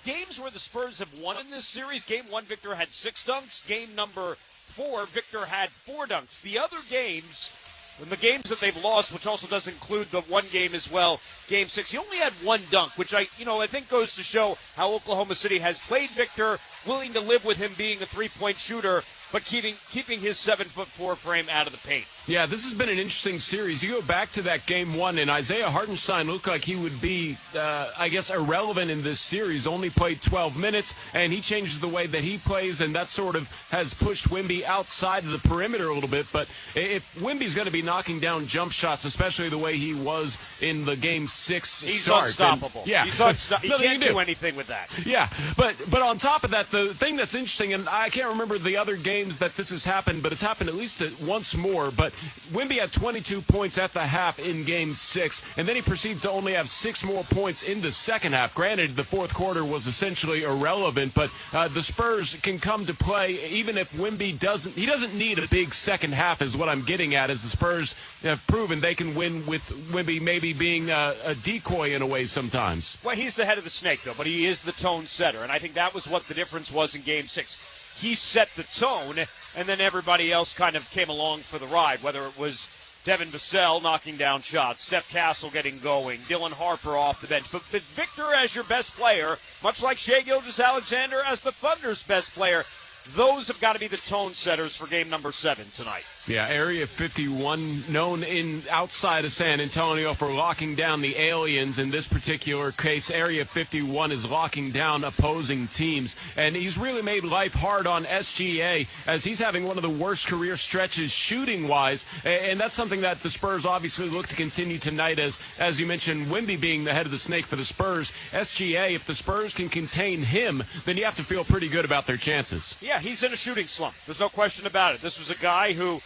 games where the Spurs have won in this series. Game 1, Victor had 6 dunks. Game number 4, Victor had 4 dunks. The other games, in the games that they've lost, which also does include the one game as well, Game 6, he only had 1 dunk, which I think goes to show how Oklahoma City has played Victor, willing to live with him being a three-point shooter, but keeping his 7'4" frame out of the paint. Yeah, this has been an interesting series. You go back to that Game 1, and Isaiah Hartenstein looked like he would be, irrelevant in this series. Only played 12 minutes, and he changes the way that he plays, and that sort of has pushed Wemby outside of the perimeter a little bit. But if Wemby's going to be knocking down jump shots, especially the way he was in the Game 6 he's start, unstoppable. Yeah. He can't do anything with that. Yeah, but on top of that, the thing that's interesting, and I can't remember the other games that this has happened, but it's happened at least once more. But Wemby had 22 points at the half in Game 6, and then he proceeds to only have 6 more points in the second half. Granted, the fourth quarter was essentially irrelevant, but the Spurs can come to play even if Wemby doesn't need a big second half, is what I'm getting at, as the Spurs have proven they can win with Wemby maybe being a decoy in a way sometimes. Well, he's the head of the snake, though, but he is the tone setter, and I think that was what the difference was in Game 6. He set the tone, and then everybody else kind of came along for the ride, whether it was Devin Vassell knocking down shots, Steph Castle getting going, Dylan Harper off the bench. But Victor as your best player, much like Shai Gilgeous-Alexander as the Thunder's best player, those have got to be the tone setters for game number 7 tonight. Yeah, Area 51, known outside of San Antonio for locking down the aliens. In this particular case, Area 51 is locking down opposing teams. And he's really made life hard on SGA, as he's having one of the worst career stretches shooting-wise. And that's something that the Spurs obviously look to continue tonight, as you mentioned, Wemby being the head of the snake for the Spurs. SGA, if the Spurs can contain him, then you have to feel pretty good about their chances. Yeah, he's in a shooting slump. There's no question about it. This was a guy who,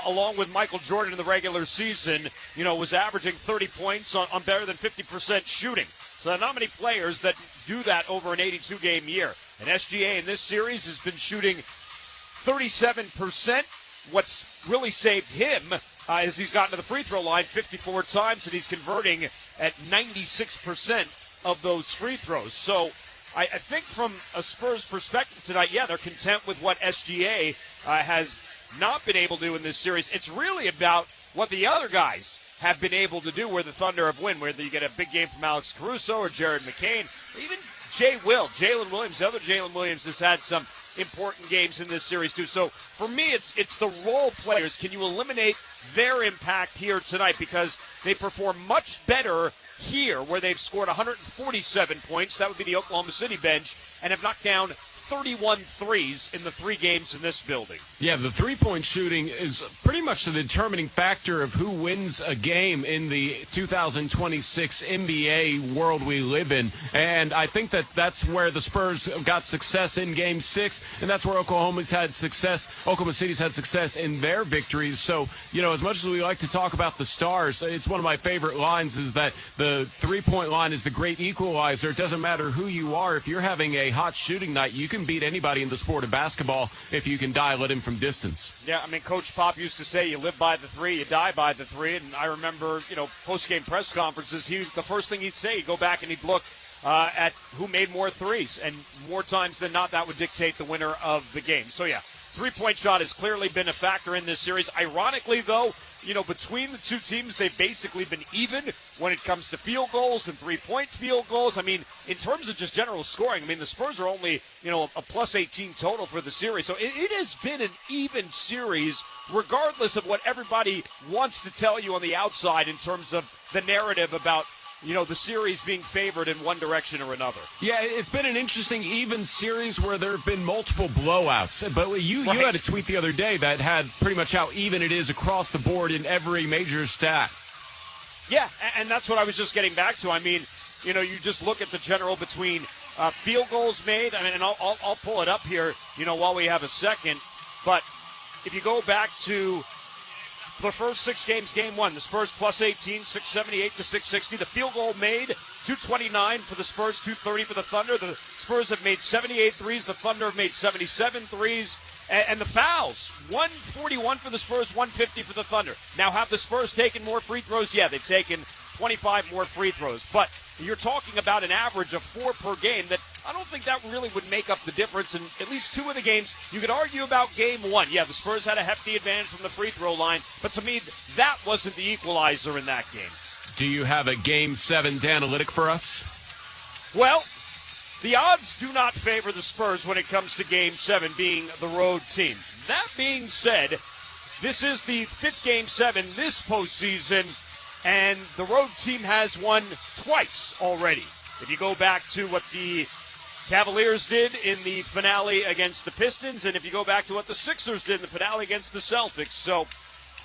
along with Michael Jordan in the regular season, was averaging 30 points on better than 50% shooting. So there are not many players that do that over an 82-game year. And SGA in this series has been shooting 37%. What's really saved him is he's gotten to the free throw line 54 times, and he's converting at 96% of those free throws. So I think from a Spurs perspective tonight, yeah, they're content with what SGA has not been able to do in this series. It's really about what the other guys have been able to do where the Thunder have won, whether you get a big game from Alex Caruso or Jared McCain, even Jalen Williams. The other Jalen Williams has had some important games in this series too. So for me, it's the role players. Can you eliminate their impact here tonight? Because they perform much better here, where they've scored 147 points. That would be the Oklahoma City bench, and have knocked down 31 threes in the 3 games in this building. Yeah, the three-point shooting is pretty much the determining factor of who wins a game in the 2026 NBA world we live in. And I think that's where the Spurs got success in Game 6, and that's where Oklahoma City's had success in their victories. So, as much as we like to talk about the stars, it's one of my favorite lines is that the three-point line is the great equalizer. It doesn't matter who you are. If you're having a hot shooting night, you can beat anybody in the sport of basketball if you can dial it in from distance. Yeah, Coach Pop used to say you live by the 3, you die by the 3. And I remember, post-game press conferences, the first thing he'd say, he'd go back and he'd look at who made more threes. And more times than not, that would dictate the winner of the game. So, yeah, three-point shot has clearly been a factor in this series. Ironically, though, between the two teams, they've basically been even when it comes to field goals and three-point field goals. In terms of just general scoring, the Spurs are only, a plus 18 total for the series. So it has been an even series, regardless of what everybody wants to tell you on the outside in terms of the narrative about the series being favored in one direction or another. Yeah, it's been an interesting, even series where there have been multiple blowouts. But you had a tweet the other day that had pretty much how even it is across the board in every major stat. Yeah, and that's what I was just getting back to. You just look at the general between field goals made. And I'll pull it up here, while we have a second. But if you go back to the first 6 games, Game 1, the Spurs plus 18, 678 to 660. The field goal made, 229 for the Spurs, 230 for the Thunder. The Spurs have made 78 threes. The Thunder have made 77 threes. And the fouls, 141 for the Spurs, 150 for the Thunder. Now, have the Spurs taken more free throws? Yeah, they've taken 25 more free throws. But you're talking about an average of 4 per game that I don't think that really would make up the difference in at least two of the games. You could argue about game one. Yeah, the Spurs had a hefty advantage from the free throw line, but to me, that wasn't the equalizer in that game. Do you have a Game 7 analytic for us? Well, the odds do not favor the Spurs when it comes to Game 7 being the road team. That being said, this is the fifth Game 7 this postseason, and the road team has won twice already. If you go back to what the Cavaliers did in the finale against the Pistons, and if you go back to what the Sixers did in the finale against the Celtics. So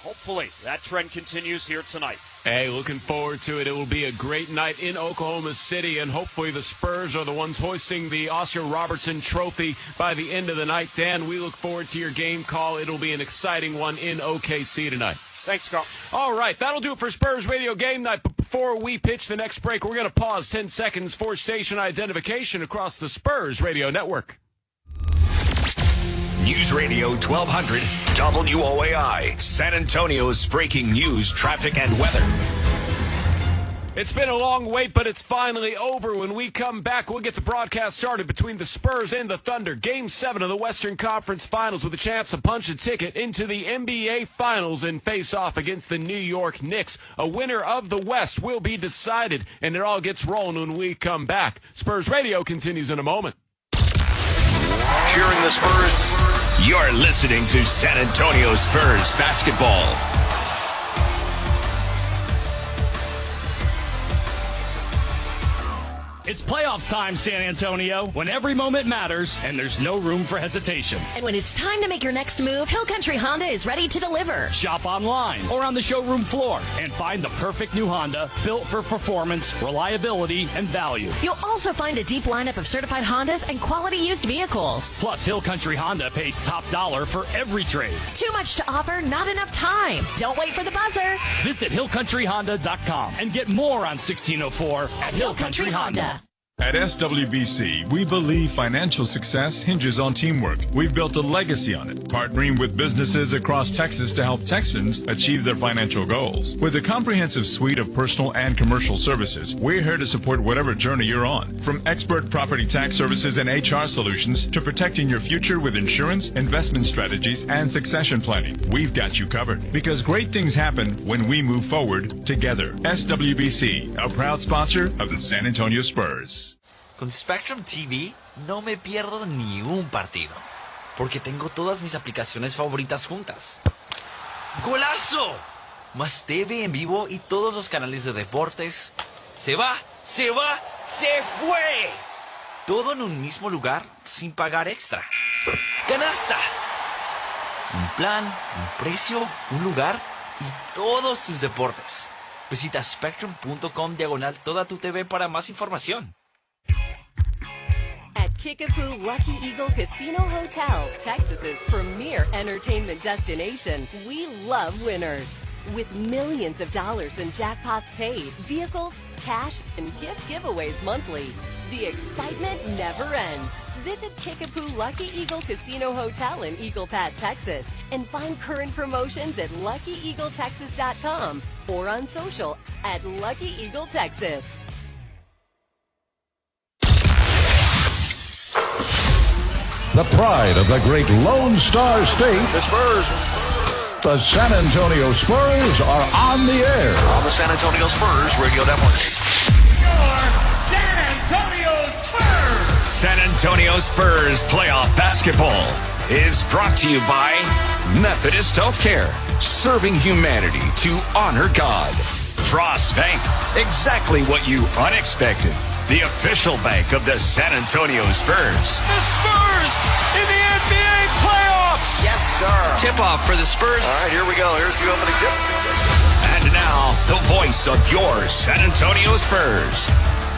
hopefully that trend continues here tonight. Hey, looking forward to it. It will be a great night in Oklahoma City, and hopefully the Spurs are the ones hoisting the Oscar Robertson Trophy by the end of the night. Dan, we look forward to your game call. It'll be an exciting one in OKC tonight. Thanks, Carl. All right, that'll do it for Spurs Radio Game Night. But before we pitch the next break, we're going to pause 10 seconds for station identification across the Spurs Radio Network. News Radio 1200 WOAI, San Antonio's breaking news, traffic, and weather. It's been a long wait, but it's finally over. When we come back, we'll get the broadcast started between the Spurs and the Thunder. Game 7 of the Western Conference Finals with a chance to punch a ticket into the NBA Finals and face off against the New York Knicks. A winner of the West will be decided, and it all gets rolling when we come back. Spurs Radio continues in a moment. Cheering the Spurs. You're listening to San Antonio Spurs basketball. It's playoffs time, San Antonio, when every moment matters and there's no room for hesitation. And when it's time to make your next move, Hill Country Honda is ready to deliver. Shop online or on the showroom floor and find the perfect new Honda built for performance, reliability, and value. You'll also find a deep lineup of certified Hondas and quality used vehicles. Plus, Hill Country Honda pays top dollar for every trade. Too much to offer, not enough time. Don't wait for the buzzer. Visit HillCountryHonda.com and get more on 1604 at Hill Country Honda. At SWBC, we believe financial success hinges on teamwork. We've built a legacy on it, partnering with businesses across Texas to help Texans achieve their financial goals. With a comprehensive suite of personal and commercial services, we're here to support whatever journey you're on. From expert property tax services and HR solutions to protecting your future with insurance, investment strategies, and succession planning, we've got you covered. Because great things happen when we move forward together. SWBC, a proud sponsor of the San Antonio Spurs. Con Spectrum TV no me pierdo ni un partido, porque tengo todas mis aplicaciones favoritas juntas. ¡Golazo! Más TV en vivo y todos los canales de deportes. ¡Se va! ¡Se va! ¡Se fue! Todo en un mismo lugar sin pagar extra. ¡Canasta! Un plan, un precio, un lugar y todos tus deportes. Visita spectrum.com/toda tu TV para más información. At Kickapoo Lucky Eagle Casino Hotel, Texas's premier entertainment destination, we love winners. With millions of dollars in jackpots paid, vehicles, cash, and gift giveaways monthly, the excitement never ends. Visit Kickapoo Lucky Eagle Casino Hotel in Eagle Pass, Texas, and find current promotions at LuckyEagleTexas.com or on social at Lucky Eagle Texas. The pride of the great Lone Star State, The Spurs. the San Antonio Spurs, are on the air. On the San Antonio Spurs Radio Network. Your San Antonio Spurs! San Antonio Spurs playoff basketball is brought to you by Methodist Healthcare, serving humanity to honor God. Frost Bank, exactly what you unexpected. The official bank of the San Antonio Spurs. The Spurs in the NBA playoffs! Yes, sir. Tip-off for the Spurs. All right, here we go. Here's the opening tip. And now, the voice of your San Antonio Spurs,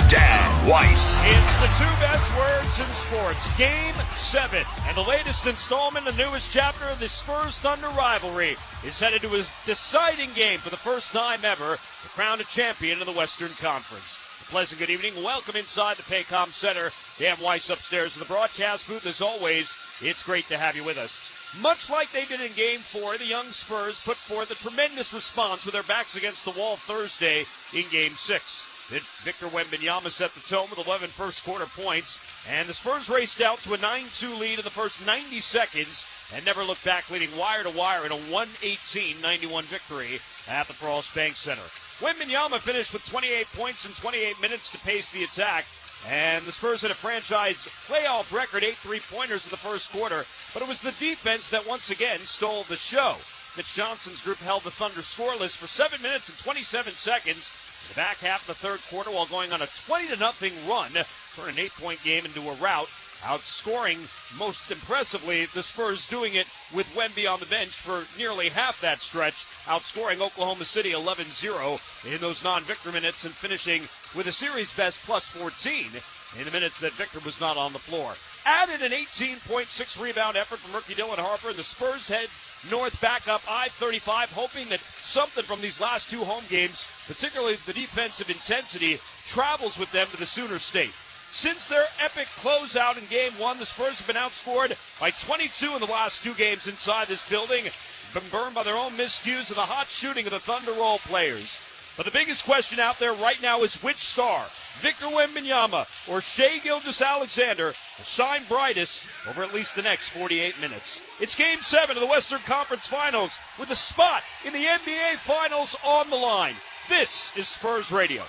Dan Weiss. It's the two best words in sports. Game 7. And the latest installment, the newest chapter of the Spurs-Thunder rivalry, is headed to a deciding game for the first time ever to crown a champion in the Western Conference. Pleasant good evening. Welcome inside the Paycom Center. Dan Weiss upstairs in the broadcast booth. As always, it's great to have you with us. Much like they did in Game 4, the young Spurs put forth a tremendous response with their backs against the wall Thursday in Game 6. Victor Wembanyama set the tone with 11 first-quarter points, and the Spurs raced out to a 9-2 lead in the first 90 seconds and never looked back, leading wire to wire in a 118-91 victory at the Frost Bank Center. Wembanyama finished with 28 points in 28 minutes to pace the attack, and the Spurs had a franchise playoff record 8 three-pointers in the first quarter, but it was the defense that once again stole the show. Mitch Johnson's group held the Thunder scoreless for 7 minutes and 27 seconds in the back half of the third quarter while going on a 20-0 run, turn an 8-point game into a rout, outscoring most impressively the Spurs, doing it with Wemby on the bench for nearly half that stretch, outscoring Oklahoma City 11-0 in those non-Victor minutes and finishing with a series best plus 14 in the minutes that Victor was not on the floor. Added an 18.6 rebound effort from rookie Dylan Harper, and the Spurs head north back up I-35, hoping that something from these last two home games, particularly the defensive intensity, travels with them to the Sooner State. Since their epic closeout in Game 1, the Spurs have been outscored by 22 in the last two games inside this building, been burned by their own miscues and the hot shooting of the Thunder role players. But the biggest question out there right now is which star, Victor Wembanyama or Shai Gilgeous-Alexander, will shine brightest over at least the next 48 minutes. It's Game 7 of the Western Conference Finals with a spot in the NBA Finals on the line. This is Spurs Radio.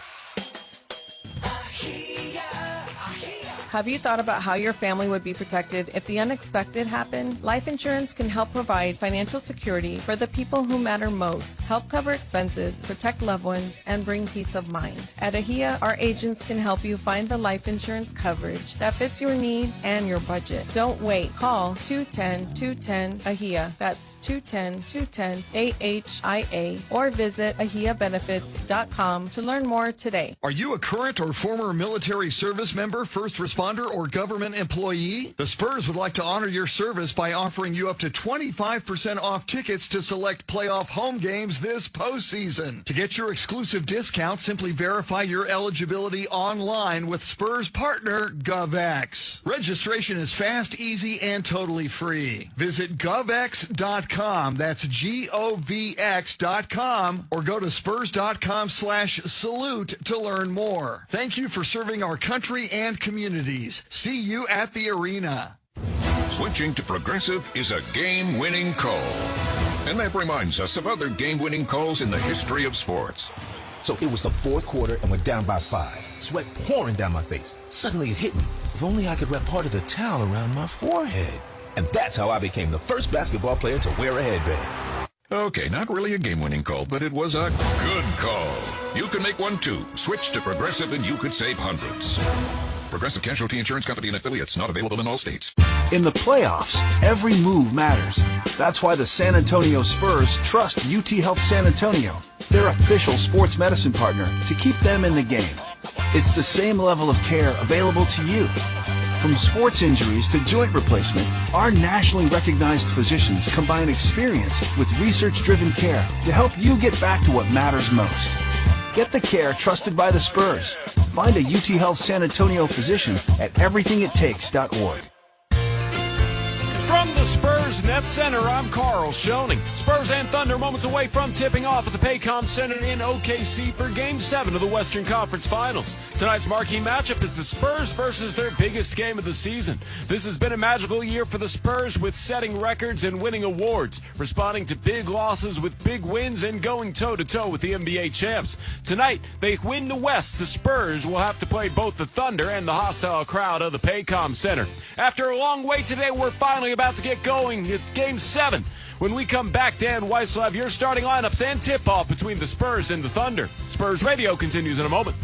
Have you thought about how your family would be protected if the unexpected happened? Life insurance can help provide financial security for the people who matter most, help cover expenses, protect loved ones, and bring peace of mind. At AHIA, our agents can help you find the life insurance coverage that fits your needs and your budget. Don't wait. Call 210-210-AHIA. That's 210-210-AHIA, or visit ahiabenefits.com to learn more today. Are you a current or former military service member, first responder, or government employee? The Spurs would like to honor your service by offering you up to 25% off tickets to select playoff home games this postseason. To get your exclusive discount, simply verify your eligibility online with Spurs partner GovX. Registration is fast, easy, and totally free. Visit govx.com, that's govx.com, or go to spurs.com/salute to learn more. Thank you for serving our country and community. See you at the arena. Switching to Progressive is a game-winning call. And that reminds us of other game-winning calls in the history of sports. So it was the fourth quarter and we're down by 5. Sweat pouring down my face. Suddenly it hit me. If only I could wrap part of the towel around my forehead. And that's how I became the first basketball player to wear a headband. Okay, not really a game-winning call, but it was a good call. You can make one too. Switch to Progressive and you could save hundreds. Progressive Casualty Insurance Company and affiliates, not available in all states. In the playoffs, every move matters. That's why the San Antonio Spurs trust UT Health San Antonio, their official sports medicine partner, to keep them in the game. It's the same level of care available to you. From sports injuries to joint replacement, our nationally recognized physicians combine experience with research-driven care to help you get back to what matters most. Get the care trusted by the Spurs. Find a UT Health San Antonio physician at everythingittakes.org. From the Spurs Net Center, I'm Carl Schoening. Spurs and Thunder moments away from tipping off at the Paycom Center in OKC for Game 7 of the Western Conference Finals. Tonight's marquee matchup is the Spurs versus their biggest game of the season. This has been a magical year for the Spurs, with setting records and winning awards, responding to big losses with big wins, and going toe-to-toe with the NBA champs. Tonight, they win the West. The Spurs will have to play both the Thunder and the hostile crowd of the Paycom Center. After a long wait today, we're finally about to get going. It's Game 7. When we come back, Dan Weiss will have your starting lineups and tip-off between the Spurs and the Thunder. Spurs Radio continues in a moment.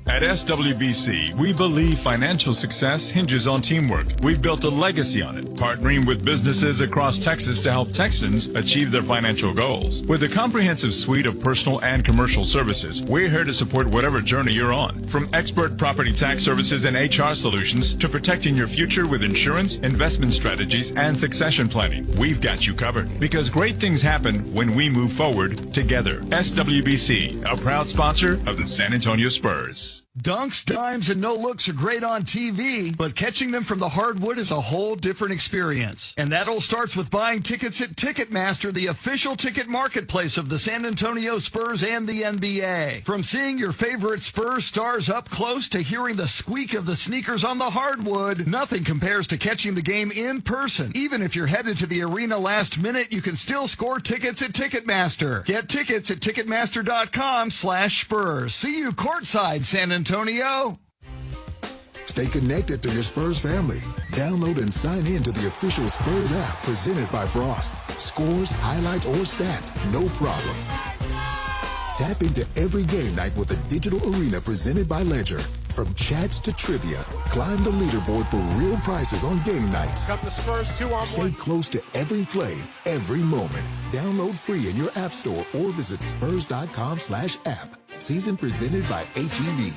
At SWBC, we believe financial success hinges on teamwork. We've built a legacy on it, partnering with businesses across Texas to help Texans achieve their financial goals. With a comprehensive suite of personal and commercial services, we're here to support whatever journey you're on. From expert property tax services and HR solutions to protecting your future with insurance, investment strategies, and succession planning, we've got you covered. Because great things happen when we move forward together. SWBC, a proud sponsor of the San Antonio Spurs. Dunks, dimes, and no-looks are great on TV, but catching them from the hardwood is a whole different experience. And that all starts with buying tickets at Ticketmaster, the official ticket marketplace of the San Antonio Spurs and the NBA. From seeing your favorite Spurs stars up close to hearing the squeak of the sneakers on the hardwood, nothing compares to catching the game in person. Even if you're headed to the arena last minute, you can still score tickets at Ticketmaster. Get tickets at Ticketmaster.com/Spurs. See you courtside, San Antonio. Stay connected to your Spurs family. Download and sign in to the official Spurs app presented by Frost. Scores, highlights, or stats, no problem. Tap into every game night with the digital arena presented by Ledger. From chats to trivia, climb the leaderboard for real prizes on game nights. Got the Spurs 2-on-1. Stay close to every play, every moment. Download free in your app store or visit spurs.com/app. Season presented by HEB.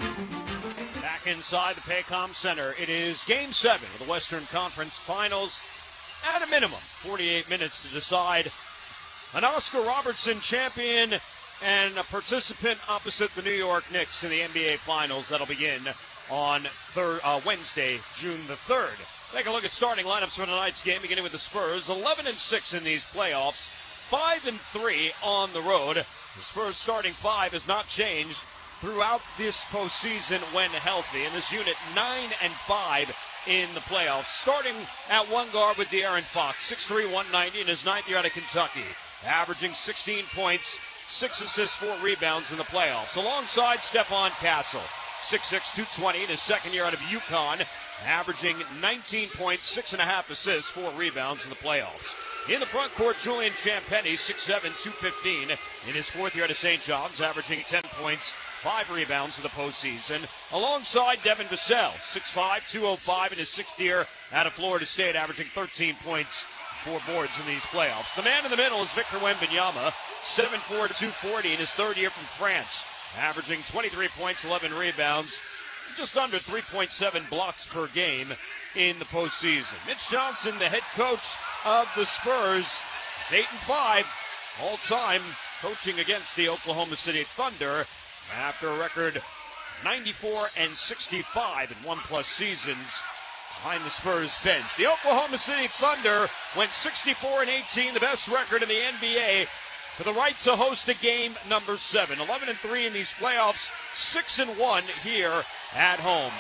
Back inside the Paycom Center, it is Game 7 of the Western Conference Finals. At a minimum, 48 minutes to decide an Oscar Robertson champion and a participant opposite the New York Knicks in the NBA Finals. That'll begin on Wednesday, June the 3rd. Take a look at starting lineups for tonight's game, beginning with the Spurs. 11-6 in these playoffs, 5-3 on the road. The Spurs starting five has not changed throughout this postseason when healthy. In this unit, 9-5 in the playoffs. Starting at one guard with De'Aaron Fox, 6'3", 190 in his ninth year out of Kentucky. Averaging 16 points, 6 assists, 4 rebounds in the playoffs. Alongside Stephon Castle, 6'6", 220 in his second year out of UConn. Averaging 19 points, 6.5 assists, 4 rebounds in the playoffs. In the front court, Julian Champagnie, 6'7", 215 in his fourth year out of St. John's, averaging 10 points, 5 rebounds in the postseason. Alongside Devin Vassell, 6'5", 205 in his sixth year out of Florida State, averaging 13 points, 4 boards in these playoffs. The man in the middle is Victor Wembanyama, 7'4", 240 in his third year from France, averaging 23 points, 11 rebounds, just under 3.7 blocks per game in the postseason. Mitch Johnson, the head coach of the Spurs, is 8-5 all-time coaching against the Oklahoma City Thunder after a record 94-65 in 1+ seasons behind the Spurs bench. The Oklahoma City Thunder went 64-18, the best record in the NBA, for the right to host a game number 7. 11-3 in these playoffs, 6-1 here at home.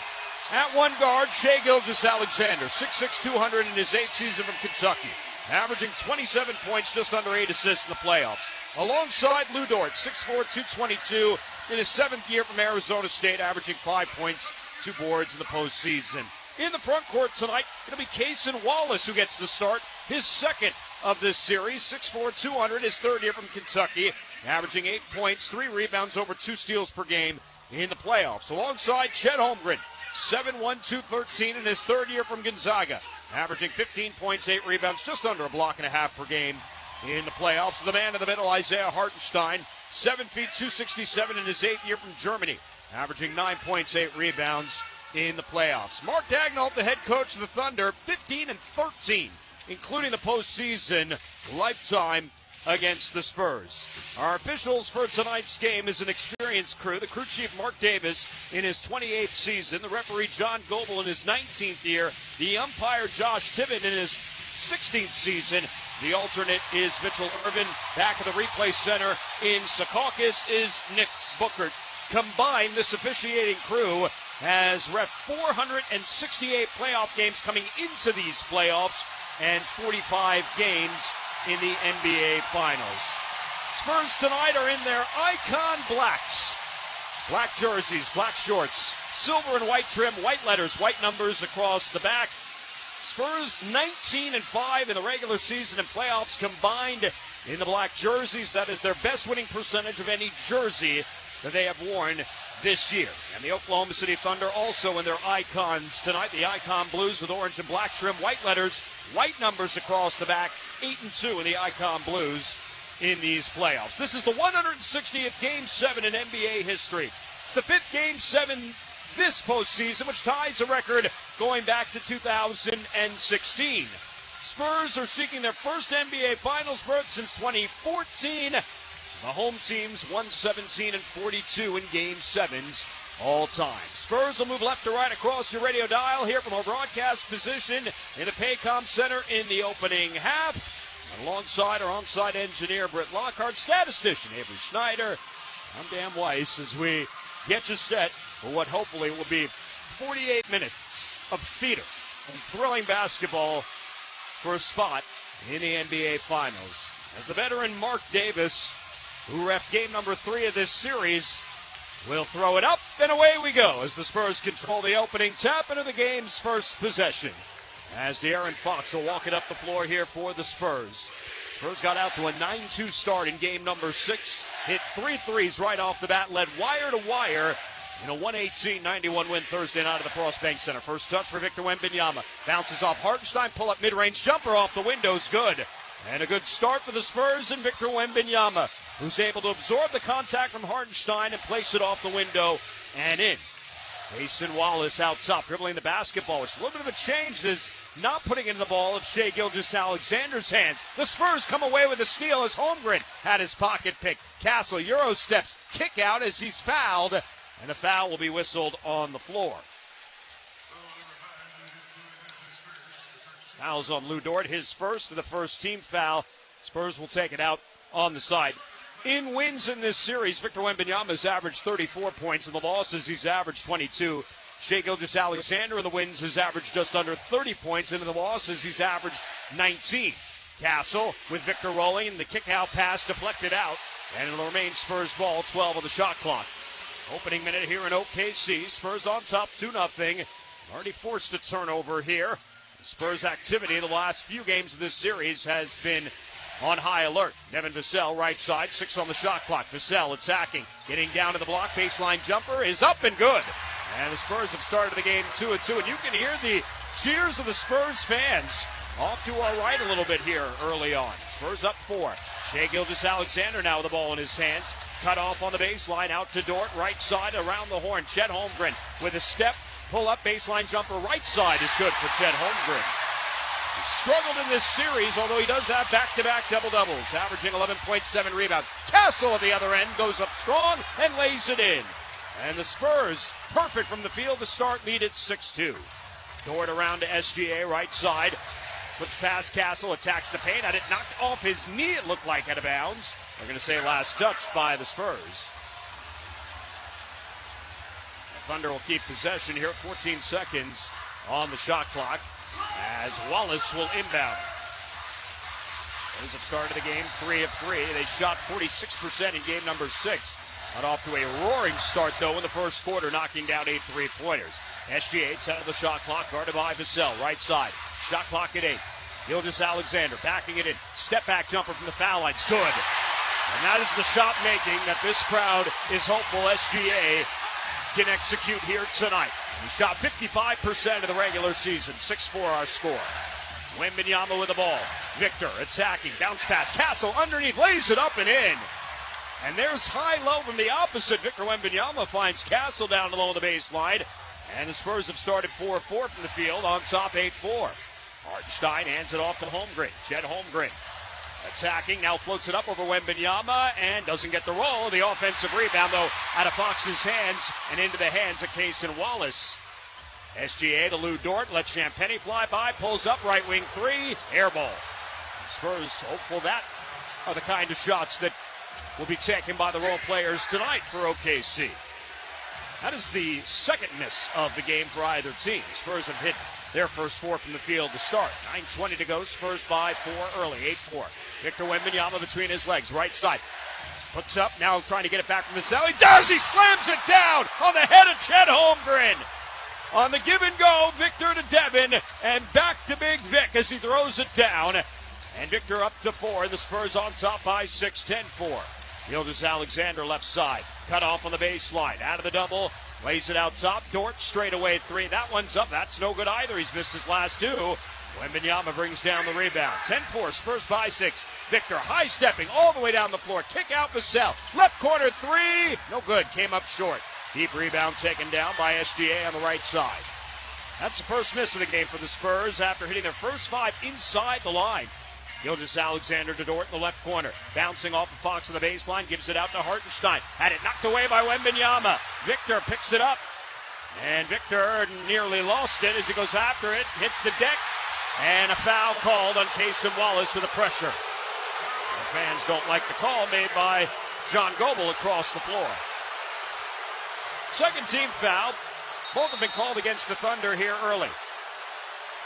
At one guard, Shai Gilgeous-Alexander, 6'6", 200 in his 8th season from Kentucky, averaging 27 points, just under 8 assists in the playoffs. Alongside Lou Dort, 6'4", 222 in his 7th year from Arizona State, averaging 5 points, 2 boards in the postseason. In the front court tonight, it'll be Cason Wallace who gets the start, his second of this series, 6'4", 200, his third year from Kentucky, averaging 8 points, 3 rebounds, over 2 steals per game in the playoffs. Alongside Chet Holmgren, 7'1", 213 in his third year from Gonzaga, averaging 15 points, 8 rebounds, just under a block and a half per game in the playoffs. The man in the middle, Isaiah Hartenstein, 7 feet, 267 in his 8th year from Germany, averaging 9 points, 8 rebounds in the playoffs. Mark Daigneault, the head coach of the Thunder, 15-13, including the postseason lifetime against the Spurs. Our officials for tonight's game is an experienced crew. The crew chief, Mark Davis, in his 28th season. The referee, John Goebel, in his 19th year. The umpire, Josh Tibbett, in his 16th season. The alternate is Mitchell Irvin. Back at the replay center in Secaucus is Nick Bookert. Combined, this officiating crew has ref 468 playoff games coming into these playoffs and 45 games in the NBA Finals. Spurs tonight are in their icon blacks. Black jerseys, black shorts, silver and white trim, white letters, white numbers across the back. Spurs 19-5 in the regular season and playoffs combined in the black jerseys. That is their best winning percentage of any jersey that they have worn this year. And the Oklahoma City Thunder also in their icons tonight. The icon blues with orange and black trim, white letters, white numbers across the back, 8-2 in the icon blues in these playoffs. This is the 160th Game 7 in NBA history. It's the 5th Game 7 this postseason, which ties a record going back to 2016. Spurs are seeking their first NBA Finals berth since 2014. The home teams won 17-42 in Game 7s all time. Spurs will move left to right across your radio dial here from our broadcast position in the Paycom Center in the opening half. And alongside our on-site engineer, Britt Lockhart, statistician, Avery Schneider, I'm Dan Weiss as we get you set for what hopefully will be 48 minutes of theater and thrilling basketball for a spot in the NBA Finals. As the veteran Mark Davis, who reffed game number 3 of this series, will throw it up, and away we go as the Spurs control the opening tap into the game's first possession. As De'Aaron Fox will walk it up the floor here for the Spurs. Spurs got out to a 9-2 start in game number 6, hit 3 threes right off the bat, led wire to wire in a 118-91 win Thursday night at the Frost Bank Center. First touch for Victor Wembanyama. Bounces off Hartenstein, pull up mid-range jumper off the window's good. And a good start for the Spurs and Victor Wembanyama, who's able to absorb the contact from Hartenstein and place it off the window and in. Mason Wallace out top, dribbling the basketball, which is a little bit of a change, is not putting in the ball of Shai Gilgeous-Alexander's hands. The Spurs come away with a steal as Holmgren had his pocket pick. Castle Euro steps, kick out as he's fouled, and the foul will be whistled on the floor. Fouls on Lou Dort, his first of the first team foul. Spurs will take it out on the side. In wins in this series, Victor Wembanyama has averaged 34 points. In the losses, he's averaged 22. Shai Gilgeous-Alexander in the wins has averaged just under 30 points. And in the losses, he's averaged 19. Castle with Victor rolling, and the kick-out pass deflected out. And it'll remain Spurs ball, 12 on the shot clock. Opening minute here in OKC. Spurs on top 2-0. Already forced a turnover here. Spurs activity in the last few games of this series has been on high alert. Devin Vassell, right side, 6 on the shot clock. Vassell attacking, getting down to the block. Baseline jumper is up and good. And the Spurs have started the game 2-2. And you can hear the cheers of the Spurs fans off to our right a little bit here early on. Spurs up 4. Shai Gilgeous-Alexander now with the ball in his hands. Cut off on the baseline, out to Dort, right side, around the horn. Chet Holmgren with a step. Pull up baseline jumper right side is good for Chet Holmgren. He struggled in this series, although he does have back-to-back double-doubles, averaging 11.7 rebounds. Castle at the other end goes up strong and lays it in. And the Spurs, perfect from the field to start, lead at 6-2. Dort around to SGA, right side. Slips past Castle, attacks the paint. Had it knocked off his knee, it looked like, out of bounds. They're going to say last touch by the Spurs. Thunder will keep possession here at 14 seconds on the shot clock as Wallace will inbound. Those have started the game 3 of 3. They shot 46% in game number 6. Got off to a roaring start, though, in the first quarter, knocking down 8 three-pointers. SGA out of the shot clock, guarded by Vassell, right side. Shot clock at 8. Gilgeous-Alexander backing it in. Step back jumper from the foul line. It's good. And that is the shot making that this crowd is hopeful SGA can execute here tonight. He shot 55% of the regular season. 6-4 our score. Wembanyama with the ball. Victor attacking. Bounce pass. Castle underneath. Lays it up and in. And there's high-low from the opposite. Victor Wembanyama finds Castle down low on the baseline. And the Spurs have started 4-4 from the field on top 8-4. Hartenstein hands it off to Holmgren. Chet Holmgren attacking, now floats it up over Wembanyama and doesn't get the roll. The offensive rebound, though, out of Fox's hands and into the hands of Cason Wallace. SGA to Lou Dort, lets Champagnie fly by, pulls up, right wing 3, air ball. Spurs hopeful that are the kind of shots that will be taken by the role players tonight for OKC. That is the second miss of the game for either team. Spurs have hit their first 4 from the field to start. 9:20 to go. Spurs by 4 early. 8-4. Victor Wembanyama between his legs. Right side. Hooks up. Now trying to get it back from the cell. He does. He slams it down on the head of Chet Holmgren. On the give and go, Victor to Devin. And back to Big Vic as he throws it down. And Victor up to 4. The Spurs on top by 6. 10-4. Gilgeous-Alexander left side. Cut off on the baseline. Out of the double. Lays it out top. Dort straight away 3. That one's up. That's no good either. He's missed his last 2. Wembanyama brings down the rebound. 10-4. Spurs by 6. Victor high stepping all the way down the floor. Kick out Vassell. Left corner 3. No good. Came up short. Deep rebound taken down by SGA on the right side. That's the first miss of the game for the Spurs after hitting their first 5 inside the line. Gilgeous Alexander to Dort in the left corner. Bouncing off of Fox on the baseline, gives it out to Hartenstein. Had it knocked away by Wembanyama. Victor picks it up. And Victor nearly lost it as he goes after it. Hits the deck. And a foul called on Casey Wallace with the pressure. The fans don't like the call made by John Goebel across the floor. Second team foul. Both have been called against the Thunder here early.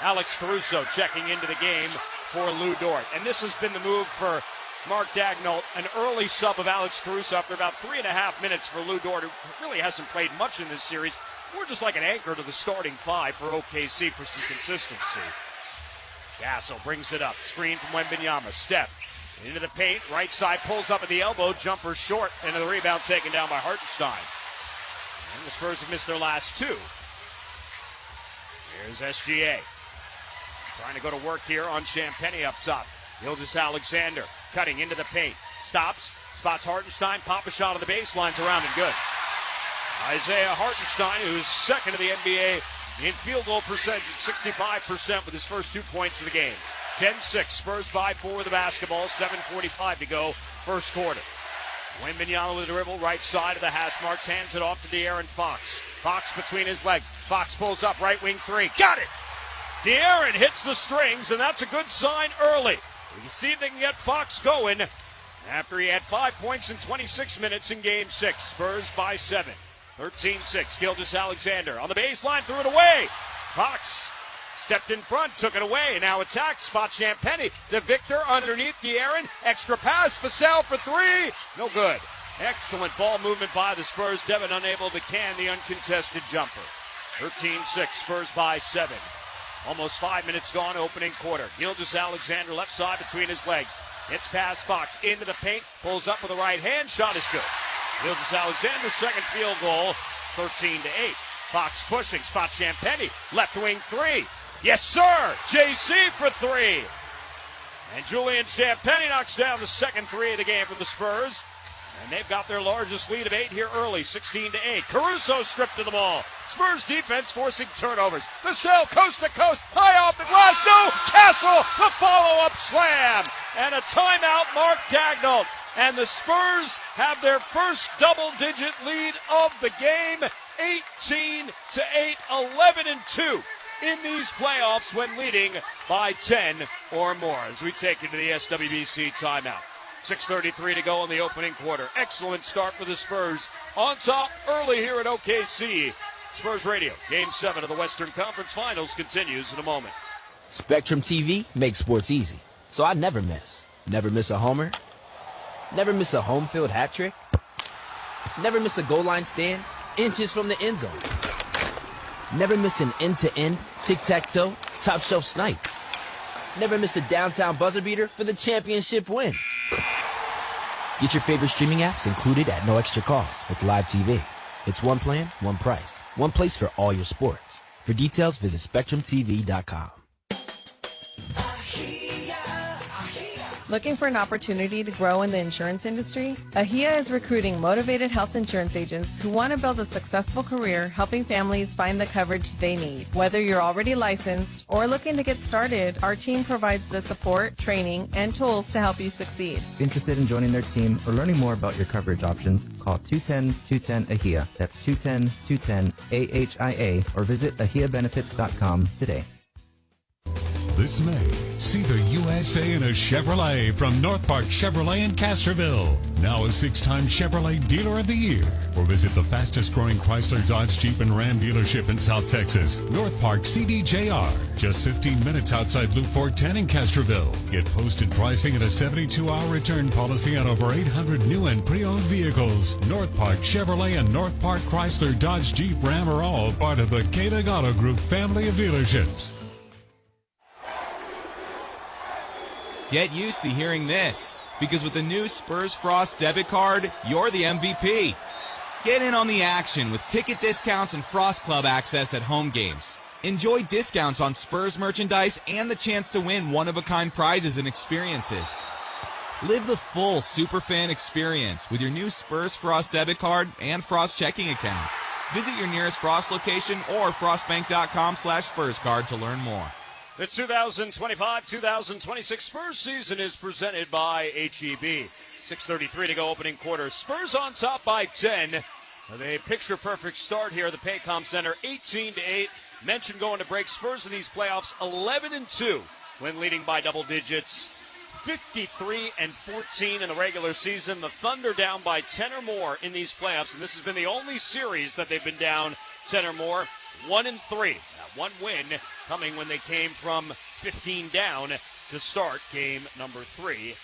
Alex Caruso checking into the game for Lou Dort. And this has been the move for Mark Daigneault, an early sub of Alex Caruso after about 3.5 minutes for Lou Dort, who really hasn't played much in this series. We're just like an anchor to the starting five for OKC for some consistency. Gasso brings it up. Screen from Wembanyama. Steph into the paint. Right side pulls up at the elbow. Jumper short. And the rebound taken down by Hartenstein. And the Spurs have missed their last two. Here's SGA. Trying to go to work here on Champagny up top. Gilgeous Alexander cutting into the paint. Stops. Spots Hartenstein. Pop a shot on the baseline's around and good. Isaiah Hartenstein, who's second in the NBA in field goal percentage at 65% with his first 2 points of the game. 10-6, Spurs by 4 with the basketball, 7:45 to go, first quarter. Wembanyama with the dribble, right side of the hash marks, hands it off to De'Aaron Fox. Fox between his legs. Fox pulls up, right wing three. Got it! De'Aaron hits the strings, and that's a good sign early. We can see if they can get Fox going after he had 5 points in 26 minutes in Game 6. Spurs by 7. 13-6, Gilgeous Alexander on the baseline, threw it away. Fox stepped in front, took it away, now attacks, spot Champagny to Victor underneath De'Aaron. Extra pass, Vassell for three. No good. Excellent ball movement by the Spurs. Devin unable to can the uncontested jumper. 13-6, Spurs by 7. Almost 5 minutes gone, opening quarter. Gilgeous Alexander left side between his legs. Hits past Fox into the paint, pulls up with the right hand, shot is good. Gilgeous Alexander's second field goal, 13-8. Fox pushing, spot Champagny, left wing three. Yes, sir! JC for three. And Julian Champagny knocks down the second three of the game for the Spurs. And they've got their largest lead of 8 here early, 16-8. Caruso stripped of the ball. Spurs defense forcing turnovers. Vassell coast to coast, high off the glass. No! Castle, the follow-up slam. And a timeout, Mark Daigneault. And the Spurs have their first double-digit lead of the game, 18-8, 11-2 in these playoffs when leading by 10 or more. As we take you to the SWBC timeout. 6:33 to go in the opening quarter. Excellent start for the Spurs. On top early here at OKC. Spurs Radio, Game 7 of the Western Conference Finals continues in a moment. Spectrum TV makes sports easy, so I never miss. Never miss a homer. Never miss a home field hat trick. Never miss a goal line stand inches from the end zone. Never miss an end-to-end, tic-tac-toe, top-shelf snipe. Never miss a downtown buzzer beater for the championship win. Get your favorite streaming apps included at no extra cost with Live TV. It's one plan, one price, one place for all your sports. For details, visit SpectrumTV.com. Looking for an opportunity to grow in the insurance industry? AHIA is recruiting motivated health insurance agents who want to build a successful career helping families find the coverage they need. Whether you're already licensed or looking to get started, our team provides the support, training, and tools to help you succeed. Interested in joining their team or learning more about your coverage options? Call 210-210-AHIA. That's 210-210-AHIA or visit ahiabenefits.com today. This May, see the USA in a Chevrolet from North Park Chevrolet in Castroville. Now a 6-time Chevrolet Dealer of the Year. Or visit the fastest growing Chrysler, Dodge, Jeep, and Ram dealership in South Texas. North Park CDJR. Just 15 minutes outside Loop 410 in Castroville. Get posted pricing and a 72-hour return policy on over 800 new and pre-owned vehicles. North Park Chevrolet and North Park Chrysler, Dodge, Jeep, Ram are all part of the Katig Auto Group family of dealerships. Get used to hearing this, because with the new Spurs Frost debit card, you're the MVP. Get in on the action with ticket discounts and Frost Club access at home games. Enjoy discounts on Spurs merchandise and the chance to win one-of-a-kind prizes and experiences. Live the full Superfan experience with your new Spurs Frost debit card and Frost checking account. Visit your nearest Frost location or frostbank.com/SpursCard to learn more. The 2025-2026 Spurs season is presented by HEB. 6:33 to go, opening quarter. Spurs on top by 10. They picture-perfect start here at the Paycom Center, 18-8. Mentioned going to break. Spurs in these playoffs, 11-2 when leading by double digits. 53-14 in the regular season. The Thunder down by 10 or more in these playoffs, and this has been the only series that they've been down 10 or more. 1-3. That one win coming when they came from 15 down to start game number 3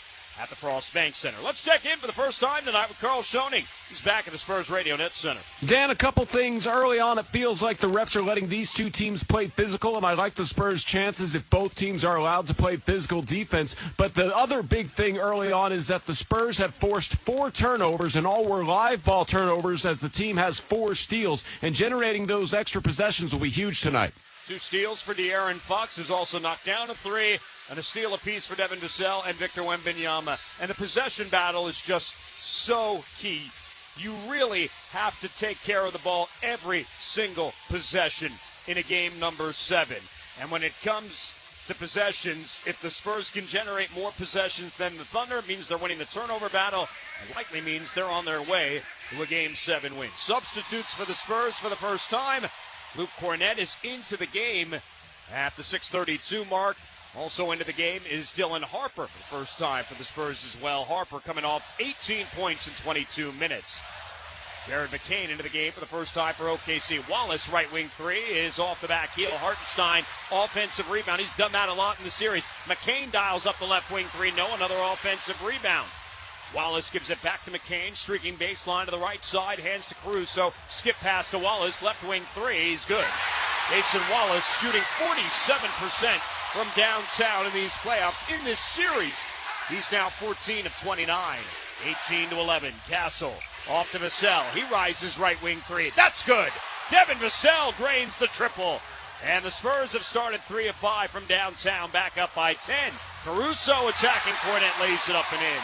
at the Frost Bank Center. Let's check in for the first time tonight with Carl Schoening. He's back at the Spurs Radio Net Center. Dan, a couple things. Early on, it feels like the refs are letting these two teams play physical, and I like the Spurs' chances if both teams are allowed to play physical defense. But the other big thing early on is that the Spurs have forced 4 turnovers, and all were live ball turnovers as the team has 4 steals, and generating those extra possessions will be huge tonight. 2 steals for De'Aaron Fox, who's also knocked down a 3, and a steal apiece for Devin Vassell and Victor Wembanyama. And the possession battle is just so key. You really have to take care of the ball every single possession in a game number 7. And when it comes to possessions, if the Spurs can generate more possessions than the Thunder, it means they're winning the turnover battle, and likely means they're on their way to a Game 7 win. Substitutes for the Spurs for the first time. Luke Cornett is into the game at the 6:32 mark. Also into the game is Dylan Harper for the first time for the Spurs as well. Harper coming off 18 points in 22 minutes. Jared McCain into the game for the first time for OKC. Wallace, right wing 3, is off the back heel. Hartenstein, offensive rebound. He's done that a lot in the series. McCain dials up the left wing 3. No, another offensive rebound. Wallace gives it back to McCain, streaking baseline to the right side, hands to Caruso, skip pass to Wallace, left wing 3, he's good. Jason Wallace shooting 47% from downtown in these playoffs. In this series, he's now 14 of 29, 18-11. Castle off to Vassell, he rises right wing 3, that's good. Devin Vassell drains the triple. And the Spurs have started 3 of 5 from downtown, back up by 10. Caruso attacking, Cornett lays it up and in.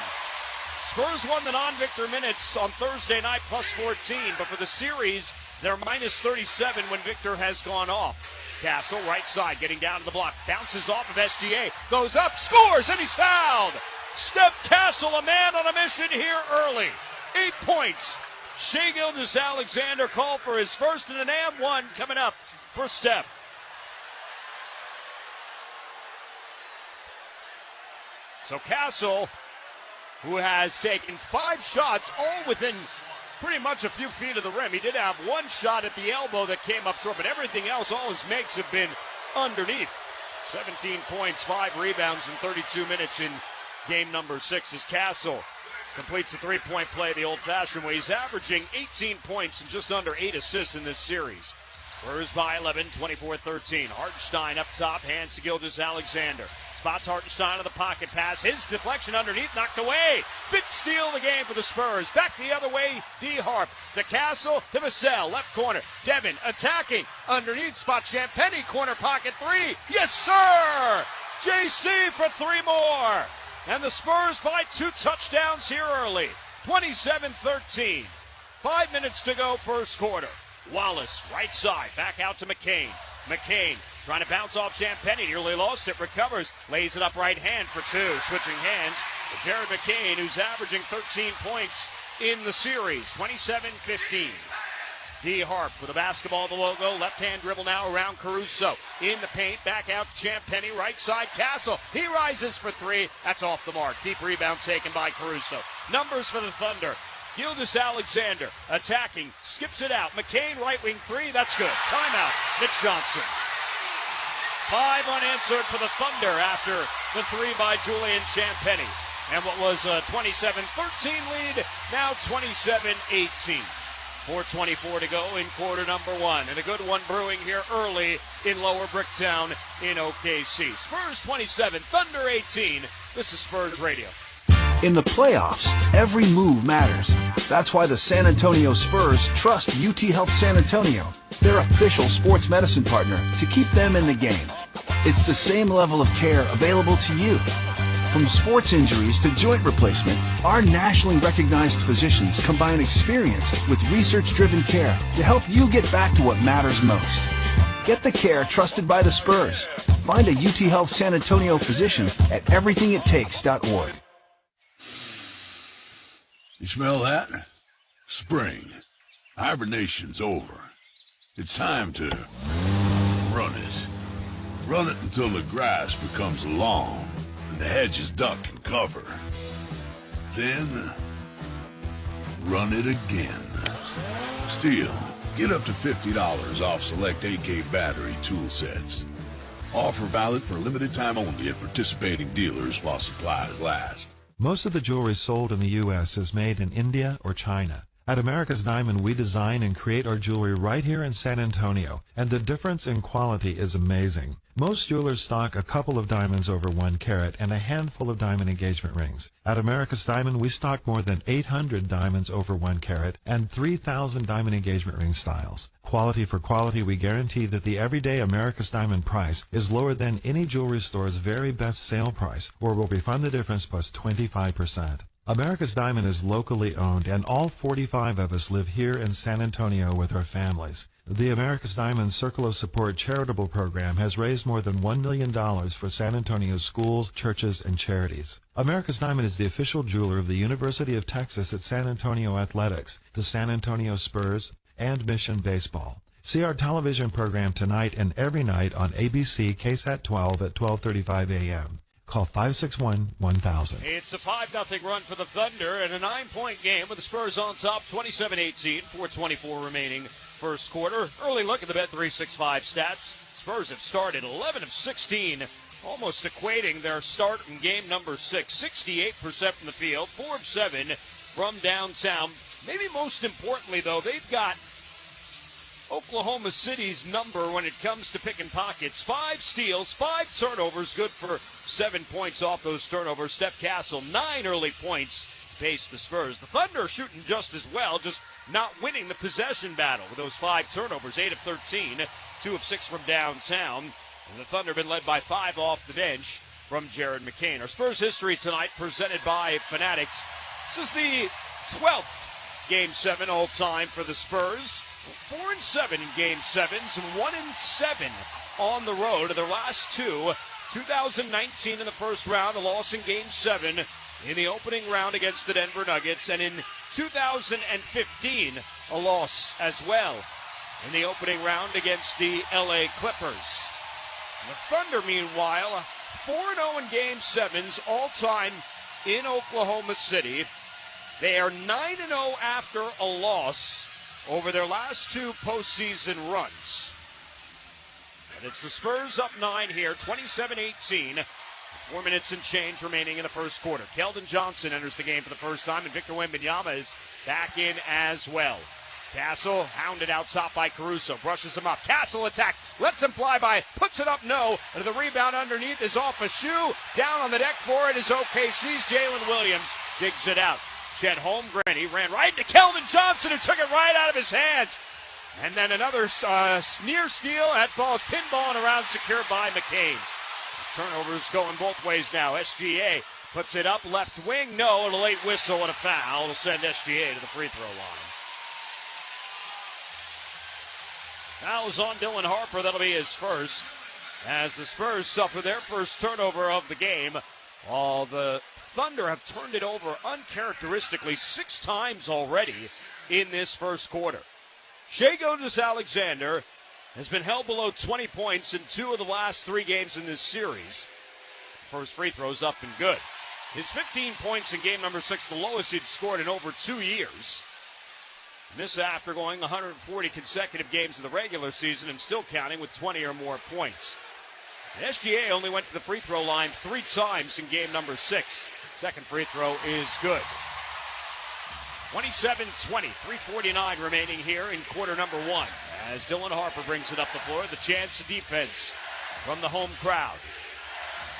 Spurs won the non-Victor minutes on Thursday night, plus 14, but for the series, they're minus 37 when Victor has gone off. Castle, right side, getting down to the block, bounces off of SGA, goes up, scores, and he's fouled! Steph Castle, a man on a mission here early. 8 points. Shai Gilgeous-Alexander called for his first and an and one coming up for Steph. So Castle, who has taken 5 shots, all within pretty much a few feet of the rim. He did have 1 shot at the elbow that came up short, but everything else, all his makes have been underneath. 17 points, 5 rebounds in 32 minutes in game number 6 as Castle completes the 3-point play the old-fashioned way. He's averaging 18 points and just under 8 assists in this series. Spurs by 11, 24-13. Hartenstein up top, hands to Gilgeous-Alexander. Spots Hartenstein in the pocket pass. His deflection underneath, knocked away. Big steal of the game for the Spurs. Back the other way, D-Harp to Castle, to Vassell, left corner. Devin attacking, underneath, spot Champagnie, corner pocket 3. Yes, sir! JC for 3 more. And the Spurs by 2 touchdowns here early. 27-13. 5 minutes to go, first quarter. Wallace, right side, back out to McCain. McCain trying to bounce off Champagnie, nearly lost it, recovers, lays it up right hand for 2, switching hands to Jared McCain, who's averaging 13 points in the series, 27-15. D-Harp with a basketball, the logo, left-hand dribble now around Caruso. In the paint, back out to Champagnie, right side, Castle. He rises for 3, that's off the mark. Deep rebound taken by Caruso. Numbers for the Thunder. Gilgeous-Alexander attacking, skips it out. McCain, right wing 3, that's good. Timeout, Mitch Johnson. 5 unanswered for the Thunder after the 3 by Julian Champagnie. And what was a 27-13 lead, now 27-18. 4:24 to go in quarter number 1. And a good one brewing here early in Lower Bricktown in OKC. Spurs 27, Thunder 18. This is Spurs Radio. In the playoffs, every move matters. That's why the San Antonio Spurs trust UT Health San Antonio, their official sports medicine partner, to keep them in the game. It's the same level of care available to you. From sports injuries to joint replacement, our nationally recognized physicians combine experience with research-driven care to help you get back to what matters most. Get the care trusted by the Spurs. Find a UT Health San Antonio physician at everythingittakes.org. You smell that? Spring. Hibernation's over. It's time to run it. Run it until the grass becomes long and the hedges duck and cover. Then, run it again. Still, get up to $50 off select AK battery tool sets. Offer valid for a limited time only at participating dealers while supplies last. Most of the jewelry sold in the U.S. is made in India or China. At America's Diamond, we design and create our jewelry right here in San Antonio, and the difference in quality is amazing. Most jewelers stock a couple of diamonds over 1 carat and a handful of diamond engagement rings. At America's Diamond, we stock more than 800 diamonds over 1 carat and 3,000 diamond engagement ring styles. Quality for quality, we guarantee that the everyday America's Diamond price is lower than any jewelry store's very best sale price, or we'll refund the difference plus 25%. America's Diamond is locally owned, and all 45 of us live here in San Antonio with our families. The America's Diamond Circle of Support charitable program has raised more than $1 million for San Antonio's schools, churches, and charities. America's Diamond is the official jeweler of the University of Texas at San Antonio Athletics, the San Antonio Spurs, and Mission Baseball. See our television program tonight and every night on ABC KSAT 12 at 12:35 a.m. Call 561-1000. It's a 5-0 run for the Thunder and a 9-point game with the Spurs on top, 27-18, 4:24 remaining first quarter. Early look at the Bet365 stats. Spurs have started 11 of 16, almost equating their start in game number 6. 68% from the field, 4 of 7 from downtown. Maybe most importantly, though, they've got Oklahoma City's number when it comes to picking pockets. 5 steals, 5 turnovers, good for 7 points off those turnovers. Steph Castle, 9 early points, paced the Spurs. The Thunder are shooting just as well, just not winning the possession battle with those 5 turnovers. 8 of 13, 2 of 6 from downtown. And the Thunder have been led by 5 off the bench from Jared McCain. Our Spurs history tonight presented by Fanatics. This is the 12th Game 7 all-time for the Spurs. 4-7 in Game 7s and 1-7 on the road. Their last 2, 2019 in the first round, a loss in Game 7 in the opening round against the Denver Nuggets, and in 2015, a loss as well in the opening round against the LA Clippers. The Thunder, meanwhile, 4-0 in Game 7s all-time in Oklahoma City. They are 9-0 after a loss over their last 2 postseason runs. And it's the Spurs up 9 here, 27-18. 4 minutes and change remaining in the first quarter. Keldon Johnson enters the game for the first time, and Victor Wembanyama is back in as well. Castle hounded out top by Caruso, brushes him up. Castle attacks, lets him fly by, puts it up, no. And the rebound underneath is off a shoe. Down on the deck for it is OKC's Jalen Williams, digs it out. Chet Holmgren, he ran right into Keldon Johnson, who took it right out of his hands. And then another near steal. That ball's pinballing around, secured by McCain. Turnovers going both ways now. SGA puts it up, left wing, no, and a late whistle and a foul will send SGA to the free throw line. Foul is on Dylan Harper. That'll be his first, as the Spurs suffer their first turnover of the game. All the Thunder have turned it over uncharacteristically 6 times already in this first quarter. Shai Gilgeous-Alexander has been held below 20 points in 2 of the last 3 games in this series. First free throw's up and good. His 15 points in game number 6, the lowest he'd scored in over 2 years. And this after going 140 consecutive games in the regular season and still counting with 20 or more points. And SGA only went to the free throw line 3 times in game number 6. Second free throw is good. 27-20, 3:49 remaining here in quarter number 1. As Dylan Harper brings it up the floor, the chance defense from the home crowd.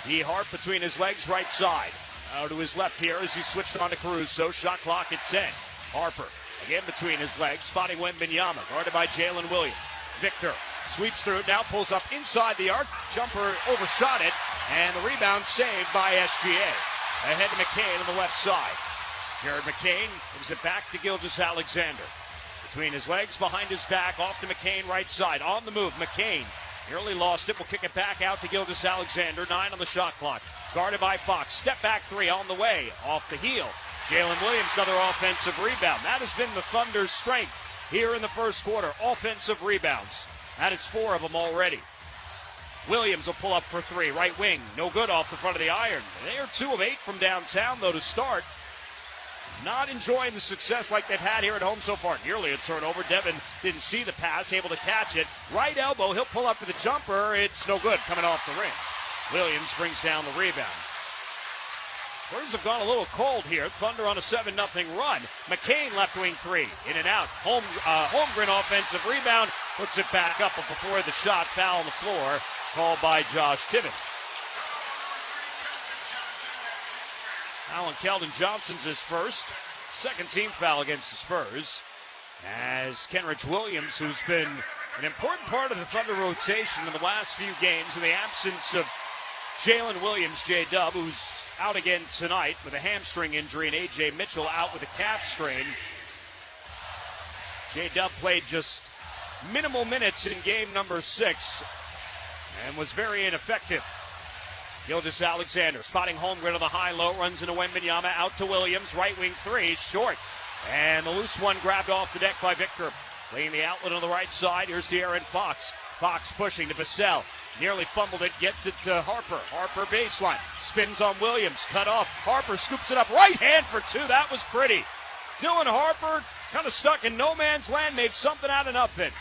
D. Hart between his legs, right side. Out to his left here as he switched on to Caruso. Shot clock at 10. Harper again between his legs, spotting Wembanyama, guarded by Jalen Williams. Victor sweeps through, now pulls up inside the arc. Jumper overshot it, and the rebound saved by SGA. Ahead to McCain on the left side. Jared McCain gives it back to Gilgeous-Alexander. Between his legs, behind his back, off to McCain right side. On the move, McCain Nearly lost it. Will kick it back out to Gilgeous-Alexander. 9 on the shot clock. Guarded by Fox. Step back three on the way. Off the heel. Jalen Williams, another offensive rebound. That has been the Thunder's strength here in the first quarter. Offensive rebounds. That is 4 of them already. Williams will pull up for three. Right wing. No good off the front of the iron. They are 2 of 8 from downtown, though, to start. Not enjoying the success like they've had here at home so far. Nearly a turnover. Devin didn't see the pass, able to catch it. Right elbow, he'll pull up for the jumper. It's no good, coming off the rim. Williams brings down the rebound. Spurs have gone a little cold here. Thunder on a 7-0 run. McCain left wing three. In and out. Holmgren offensive rebound. Puts it back up, but before the shot, foul on the floor. Called by Josh Tibbin. Alan Keldon Johnson's his first. Second team foul against the Spurs. As Kenrich Williams, who's been an important part of the Thunder rotation in the last few games, in the absence of Jalen Williams, J-Dub, who's out again tonight with a hamstring injury, and A.J. Mitchell out with a calf strain. J-Dub played just minimal minutes in game number 6 and was very ineffective. Gilgeous-Alexander spotting Holmgren on the high-low, runs into Wembanyama, out to Williams, right wing three, short. And the loose one grabbed off the deck by Victor. Laying the outlet on the right side, here's De'Aaron Fox. Fox pushing to Vassell. Nearly fumbled it, gets it to Harper. Harper baseline, spins on Williams, cut off. Harper scoops it up, right hand for 2, that was pretty. Dylan Harper kind of stuck in no man's land, made something out of nothing.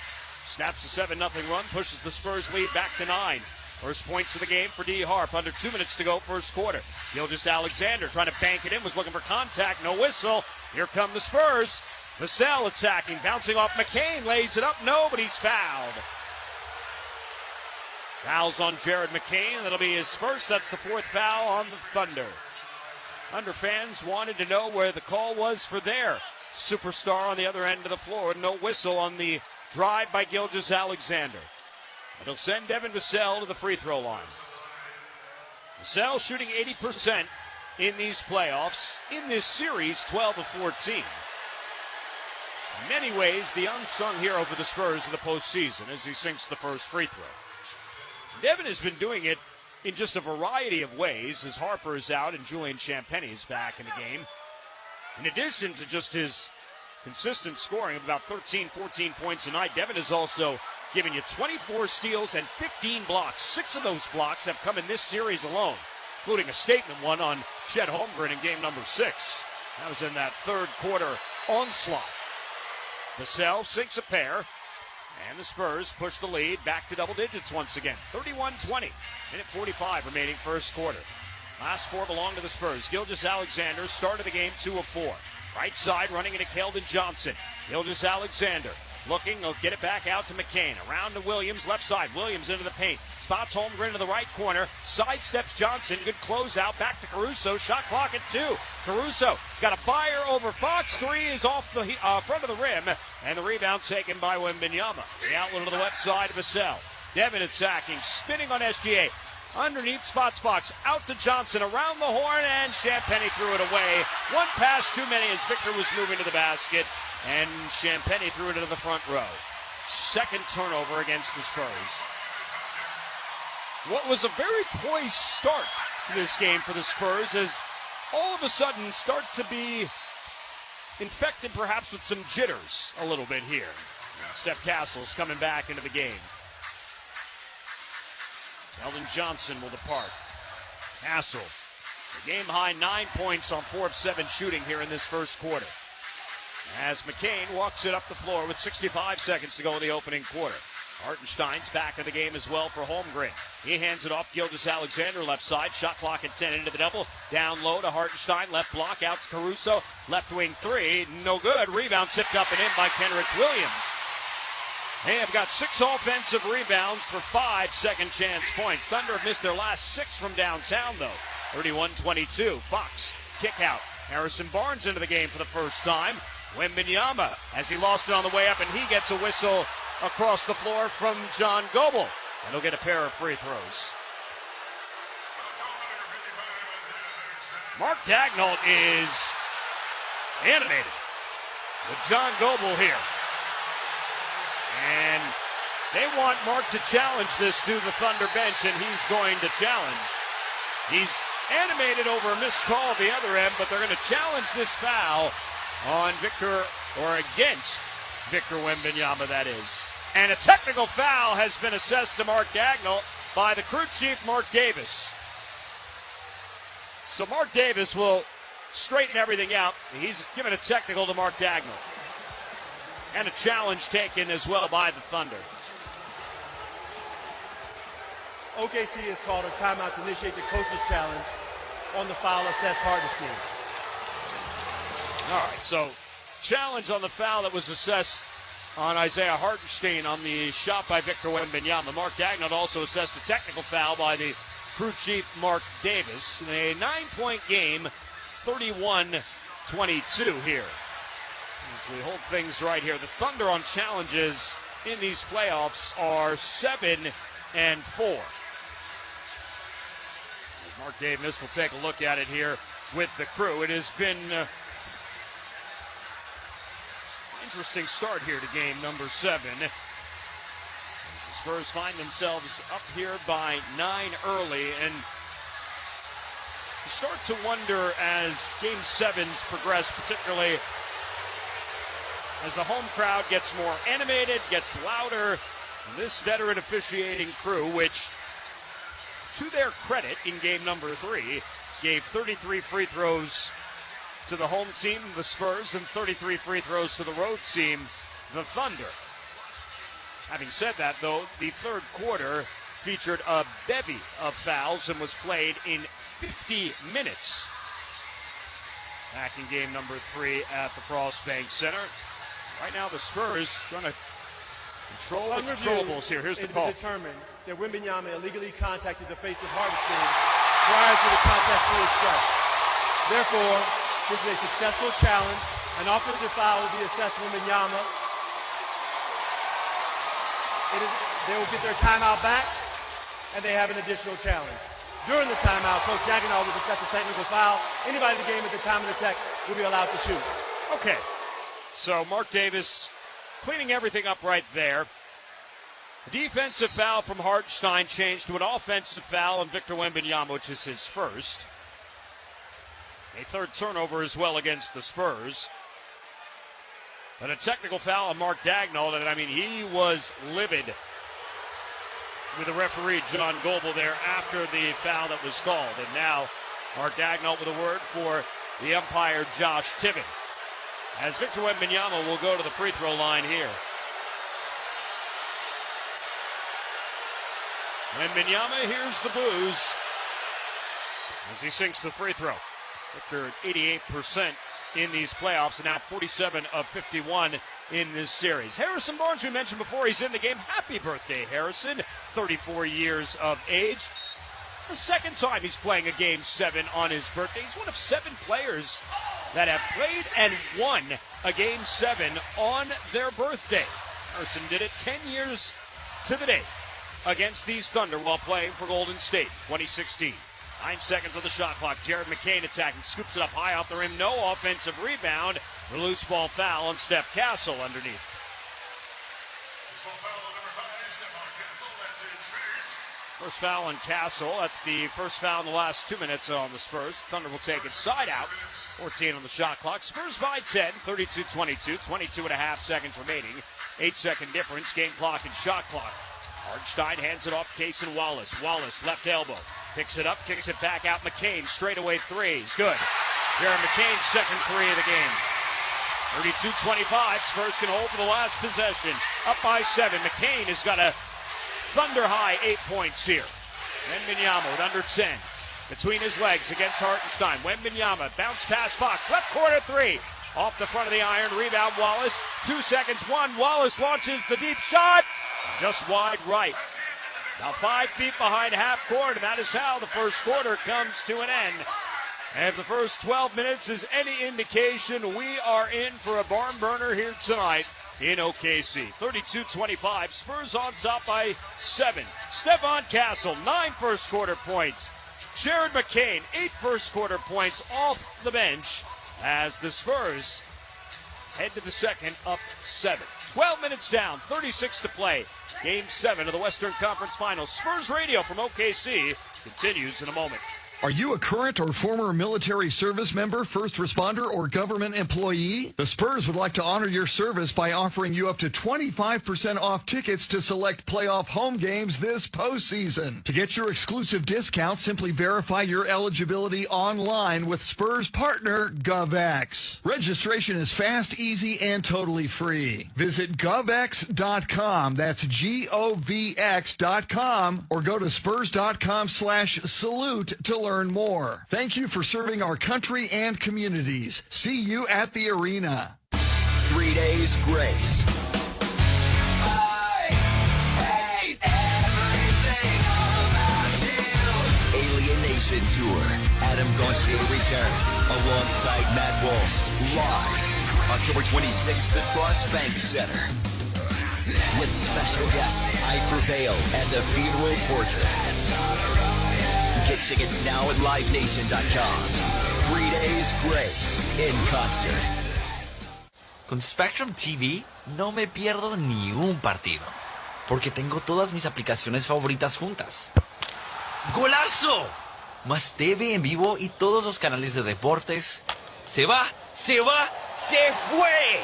Snaps the 7-0 run, pushes the Spurs lead back to 9. First points of the game for D. Harp. Under 2 minutes to go, first quarter. Gilgeous-Alexander trying to bank it in, was looking for contact, no whistle. Here come the Spurs. Vassell attacking, bouncing off McCain, lays it up, no, but he's fouled. Fouls on Jared McCain, that'll be his first. That's the 4th foul on the Thunder. Thunder fans wanted to know where the call was for their superstar on the other end of the floor. No whistle on the drive by Gilgeous-Alexander. It'll send Devin Vassell to the free throw line. Vassell shooting 80% in these playoffs. In this series, 12 of 14. In many ways, the unsung hero for the Spurs in the postseason as he sinks the first free throw. Devin has been doing it in just a variety of ways as Harper is out and Julian Champagnie is back in the game. In addition to just his consistent scoring of about 13, 14 points a night, Devin is also giving you 24 steals and 15 blocks. 6 of those blocks have come in this series alone, including a statement one on Chet Holmgren in game number 6. That was in that third quarter onslaught. Vassell sinks a pair, and the Spurs push the lead back to double digits once again. 31-20, minute 45 remaining first quarter. Last 4 belong to the Spurs. Gilgeous-Alexander started the game 2 of 4. Right side running into Keldon Johnson. Gilgeous-Alexander looking, he'll get it back out to McCain. Around to Williams, left side. Williams into the paint. Spots Holmgren to the right corner. Sidesteps Johnson. Good closeout. Back to Caruso. Shot clock at 2. Caruso has got a fire over Fox. 3 is off the front of the rim. And the rebound taken by Wembanyama. The outlet to the left side of Vassell. Devin attacking. Spinning on SGA. Underneath spots Fox. Out to Johnson. Around the horn. And Champagnie threw it away. One pass too many as Victor was moving to the basket. And Champagnie threw it into the front row. Second turnover against the Spurs. What was a very poised start to this game for the Spurs as all of a sudden start to be infected perhaps with some jitters a little bit here. Steph Castle's coming back into the game. Keldon Johnson will depart. Castle, the game high 9 points on 4 of 7 shooting here in this first quarter. As McCain walks it up the floor with 65 seconds to go in the opening quarter. Hartenstein's back in the game as well for Holmgren. He hands it off Gilgeous-Alexander left side. Shot clock at 10 into the double. Down low to Hartenstein. Left block out to Caruso. Left wing 3. No good. Rebound tipped up and in by Kenrich Williams. They have got 6 offensive rebounds for 5 second chance points. Thunder have missed their last 6 from downtown though. 31-22. Fox kick out. Harrison Barnes into the game for the first time. Wembanyama as he lost it on the way up, and he gets a whistle across the floor from John Goebel. And he'll get a pair of free throws. Mark Daignault is animated with John Goebel here. And They want Mark to challenge this to the Thunder bench, and he's going to challenge. He's animated over a missed call at the other end, but they're going to challenge this foul on Victor, or against Victor Wembanyama, that is. And a technical foul has been assessed to Mark Dagnall by the crew chief, Mark Davis. So Mark Davis will straighten everything out. He's given a technical to Mark Dagnall. And a challenge taken as well by the Thunder. OKC has called a timeout to initiate the coach's challenge on the foul assessed Hardesty. All right, so challenge on the foul that was assessed on Isaiah Hartenstein on the shot by Victor Wembanyama. Mark Dagnall also assessed a technical foul by the crew chief, Mark Davis. A 9-point game, 31-22 here. As we hold things right here, the Thunder on challenges in these playoffs are 7-4. Mark Davis will take a look at it here with the crew. It has been interesting start here to game number 7. As the Spurs find themselves up here by 9 early, and you start to wonder as game 7s progress, particularly as the home crowd gets more animated, gets louder. This veteran officiating crew, which to their credit in game number 3, gave 33 free throws to the home team, the Spurs, and 33 free throws to the road team, the Thunder. Having said that, though, the third quarter featured a bevy of fouls and was played in 50 minutes. Back in game number 3 at the Frost Bank Center. Right now, the Spurs going to control the controllables here. Here's the call. Determined that Wembanyama illegally contacted the face of Hardesty prior to the contact being struck. Therefore, this is a successful challenge. An offensive foul will be assessed to Wembanyama. They will get their timeout back, and they have an additional challenge. During the timeout, Coach Dagnall will assess a technical foul. Anybody in the game at the time of the tech will be allowed to shoot. Okay, so Mark Davis cleaning everything up right there. A defensive foul from Hartenstein changed to an offensive foul on Victor Wembanyama, which is his first. A third turnover as well against the Spurs. But a technical foul on Mark Dagnall, and I mean, he was livid with the referee, John Goebel, there after the foul that was called. And now Mark Dagnall with a word for the umpire, Josh Tibbett, as Victor Wembanyama will go to the free throw line here. Wembanyama hears the boos as he sinks the free throw. Victor at 88% in these playoffs, and now 47 of 51 in this series. Harrison Barnes, we mentioned before, he's in the game. Happy birthday, Harrison. 34 years of age. It's the second time he's playing a Game 7 on his birthday. He's one of 7 players that have played and won a Game 7 on their birthday. Harrison did it 10 years to the day against these Thunder while playing for Golden State, 2016. 9 seconds on the shot clock. Jared McCain attacking, scoops it up high off the rim. No offensive rebound. The loose ball foul on Steph Castle underneath. First foul on Castle. That's the first foul in the last 2 minutes on the Spurs. Thunder will take it side out. 14 on the shot clock. Spurs by 10, 32-22. 22 and a half seconds remaining. 8-second difference. Game clock and shot clock. Hartenstein hands it off Cason Wallace. Wallace, left elbow. Picks it up, kicks it back out. McCain, straightaway threes. Good. Jared McCain's second three of the game. 32-25. Spurs can hold for the last possession. Up by 7. McCain has got a Thunder high 8 points here. Wembanyama with under 10. Between his legs against Hartenstein. Wembanyama, bounce pass Fox. Left corner three. Off the front of the iron. Rebound Wallace. 2 seconds. 1. Wallace launches the deep shot. Just wide right. Now 5 feet behind half court, and that is how the first quarter comes to an end. And if the first 12 minutes is any indication, we are in for a barn burner here tonight in OKC. 32-25, Spurs on top by 7. Stephon Castle, 9 first quarter points. Jared McCain, 8 first quarter points off the bench as the Spurs head to the second, up 7. 12 minutes down, 36 to play. Game 7 of the Western Conference Finals. Spurs Radio from OKC continues in a moment. Are you a current or former military service member, first responder, or government employee? The Spurs would like to honor your service by offering you up to 25% off tickets to select playoff home games this postseason. To get your exclusive discount, simply verify your eligibility online with Spurs partner GovX. Registration is fast, easy, and totally free. Visit govx.com, that's govx.com, or go to spurs.com/salute to learn more. Thank you for serving our country and communities. See you at the arena. 3 days grace. Alienation Tour. Adam Gauthier returns alongside Matt Walsh live October 26th at Frost Bank Center. With special guests I Prevail and the Funeral Portrait. Get tickets now at livenation.com. 3 days grace in concert. Con Spectrum TV no me pierdo ni un partido, porque tengo todas mis aplicaciones favoritas juntas. ¡Golazo! Más TV en vivo y todos los canales de deportes. ¡Se va! ¡Se va! ¡Se fue!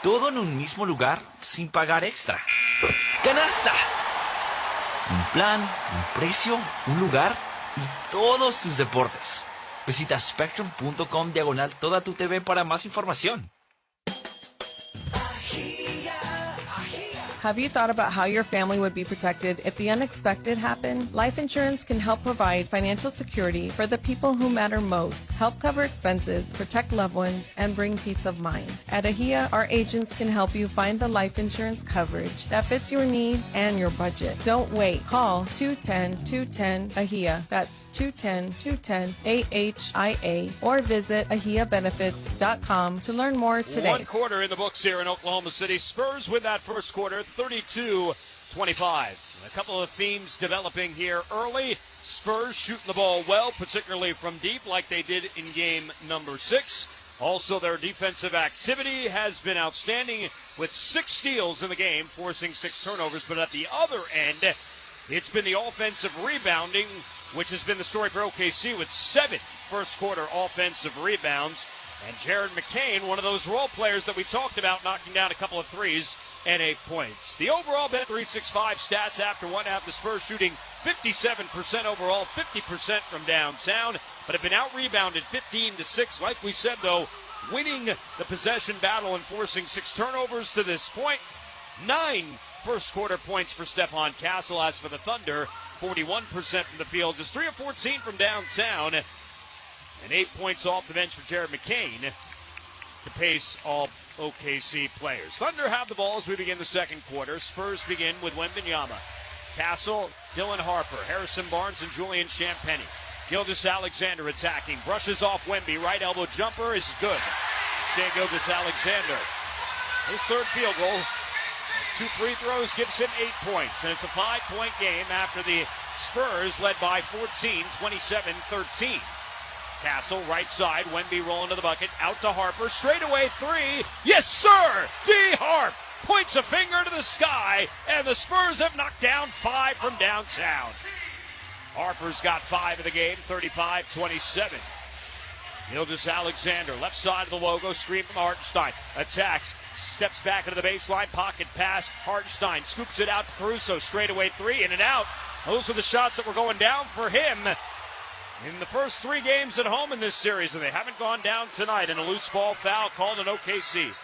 Todo en un mismo lugar sin pagar extra. ¡Canasta! Un plan, un precio, un lugar y todos tus deportes. Visita spectrum.com/toda tu TV para más información. Have you thought about how your family would be protected if the unexpected happened? Life insurance can help provide financial security for the people who matter most, help cover expenses, protect loved ones, and bring peace of mind. At AHIA, our agents can help you find the life insurance coverage that fits your needs and your budget. Don't wait. Call 210-210-AHIA. That's 210-210-AHIA, or visit ahiabenefits.com to learn more today. 1 quarter in the books here in Oklahoma City. Spurs win that first quarter, 32-25. A couple of themes developing here early. Spurs shooting the ball well, particularly from deep, like they did in game number 6. Also, their defensive activity has been outstanding with 6 steals in the game, forcing 6 turnovers. But at the other end, it's been the offensive rebounding, which has been the story for OKC with 7 first quarter offensive rebounds. And Jared McCain, one of those role players that we talked about, knocking down a couple of threes and 8 points. The overall Bet365 stats after one half, the Spurs shooting 57% overall, 50% from downtown, but have been out-rebounded 15-6. Like we said, though, winning the possession battle and forcing 6 turnovers to this point. 9 first quarter points for Stephon Castle. As for the Thunder, 41% from the field, just 3 of 14 from downtown, and 8 points off the bench for Jared McCain to pace all OKC players. Thunder have the ball as we begin the second quarter. Spurs begin with Wembanyama, Castle, Dylan Harper, Harrison Barnes, and Julian Champagnie. Gilgeous-Alexander attacking, brushes off Wemby, right elbow jumper is good. Shai Gilgeous-Alexander, his third field goal, 2 free throws gives him 8 points, and it's a 5-point game after the Spurs led by 14, 27-13. Castle, right side, Wemby rolling to the bucket, out to Harper, straightaway 3, yes sir, D-Harp points a finger to the sky, and the Spurs have knocked down 5 from downtown. Harper's got 5 of the game, 35-27. Gilgeous-Alexander, left side of the logo, screen from Hartenstein, attacks, steps back into the baseline, pocket pass, Hartenstein scoops it out to Caruso, straightaway 3, in and out. Those are the shots that were going down for him in the first 3 games at home in this series, and they haven't gone down tonight. And a loose ball foul called in OKC.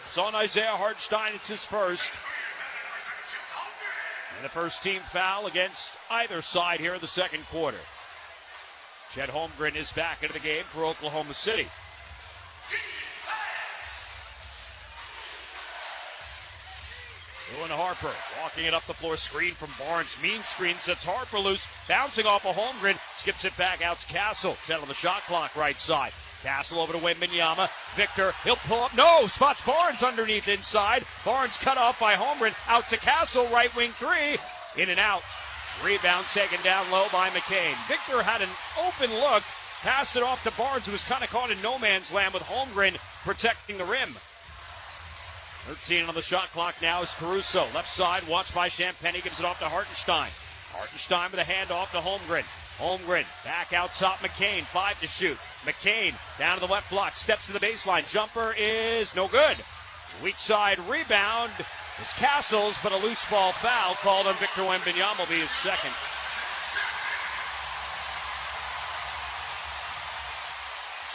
It's on Isaiah Hartenstein, it's his first. And the first team foul against either side here in the second quarter. Chet Holmgren is back into the game for Oklahoma City. Dylan Harper walking it up the floor, screen from Barnes, mean screen, sets Harper loose, bouncing off of Holmgren, skips it back out to Castle, 10 on the shot clock right side. Castle over to Wembanyama, Victor, he'll pull up, no, spots Barnes underneath inside, Barnes cut off by Holmgren, out to Castle, right wing 3, in and out. Rebound taken down low by McCain. Victor had an open look, Passed it off to Barnes, who was kind of caught in no man's land with Holmgren protecting the rim. 13 on the shot clock now is Caruso. Left side, watched by Champagny, gives it off to Hartenstein. Hartenstein with a handoff to Holmgren. Holmgren back out top, McCain, 5 to shoot. McCain down to the left block, steps to the baseline. Jumper is no good. Weak side rebound is Castles, but a loose ball foul called on Victor Wembanyama will be his second.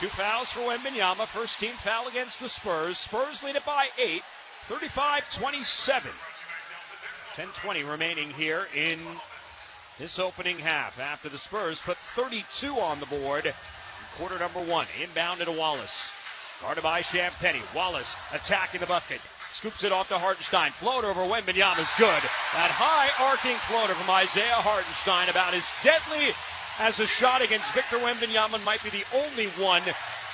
Two fouls for Wembanyama, first team foul against the Spurs. Spurs lead it by 8, 35-27. 10:20 remaining here in this opening half after the Spurs put 32 on the board in quarter number 1. Inbounded to Wallace. Guarded by Champagny. Wallace attacking the bucket. Scoops it off to Hartenstein. Floater over Wembanyama's good. That high arcing floater from Isaiah Hartenstein, about as deadly as a shot against Victor Wembanyama, might be the only one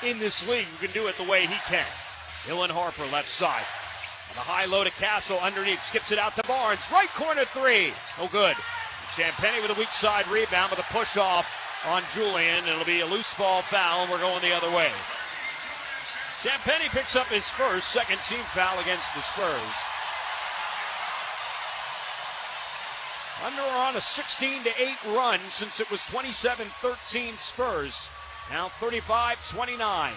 in this league who can do it the way he can. Dylan Harper left side. On the high low to Castle underneath. Skips it out to Barnes. Right corner 3. No good. Champagny with a weak side rebound with a push off on Julian. It'll be a loose ball foul, and we're going the other way. Champagny picks up his first, second team foul against the Spurs. Under on a 16-8 run since it was 27-13 Spurs. Now 35-29.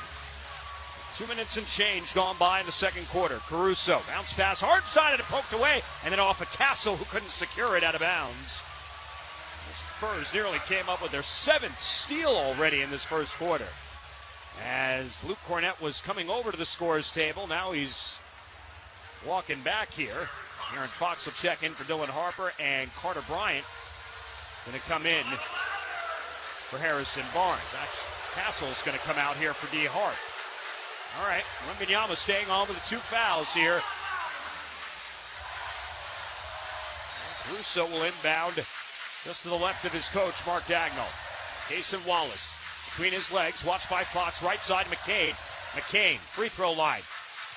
2 minutes and change gone by in the second quarter. Caruso, bounce pass, Hartenstein, and poked away, and then off a Castle who couldn't secure it out of bounds. The Spurs nearly came up with their 7th steal already in this first quarter. As Luke Cornett was coming over to the scorer's table, now he's walking back here. Aaron Fox will check in for Dylan Harper, and Carter Bryant going to come in for Harrison Barnes. Castle's going to come out here for D. Hart. All right, Wembanyama staying on with the 2 fouls here. Caruso will inbound just to the left of his coach, Mark Dagnall. Jason Wallace between his legs, watched by Fox, right side McCain. McCain, free throw line.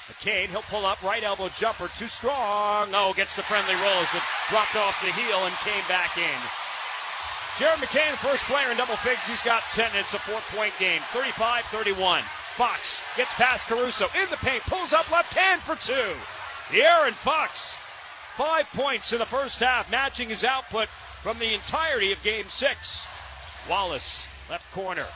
McCain, he'll pull up, right elbow jumper, too strong. Oh, gets the friendly roll as it dropped off the heel and came back in. Jared McCain, first player in double figs. He's got 10. It's a 4-point game, 35-31. Fox gets past Caruso in the paint, pulls up left hand for 2. De'Aaron Fox, 5 points in the first half, matching his output from the entirety of Game 6. Wallace, left corner,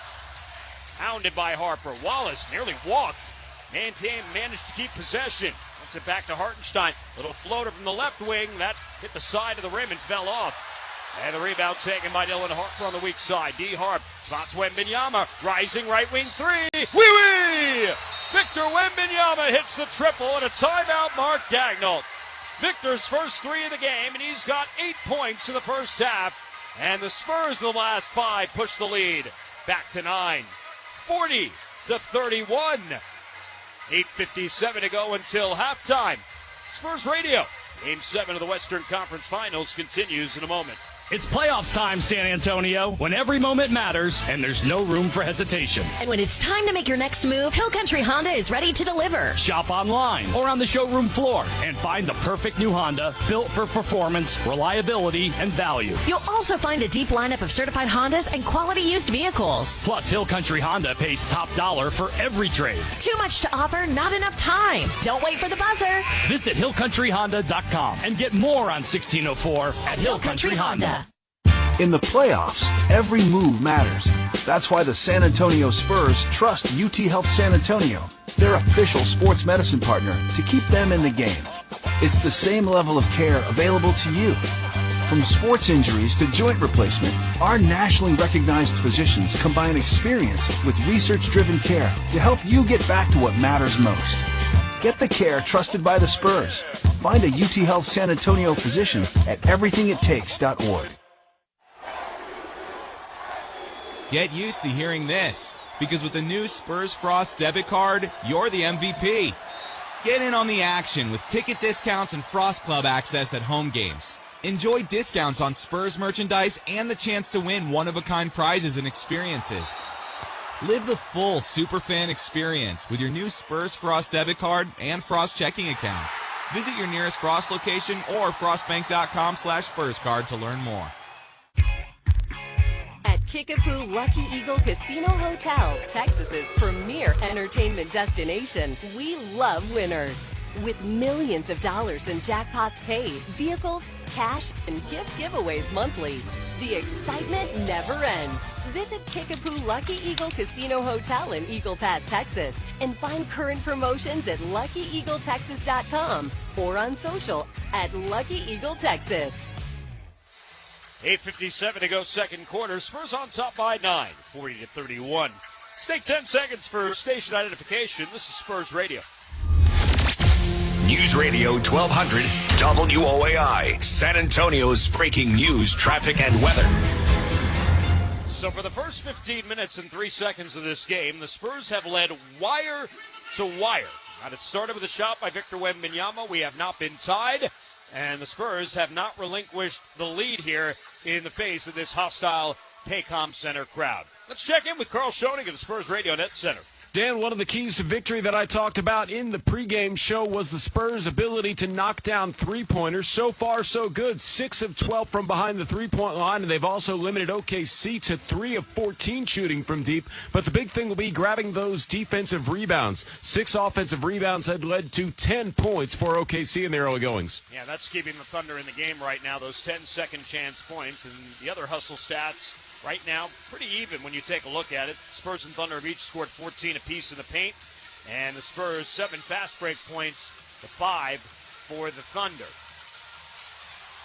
hounded by Harper. Wallace nearly walked. Managed to keep possession. Gets it back to Hartenstein. Little floater from the left wing. That hit the side of the rim and fell off. And the rebound taken by Dylan Harper on the weak side. D. Harp spots Wembanyama. Rising right wing 3. Wee-wee! Victor Wembanyama hits the triple and a timeout, Mark Dagnall. Victor's first 3 of the game, and he's got 8 points in the first half. And the Spurs, in the last 5, push the lead back to 9. 40-31. 8:57 to go until halftime. Spurs Radio. Game 7 of the Western Conference Finals continues in a moment. It's playoffs time, San Antonio, when every moment matters and there's no room for hesitation. And when it's time to make your next move, Hill Country Honda is ready to deliver. Shop online or on the showroom floor and find the perfect new Honda built for performance, reliability, and value. You'll also find a deep lineup of certified Hondas and quality used vehicles. Plus, Hill Country Honda pays top dollar for every trade. Too much to offer, not enough time. Don't wait for the buzzer. Visit HillCountryHonda.com and get more on 1604 at Hill Country Honda. In the playoffs, every move matters. That's why the San Antonio Spurs trust UT Health San Antonio, their official sports medicine partner, to keep them in the game. It's the same level of care available to you. From sports injuries to joint replacement, our nationally recognized physicians combine experience with research-driven care to help you get back to what matters most. Get the care trusted by the Spurs. Find a UT Health San Antonio physician at everythingittakes.org. Get used to hearing this, because with the new Spurs Frost debit card, you're the MVP. Get in on the action with ticket discounts and Frost Club access at home games. Enjoy discounts on Spurs merchandise and the chance to win one-of-a-kind prizes and experiences. Live the full Superfan experience with your new Spurs Frost debit card and Frost checking account. Visit your nearest Frost location or frostbank.com/SpursCard to learn more. At Kickapoo Lucky Eagle Casino Hotel, Texas's premier entertainment destination, we love winners. With millions of dollars in jackpots paid, vehicles, cash, and gift giveaways monthly, the excitement never ends. Visit Kickapoo Lucky Eagle Casino Hotel in Eagle Pass, Texas, and find current promotions at LuckyEagleTexas.com or on social at Lucky Eagle Texas. 8:57 to go, second quarter. Spurs on top by 9, 40-31. Stay 10 seconds for station identification. This is Spurs Radio. News Radio 1200 WOAI, San Antonio's breaking news, traffic, and weather. So for the first 15 minutes and 3 seconds of this game, the Spurs have led wire to wire. Now, it started with a shot by Victor Wembanyama. We have not been tied, and the Spurs have not relinquished the lead here in the face of this hostile Paycom Center crowd. Let's check in with Carl Schoening of the Spurs Radio Net Center. Dan, one of the keys to victory that I talked about in the pregame show was the Spurs' ability to knock down three-pointers. So far, so good. 6 of 12 from behind the three-point line, and they've also limited OKC to 3 of 14 shooting from deep. But the big thing will be grabbing those defensive rebounds. 6 offensive rebounds had led to 10 points for OKC in the early goings. Yeah, that's keeping the Thunder in the game right now, those 10 second chance points. And the other hustle stats right now, pretty even when you take a look at it. Spurs and Thunder have each scored 14 apiece in the paint, and the Spurs 7 fast break points to 5 for the Thunder.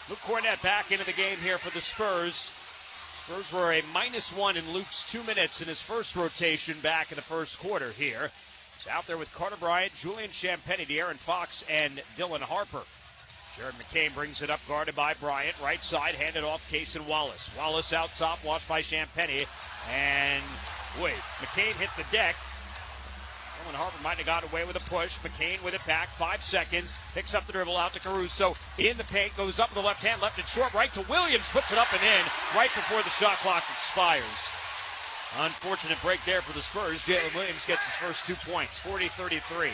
Luke Cornett back into the game here for the Spurs. Spurs were a -1 in Luke's 2 minutes in his first rotation back in the first quarter here. He's out there with Carter Bryant, Julian Champagnie, De'Aaron Fox, and Dylan Harper. Jared McCain brings it up, guarded by Bryant. Right side, handed off Cason Wallace. Wallace out top, watched by Champagnie. And, wait, McCain hit the deck. Dylan Harper might have got away with a push. McCain with it back, 5 seconds. Picks up the dribble out to Caruso. In the paint, goes up with the left hand, left it short, right to Williams. Puts it up and in right before the shot clock expires. Unfortunate break there for the Spurs. Jalen Williams gets his first 2 points, 40-33.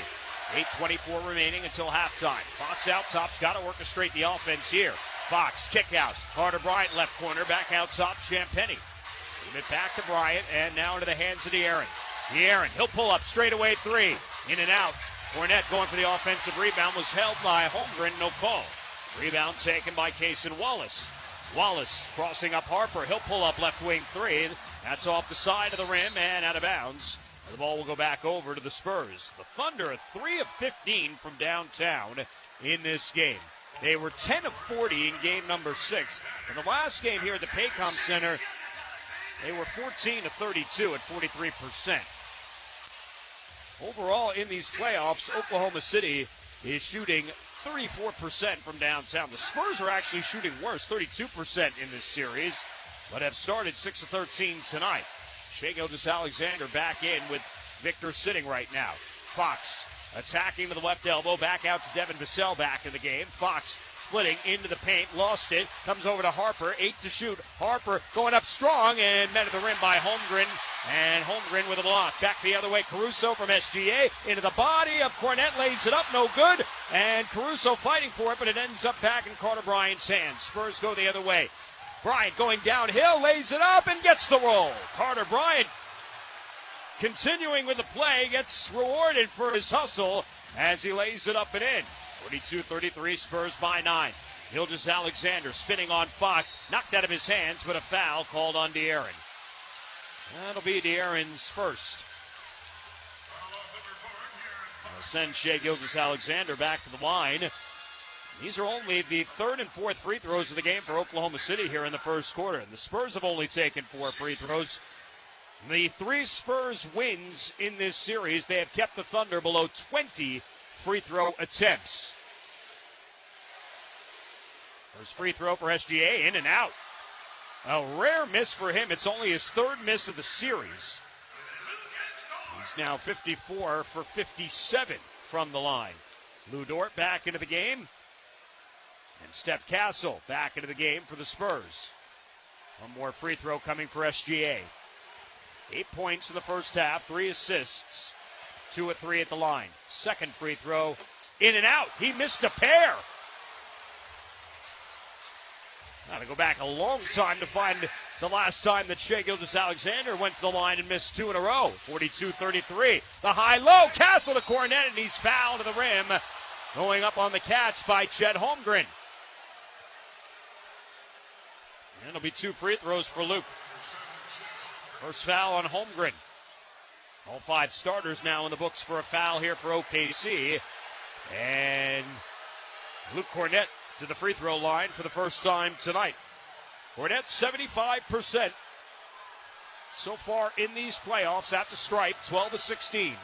8:24 remaining until halftime. Fox out top's got to orchestrate the offense here. Fox, kick out. Carter Bryant left corner, back out top, Champagnie. Give it back to Bryant, and now into the hands of De'Aaron. De'Aaron, he'll pull up, straightaway 3. In and out. Cornett going for the offensive rebound, was held by Holmgren, no call. Rebound taken by Cason Wallace. Wallace crossing up Harper, he'll pull up left wing 3. That's off the side of the rim and out of bounds. The ball will go back over to the Spurs. The Thunder are 3 of 15 from downtown in this game. They were 10 of 40 in game number 6. In the last game here at the Paycom Center, they were 14 of 32 at 43%. Overall, in these playoffs, Oklahoma City is shooting 34% from downtown. The Spurs are actually shooting worse, 32% in this series, but have started 6 of 13 tonight. Shai Gilgeous-Alexander back in with Victor sitting right now. Fox attacking to the left elbow, back out to Devin Vassell back in the game. Fox splitting into the paint, lost it, comes over to Harper, 8 to shoot. Harper going up strong and met at the rim by Holmgren, and Holmgren with a block. Back the other way, Caruso from SGA into the body of Cornett, lays it up, no good, and Caruso fighting for it, but it ends up back in Carter Bryant's hands. Spurs go the other way. Bryant going downhill, lays it up, and gets the roll. Carter Bryant continuing with the play, gets rewarded for his hustle as he lays it up and in. 42-33, Spurs by 9. Gilgeous-Alexander spinning on Fox, knocked out of his hands, but a foul called on De'Aaron. That'll be De'Aaron's first. I'll send Shai Gilgeous-Alexander back to the line. These are only the 3rd and 4th free throws of the game for Oklahoma City here in the first quarter. And the Spurs have only taken 4 free throws. The 3 Spurs wins in this series, they have kept the Thunder below 20 free throw attempts. First free throw for SGA, in and out. A rare miss for him. It's only his 3rd miss of the series. He's now 54 for 57 from the line. Lou Dort back into the game. And Steph Castle back into the game for the Spurs. One more free throw coming for SGA. 8 points in the first half, 3 assists, 2 of 3 at the line. Second free throw, in and out. He missed a pair. Got to go back a long time to find the last time that Shai Gilgeous-Alexander went to the line and missed 2 in a row. 42-33. The high-low. Castle to Cornette, and he's fouled to the rim. Going up on the catch by Chet Holmgren. And it'll be 2 free throws for Luke. First foul on Holmgren. All 5 starters now in the books for a foul here for OKC. And Luke Cornette to the free throw line for the first time tonight. Cornette 75% so far in these playoffs at the stripe, 12-16. And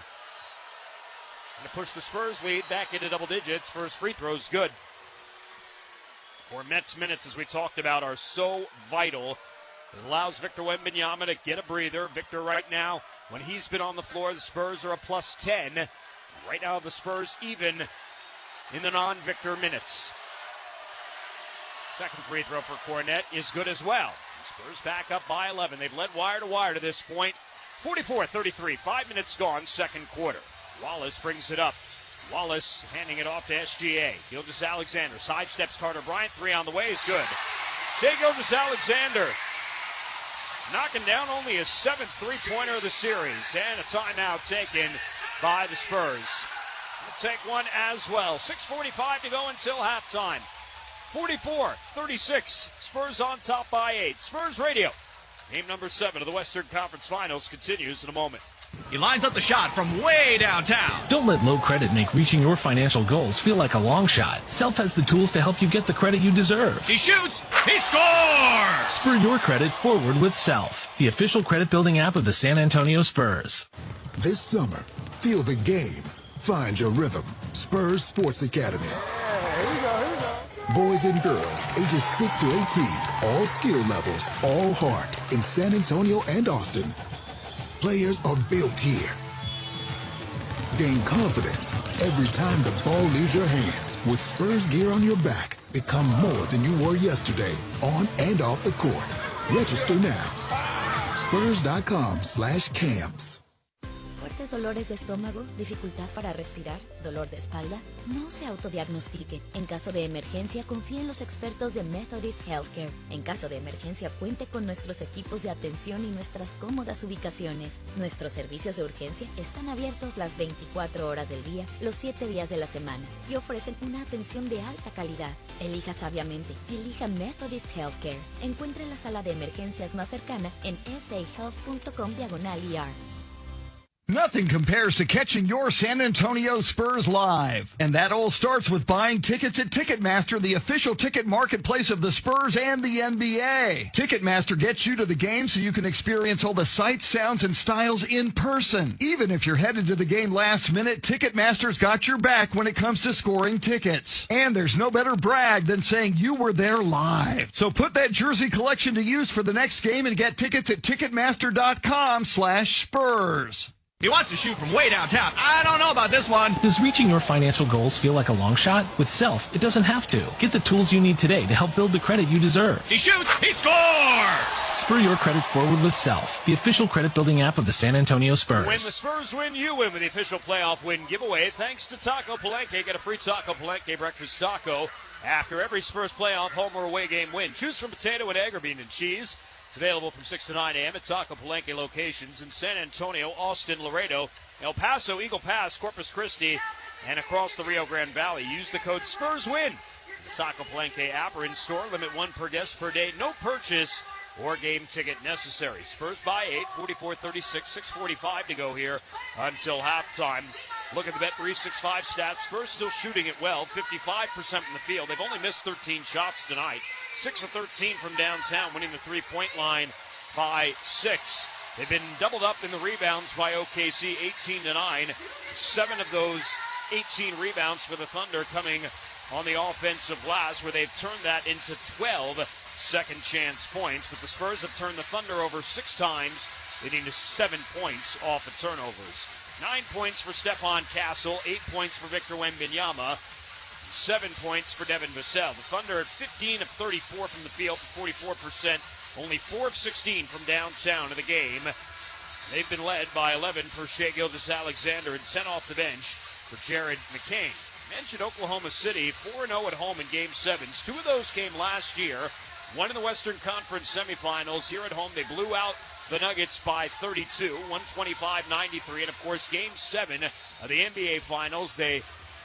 to push the Spurs lead back into double digits. First free throw's good. Cornette's minutes, as we talked about, are so vital. It allows Victor Wembanyama to get a breather. Victor right now, when he's been on the floor, the Spurs are a +10. Right now the Spurs even in the non-Victor minutes. Second free throw for Cornette is good as well. Spurs back up by 11. They've led wire to wire to this point. 44-33, 5 minutes gone, second quarter. Wallace brings it up. Wallace handing it off to SGA. Gilgeous-Alexander sidesteps Carter Bryant. 3 on the way is good. Shai Gilgeous-Alexander knocking down only his 7th three-pointer of the series. And a timeout taken by the Spurs. We'll take one as well. 6:45 to go until halftime. 44-36. Spurs on top by 8. Spurs Radio. Game number 7 of the Western Conference Finals continues in a moment. He lines up the shot from way downtown. Don't let low credit make reaching your financial goals feel like a long shot. Self has the tools to help you get the credit you deserve. He shoots. He scores. Spur your credit forward with Self, the official credit building app of the San Antonio Spurs. This summer, feel the game. Find your rhythm. Spurs Sports Academy. Boys and girls, ages 6 to 18, all skill levels, all heart, in San Antonio and Austin. Players are built here. Gain confidence every time the ball leaves your hand. With Spurs gear on your back, become more than you were yesterday, on and off the court. Register now. Spurs.com/camps. ¿Fuertes dolores de estómago? ¿Dificultad para respirar? ¿Dolor de espalda? No se autodiagnostique. En caso de emergencia, confíe en los expertos de Methodist Healthcare. En caso de emergencia, cuente con nuestros equipos de atención y nuestras cómodas ubicaciones. Nuestros servicios de urgencia están abiertos las 24 horas del día, los 7 días de la semana, y ofrecen una atención de alta calidad. Elija sabiamente. Elija Methodist Healthcare. Encuentre la sala de emergencias más cercana en sahealth.com/ER. Nothing compares to catching your San Antonio Spurs live. And that all starts with buying tickets at Ticketmaster, the official ticket marketplace of the Spurs and the NBA. Ticketmaster gets you to the game so you can experience all the sights, sounds, and styles in person. Even if you're headed to the game last minute, Ticketmaster's got your back when it comes to scoring tickets. And there's no better brag than saying you were there live. So put that jersey collection to use for the next game and get tickets at Ticketmaster.com/Spurs. He wants to shoot from way downtown. I don't know about this one. Does reaching your financial goals feel like a long shot? With Self, it doesn't have to. Get the tools you need today to help build the credit you deserve. He shoots. He scores. Spur your credit forward with Self, the official credit building app of the San Antonio Spurs. When the Spurs win, you win with the official playoff win giveaway. Thanks to Taco Palenque. Get a free Taco Palenque breakfast taco after every Spurs playoff home or away game win. Choose from potato and egg or bean and cheese. It's available from 6 to 9 a.m. at Taco Palenque locations in San Antonio, Austin, Laredo, El Paso, Eagle Pass, Corpus Christi, and across the Rio Grande Valley. Use the code SPURSWIN. The Taco Palenque app or in store. Limit 1 per guest per day. No purchase or game ticket necessary. Spurs by 8, 44-36, 6:45 to go here until halftime. Look at the Bet365 stats. Spurs still shooting it well, 55% from the field. They've only missed 13 shots tonight. 6 of 13 from downtown, winning the three-point line by 6. They've been doubled up in the rebounds by OKC, 18-9. 7 of those 18 rebounds for the Thunder coming on the offensive glass, where they've turned that into 12 second chance points. But the Spurs have turned the Thunder over 6 times, leading to 7 points off of turnovers. 9 points for Stephon Castle, 8 points for Victor Wembanyama, 7 points for Devin Vassell. The Thunder at 15 of 34 from the field for 44%, only 4 of 16 from downtown in the game. They've been led by 11 for Shai Gilgeous-Alexander and 10 off the bench for Jared McCain. Mentioned Oklahoma City, 4-0 at home in Game 7s. 2 of those came last year. won in the Western Conference semifinals. Here at home, they blew out the Nuggets by 32, 125-93. And, of course, Game 7 of the NBA Finals, they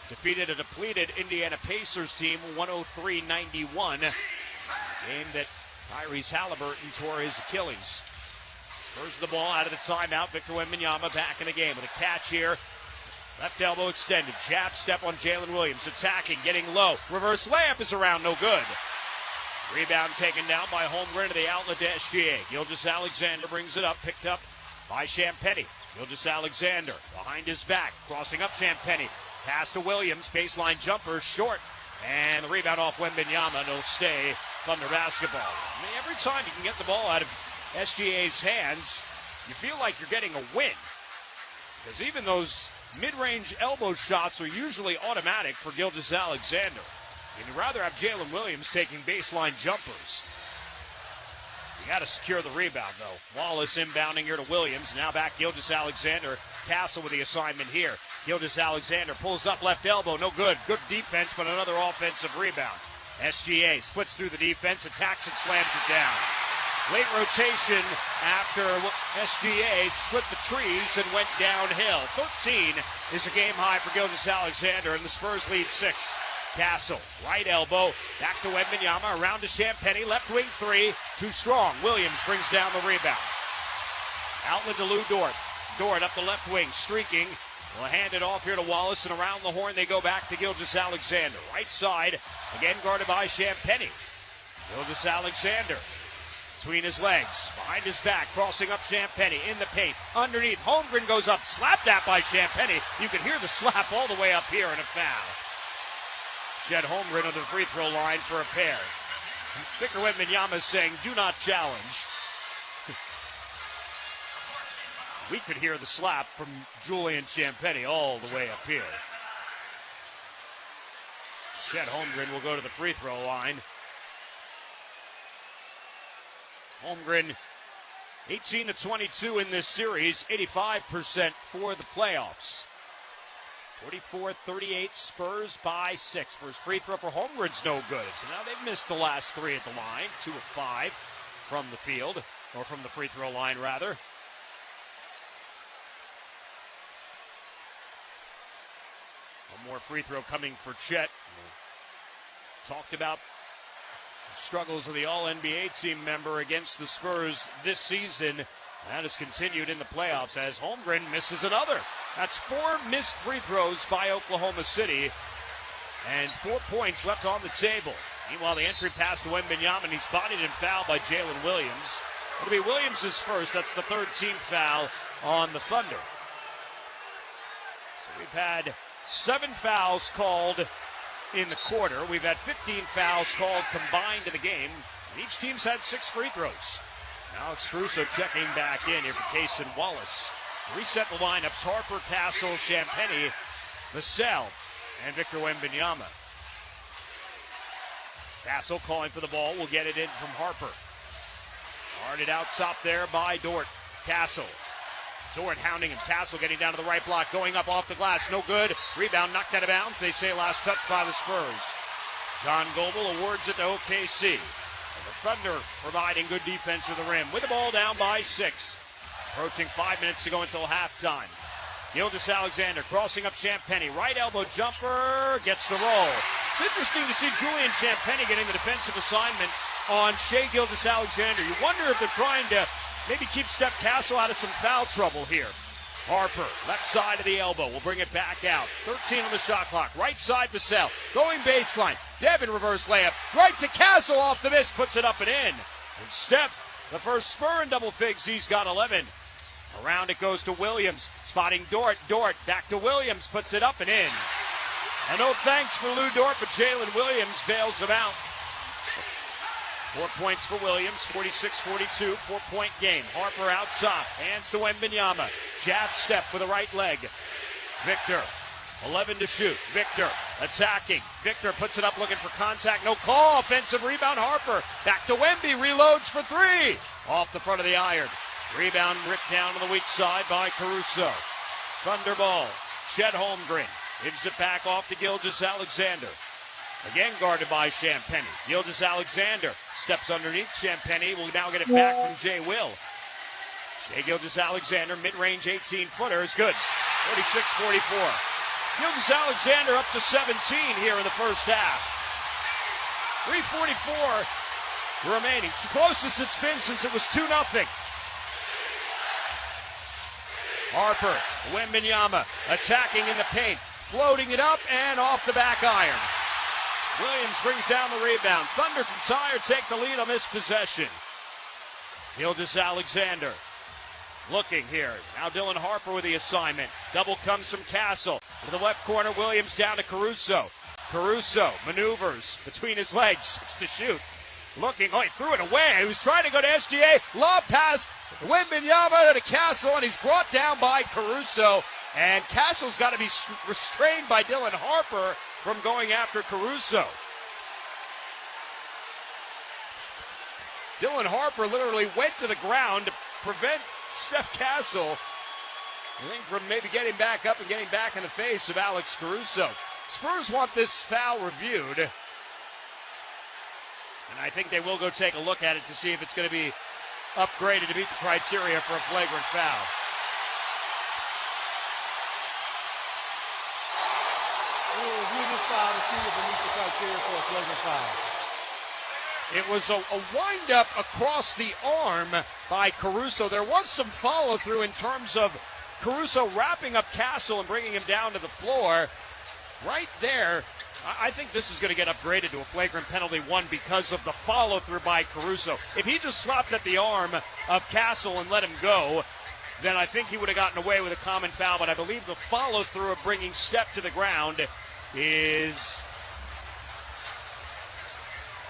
defeated a depleted Indiana Pacers team 103-91. Game that Tyrese Halliburton tore his Achilles. Spurs the ball out of the timeout. Victor Wembanyama back in the game with a catch here. Left elbow extended. Jab step on Jalen Williams. Attacking, getting low. Reverse layup is around, no good. Rebound taken down by Holmgren to the outlet to SGA. Gilgeous-Alexander brings it up, picked up by Champagnie. Gilgeous-Alexander behind his back, crossing up Champagnie. Pass to Williams, baseline jumper, short. And the rebound off Wembanyama, and it'll stay Thunder basketball. I mean, every time you can get the ball out of SGA's hands, you feel like you're getting a win. Because even those mid-range elbow shots are usually automatic for Gilgeous-Alexander. You'd rather have Jalen Williams taking baseline jumpers. You got to secure the rebound, though. Wallace inbounding here to Williams. Now back Gilgeous-Alexander. Castle with the assignment here. Gilgeous-Alexander pulls up left elbow. No good. Good defense, but another offensive rebound. SGA splits through the defense, attacks and slams it down. Late rotation after SGA split the trees and went downhill. 13 is a game high for Gilgeous-Alexander, and the Spurs lead 6. Castle, right elbow, back to Wembanyama, around to Champagnie, left wing three, too strong. Williams brings down the rebound. Outlet to Lou Dort. Dort up the left wing, streaking. Will hand it off here to Wallace, and around the horn they go back to Gilgeous-Alexander. Right side, again guarded by Champagnie. Gilgeous-Alexander between his legs, behind his back, crossing up Champagnie in the paint. Underneath, Holmgren goes up, slapped at by Champagnie. You can hear the slap all the way up here, and a foul. Chet Holmgren on the free throw line for a pair. Victor Wembanyama is saying, do not challenge. We could hear the slap from Julian Champagnie all the way up here. Chet Holmgren will go to the free throw line. Holmgren, 18-22 in this series, 85% for the playoffs. 44-38, Spurs by 6. First free throw for Holmgren's no good. So now they've missed the last 3 at the line. 2 of 5 from the field, or from the free throw line, rather. One more free throw coming for Chet. Talked about the struggles of the All-NBA team member against the Spurs this season. That has continued in the playoffs as Holmgren misses another. That's 4 missed free throws by Oklahoma City and 4 points left on the table. Meanwhile, the entry pass to Wembanyama, and he's bodied and fouled by Jalen Williams. It'll be Williams' first. That's the 3rd team foul on the Thunder. So we've had 7 fouls called in the quarter. We've had 15 fouls called combined in the game. Each team's had 6 free throws. Now it's Caruso checking back in here for Cason Wallace. Reset the lineups. Harper, Castle, Champagnie, Vassell, and Victor Wembanyama. Castle calling for the ball. Will get it in from Harper. Guarded out top there by Dort. Castle. Dort hounding him. Castle getting down to the right block. Going up off the glass. No good. Rebound knocked out of bounds. They say last touch by the Spurs. John Goble awards it to OKC. The Thunder providing good defense to the rim. With the ball down by 6. Approaching 5 minutes to go until halftime. Gilgeous-Alexander crossing up Champagnie. Right elbow jumper. Gets the roll. It's interesting to see Julian Champagnie getting the defensive assignment on Shai Gilgeous-Alexander. You wonder if they're trying to maybe keep Steph Castle out of some foul trouble here. Harper, left side of the elbow, will bring it back out. 13 on the shot clock. Right side, Vassell. Going baseline. Devin reverse layup. Right to Castle off the miss. Puts it up and in. And Steph, the first Spur in double figs. He's got 11. Around it goes to Williams. Spotting Dort. Dort back to Williams. Puts it up and in. And no thanks for Lou Dort, but Jalen Williams bails him out. 4 points for Williams, 46-42, 4-point game. Harper out top, hands to Wembanyama. Jab step with the right leg. Victor, 11 to shoot. Victor attacking. Victor puts it up looking for contact. No call. Offensive rebound. Harper back to Wemby. Reloads for 3. Off the front of the iron. Rebound ripped down to the weak side by Caruso. Thunder ball. Chet Holmgren gives it back off to Gilgeous-Alexander. Again guarded by Champagnie. Gilgeous-Alexander Steps underneath. Champagny will now get it back from Jay Will. Shea Gilgeous-Alexander, mid-range 18-footer is good. 46-44. Gilgeous-Alexander up to 17 here in the first half. 3:44 remaining. It's the closest it's been since it was 2-0. Harper, Wembanyama attacking in the paint, floating it up and off the back iron. Williams brings down the rebound. Thunder can tie or take the lead on this possession. Gilgeous-Alexander looking here. Now Dylan Harper with the assignment. Double comes from Castle. To the left corner, Williams down to Caruso. Caruso maneuvers between his legs, 6 to shoot. Looking, he threw it away. He was trying to go to SGA. Lob pass, Wembanyama to Castle, and he's brought down by Caruso. And Castle's got to be restrained by Dylan Harper from going after Caruso. Dylan Harper literally went to the ground to prevent Steph Castle, I think, from maybe getting back up and getting back in the face of Alex Caruso. Spurs want this foul reviewed, and I think they will go take a look at it to see if it's going to be upgraded to meet the criteria for a flagrant foul. We will review this foul to see if it meets the criteria for a flagrant foul. It was a wind-up across the arm by Caruso. There was some follow-through in terms of Caruso wrapping up Castle and bringing him down to the floor. Right there, I think this is going to get upgraded to a flagrant penalty 1 because of the follow-through by Caruso. If he just slapped at the arm of Castle and let him go, then I think he would have gotten away with a common foul. But I believe the follow-through of bringing Steph to the ground is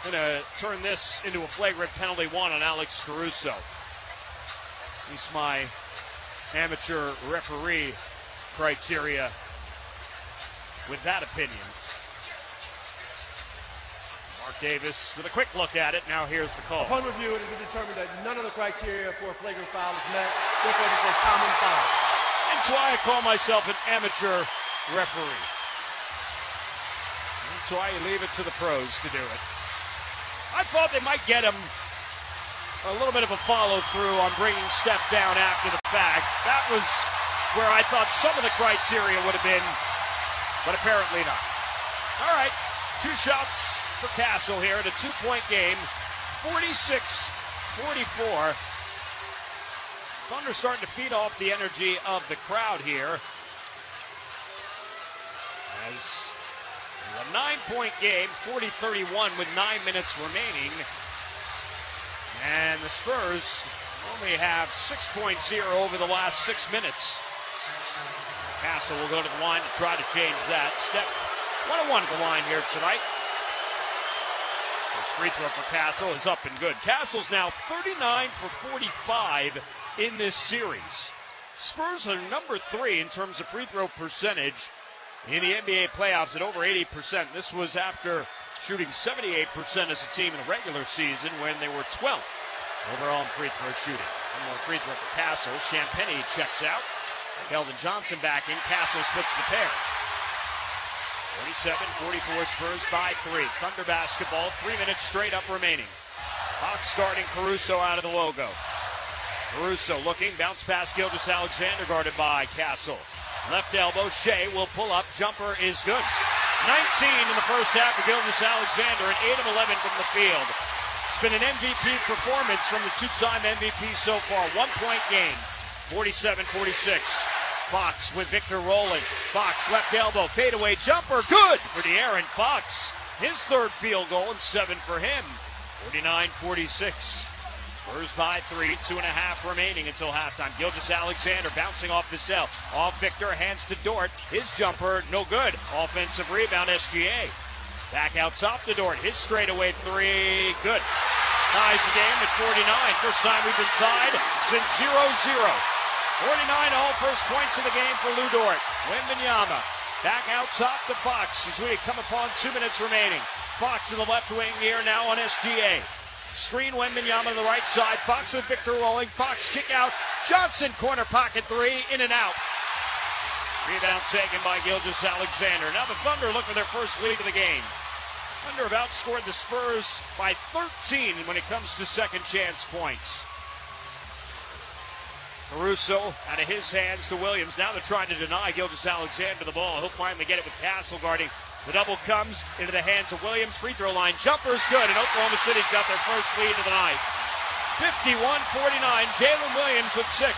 going to turn this into a flagrant penalty 1 on Alex Caruso. At least my amateur referee criteria with that opinion. Mark Davis with a quick look at it. Now here's the call. Upon review, it has been determined that none of the criteria for a flagrant foul is met. Therefore, it is a common foul. That's why I call myself an amateur referee. That's why you leave it to the pros to do it. I thought they might get him a little bit of a follow-through on bringing Steph down after the fact. That was where I thought some of the criteria would have been, but apparently not. All right, 2 shots for Castle here in a 2-point game, 46-44. Thunder starting to feed off the energy of the crowd here. As a 9-point game, 40-31 with 9 minutes remaining. And the Spurs only have 6.0 over the last 6 minutes. Castle will go to the line to try to change that. Steph 1-1 at the line here tonight. His free throw for Castle is up and good. Castle's now 39 for 45 in this series. Spurs are number 3 in terms of free throw percentage in the NBA playoffs at over 80%. This was after shooting 78% as a team in the regular season when they were 12th overall in free throw shooting. One more free throw for Castle. Champagny checks out. Keldon Johnson back in. Castle splits the pair. 47-44 Spurs by 3. Thunder basketball, 3 minutes straight up remaining. Hawks guarding Caruso out of the logo. Caruso looking, bounce pass Gilgeous-Alexander guarded by Castle. Left elbow, Shea will pull up, jumper is good. 19 in the first half for Gilgeous-Alexander and 8 of 11 from the field. It's been an MVP performance from the 2-time MVP so far. 1-point game, 47-46. Fox with Victor rolling. Fox left elbow, fadeaway jumper, good for De'Aaron Fox. His 3rd field goal and 7 for him. 49-46. Spurs by 3, 2.5 remaining until halftime. Gilgeous-Alexander bouncing off the cell. Off Victor, hands to Dort. His jumper, no good. Offensive rebound, SGA. Back out top to Dort. His straightaway 3, good. Ties the game at 49. First time we've been tied since 0-0. 49 all first points of the game for Lou Dort. Wembanyama back out top to Fox as we come upon 2 minutes remaining. Fox in the left wing here now on SGA. Screen Wembanyama to the right side. Fox with Victor rolling. Fox kick out. Johnson corner pocket 3, in and out. Rebound taken by Gilgeous-Alexander. Now the Thunder look for their first lead of the game. Thunder have outscored the Spurs by 13 when it comes to second chance points. Caruso out of his hands to Williams. Now they're trying to deny Gilgeous-Alexander the ball. He'll finally get it with Castle guarding. The double comes into the hands of Williams. Free throw line jumper is good, and Oklahoma City's got their first lead of the night. 51-49, Jalen Williams with 6.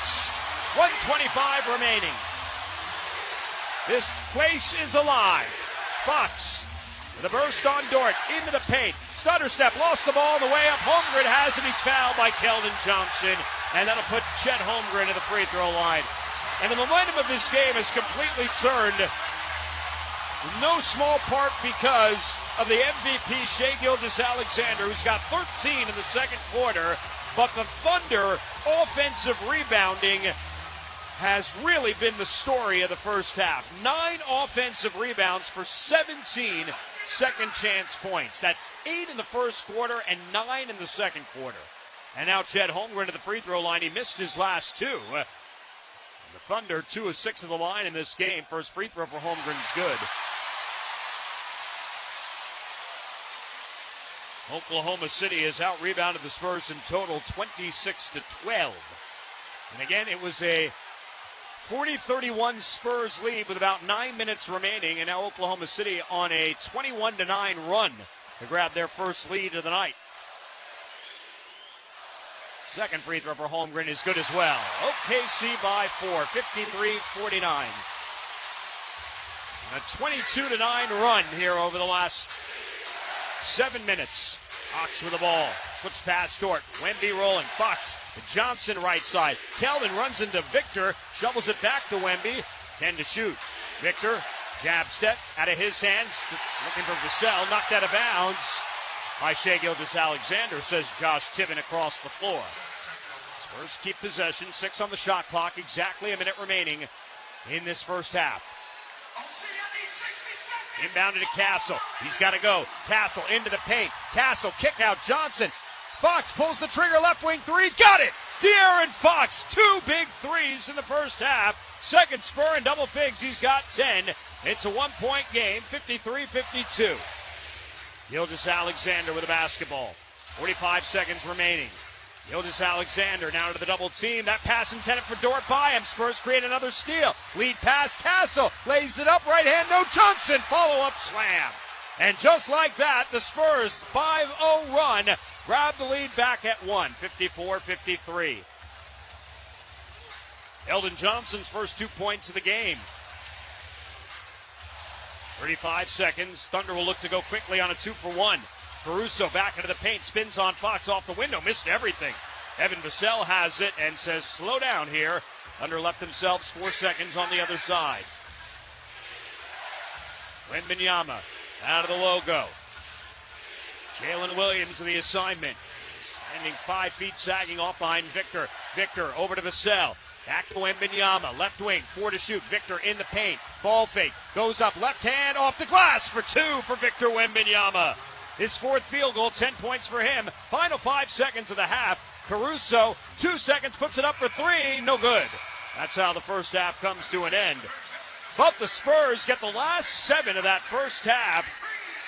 1:25 remaining. This place is alive. Fox with a burst on Dort into the paint. Stutter step, lost the ball on the way up. Holmgren has it. He's fouled by Keldon Johnson. And that'll put Chet Holmgren to the free throw line. And the momentum of this game has completely turned. No small part because of the MVP, Shai Gilgeous-Alexander, who's got 13 in the second quarter. But the Thunder offensive rebounding has really been the story of the first half. 9 offensive rebounds for 17 second chance points. That's 8 in the first quarter and 9 in the second quarter. And now Chet Holmgren to the free throw line. He missed his last 2. The Thunder 2 of 6 of the line in this game. First free throw for Holmgren's good. Oklahoma City has out-rebounded the Spurs in total 26-12. And again, it was a 40-31 Spurs lead with about 9 minutes remaining. And now Oklahoma City on a 21-9 run to grab their first lead of the night. Second free throw for Holmgren is good as well. OKC by 4, 53-49. And a 22-9 run here over the last 7 minutes. Fox with the ball. Flips past Dort. Wemby rolling. Fox to Johnson right side. Keldon runs into Victor. Shovels it back to Wemby. 10 to shoot. Victor, jab step out of his hands. Looking for Vassell. Knocked out of bounds by Shai Gilgeous-Alexander, says Josh Tibbin across the floor. Spurs keep possession. 6 on the shot clock. Exactly a minute remaining in this first half. Inbounded to Castle. He's got to go. Castle into the paint. Castle kick out Johnson. Fox pulls the trigger. Left wing 3. Got it! De'Aaron Fox. 2 big threes in the first half. Second Spur in double figs. He's got 10. It's a 1-point game. 53-52. Gilgeous-Alexander with the basketball. 45 seconds remaining. Gilgeous-Alexander now to the double team. That pass intended for Dort by him. Spurs create another steal. Lead pass, Castle lays it up, right hand, no, Johnson, follow-up slam. And just like that, the Spurs 5-0 run grab the lead back at 1, 54-53. Keldon Johnson's first 2 points of the game. 35 seconds. Thunder will look to go quickly on a 2-for-1. Caruso back into the paint, spins on Fox off the window, missed everything. Evan Vassell has it and says, slow down here. Thunder left themselves 4 seconds on the other side. Wembanyama out of the logo. Jalen Williams to the assignment. Standing 5 feet, sagging off behind Victor. Victor over to Vassell. Back to Wembanyama, left wing, 4 to shoot. Victor in the paint, ball fake, goes up, left hand off the glass for 2 for Victor Wembanyama. His 4th field goal, 10 points for him. Final 5 seconds of the half. Caruso, 2 seconds, puts it up for 3, no good. That's how the first half comes to an end. But the Spurs get the last 7 of that first half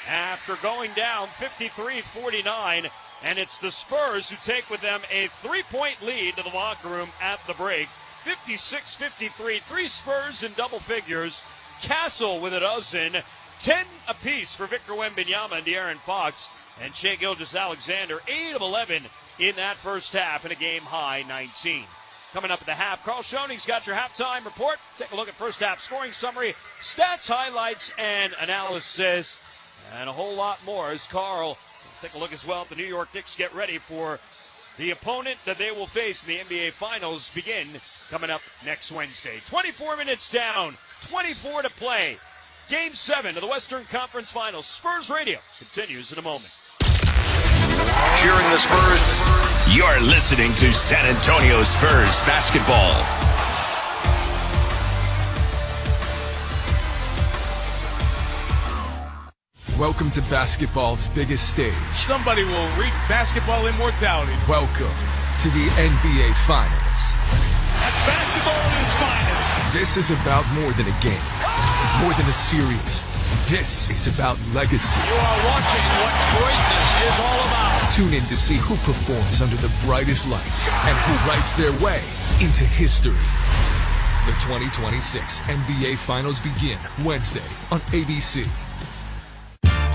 after going down 53-49. And it's the Spurs who take with them a 3-point lead to the locker room at the break. 56-53, 3 Spurs in double figures. Castle with a dozen. 10 apiece for Victor Wembanyama and De'Aaron Fox. And Shai Gilgeous-Alexander, 8 of 11 in that first half, and a game-high 19. Coming up at the half, Carl Schoening's got your halftime report. Take a look at first half scoring summary, stats, highlights, and analysis, and a whole lot more as Carl take a look as well at the New York Knicks get ready for the opponent that they will face in the NBA Finals begin coming up next Wednesday. 24 minutes down, 24 to play. Game 7 of the Western Conference Finals. Spurs Radio continues in a moment. Cheering the Spurs. You're listening to San Antonio Spurs basketball. Welcome to basketball's biggest stage. Somebody will reach basketball immortality. Welcome to the NBA Finals. That's basketball at its finest. This is about more than a game, more than a series, This is about legacy. You are watching what greatness is all about. Tune in to see who performs under the brightest lights and who writes their way into history. The 2026 NBA Finals begin Wednesday on ABC.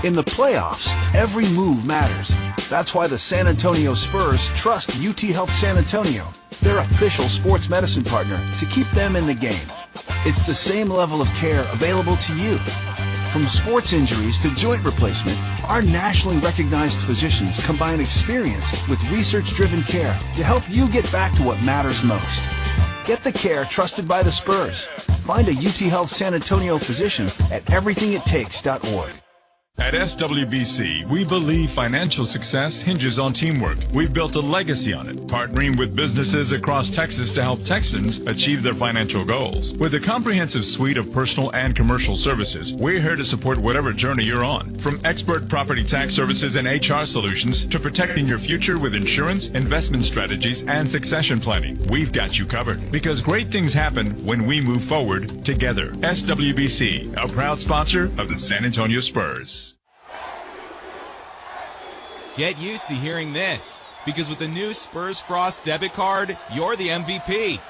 In the playoffs, every move matters. That's why the San Antonio Spurs trust UT Health San Antonio, their official sports medicine partner, to keep them in the game. It's the same level of care available to you. From sports injuries to joint replacement, our nationally recognized physicians combine experience with research-driven care to help you get back to what matters most. Get the care trusted by the Spurs. Find a UT Health San Antonio physician at everythingittakes.org. At SWBC, we believe financial success hinges on teamwork. We've built a legacy on it, partnering with businesses across Texas to help Texans achieve their financial goals. With a comprehensive suite of personal and commercial services, we're here to support whatever journey you're on. From expert property tax services and HR solutions to protecting your future with insurance, investment strategies, and succession planning, we've got you covered. Because great things happen when we move forward together. SWBC, a proud sponsor of the San Antonio Spurs. Get used to hearing this, because with the new Spurs Frost debit card, you're the MVP.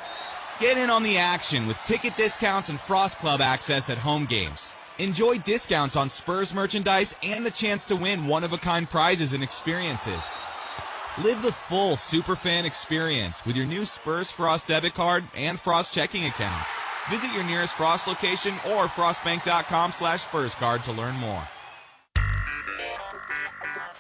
Get in on the action with ticket discounts and Frost Club access at home games. Enjoy discounts on Spurs merchandise and the chance to win one-of-a-kind prizes and experiences. Live the full Superfan experience with your new Spurs Frost debit card and Frost checking account. Visit your nearest Frost location or frostbank.com/SpursCard to learn more.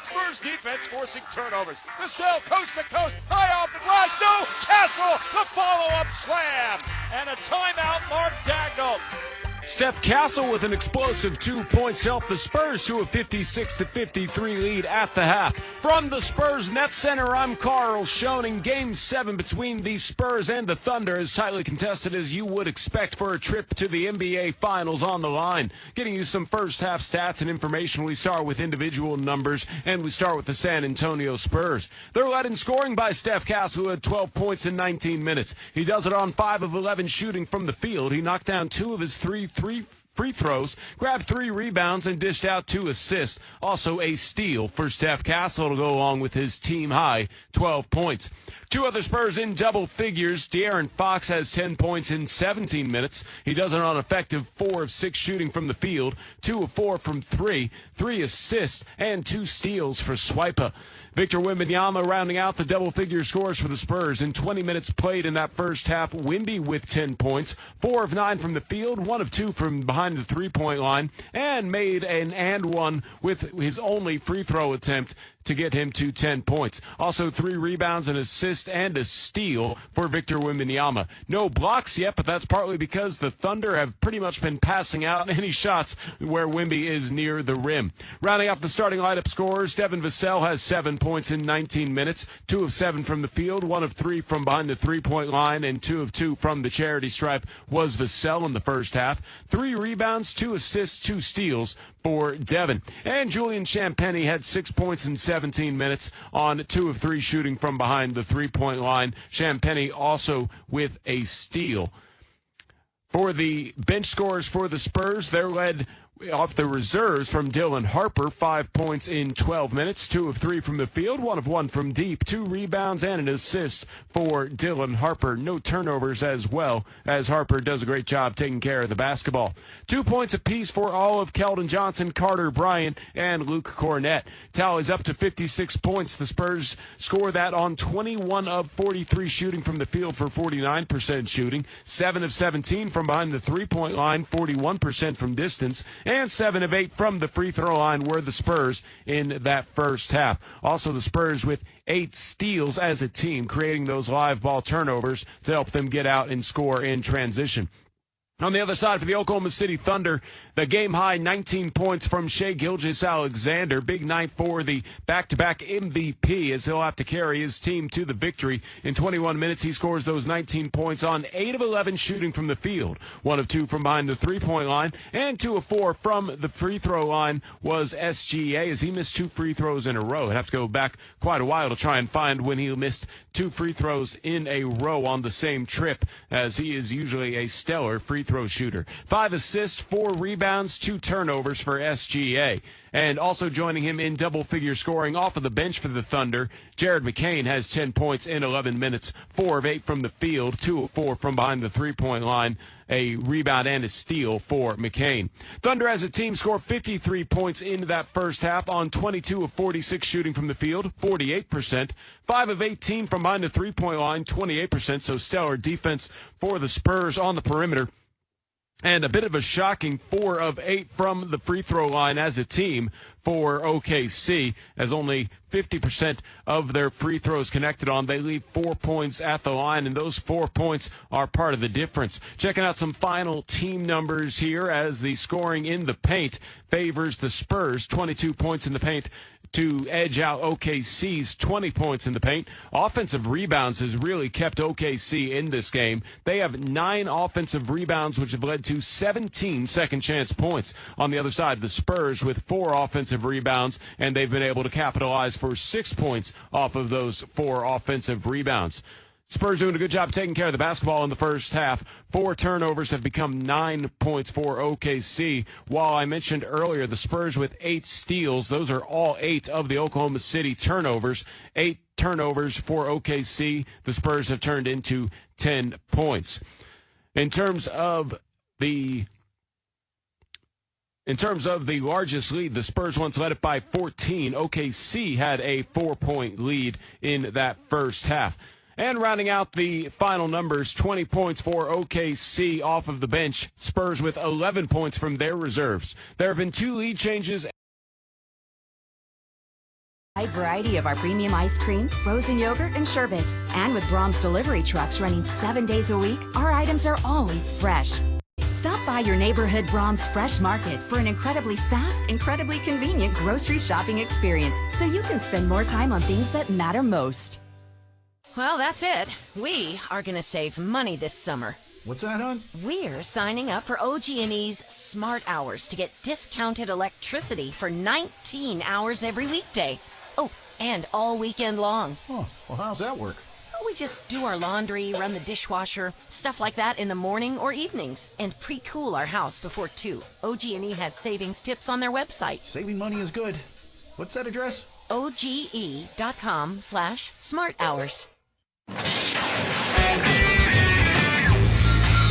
Spurs defense forcing turnovers. Vassell coast to coast, high off the glass, no! Castle, the follow-up slam! And a timeout, Mark Dagnall. Steph Castle with an explosive 2 points to help the Spurs to a 56-53 lead at the half. From the Spurs Net Center, I'm Carl Schoening. Game 7 between the Spurs and the Thunder is tightly contested as you would expect for a trip to the NBA Finals on the line. Getting you some first half stats and information. We start with individual numbers, and we start with the San Antonio Spurs. They're led in scoring by Steph Castle, who had 12 points in 19 minutes. He does it on 5 of 11 shooting from the field. He knocked down 2 of his three free throws, grabbed 3 rebounds, and dished out 2 assists. Also a steal for Steph Castle to go along with his team-high 12 points. 2 other Spurs in double figures. De'Aaron Fox has 10 points in 17 minutes. He does it on effective 4 of 6 shooting from the field, 2 of 4 from 3, 3 assists, and 2 steals for Swipa. Victor Wembanyama rounding out the double-figure scores for the Spurs. In 20 minutes played in that first half, Wemby with 10 points, 4 of 9 from the field, 1 of 2 from behind the three-point line, and made an and one with his only free throw attempt to get him to 10 points. Also 3 rebounds, an assist, and a steal for Victor Wembanyama. No blocks yet, but that's partly because the Thunder have pretty much been passing out any shots where Wemby is near the rim. Rounding out the starting lineup scorers, Devin Vassell has 7 points in 19 minutes, 2 of 7 from the field, 1 of 3 from behind the three-point line, and 2 of 2 from the charity stripe was Vassell in the first half. 3 rebounds, 2 assists, 2 steals for Devin. And Julian Champagnie had 6 points in 17 minutes on 2 of 3 shooting from behind the three-point line. Champagnie also with a steal. For the bench scorers for the Spurs, they're led off the reserves from Dylan Harper, 5 points in 12 minutes, 2 of 3 from the field, 1 of 1 from deep, 2 rebounds and an assist for Dylan Harper. No turnovers as well, as Harper does a great job taking care of the basketball. 2 points apiece for all of Keldon Johnson, Carter Bryant, and Luke Cornett. Tallies up to 56 points. The Spurs score that on 21 of 43 shooting from the field for 49% shooting, 7 of 17 from behind the three-point line, 41% from distance, and 7 of 8 from the free throw line were the Spurs in that first half. Also, the Spurs with 8 steals as a team, creating those live ball turnovers to help them get out and score in transition. On the other side for the Oklahoma City Thunder, the game-high 19 points from Shai Gilgeous-Alexander. Big night for the back-to-back MVP as he'll have to carry his team to the victory. In 21 minutes, he scores those 19 points on 8 of 11 shooting from the field. 1 of 2 from behind the three-point line, and 2 of 4 from the free throw line was SGA as he missed 2 free throws in a row. I'd have to go back quite a while to try and find when he missed 2 free throws in a row on the same trip, as he is usually a stellar free throw shooter. 5 assists, 4 rebounds, 2 turnovers for SGA. And also joining him in double-figure scoring off of the bench for the Thunder, Jared McCain has 10 points in 11 minutes, 4 of 8 from the field, 2 of 4 from behind the three-point line, a rebound and a steal for McCain. Thunder as a team scored 53 points in that first half on 22 of 46 shooting from the field, 48%, 5 of 18 from behind the three-point line, 28%, so stellar defense for the Spurs on the perimeter. And a bit of a shocking 4 of 8 from the free throw line as a team for OKC, as only 50% of their free throws connected on. They leave 4 points at the line, and those 4 points are part of the difference. Checking out some final team numbers here as the scoring in the paint favors the Spurs, 22 points in the paint to edge out OKC's 20 points in the paint. Offensive rebounds has really kept OKC in this game. They have 9 offensive rebounds, which have led to 17 second-chance points. On the other side, the Spurs with 4 offensive rebounds, and they've been able to capitalize for 6 points off of those 4 offensive rebounds. Spurs doing a good job taking care of the basketball in the first half. 4 turnovers have become 9 points for OKC. While I mentioned earlier the Spurs with 8 steals, those are all 8 of the Oklahoma City turnovers. 8 turnovers for OKC. The Spurs have turned into 10 points. In terms of the largest lead, the Spurs once led it by 14. OKC had a 4-point lead in that first half. And rounding out the final numbers, 20 points for OKC off of the bench. Spurs with 11 points from their reserves. There have been 2 lead changes. Wide variety of our premium ice cream, frozen yogurt, and sherbet. And with Brahms delivery trucks running 7 days a week, our items are always fresh. Stop by your neighborhood Brahms Fresh Market for an incredibly fast, incredibly convenient grocery shopping experience so you can spend more time on things that matter most. Well, that's it. We are going to save money this summer. What's that, hon? We're signing up for OG&E's Smart Hours to get discounted electricity for 19 hours every weekday. Oh, and all weekend long. Oh, well, how's that work? We just do our laundry, run the dishwasher, stuff like that in the morning or evenings, and pre-cool our house before 2. OG&E has savings tips on their website. Saving money is good. What's that address? OGE.com/smarthours.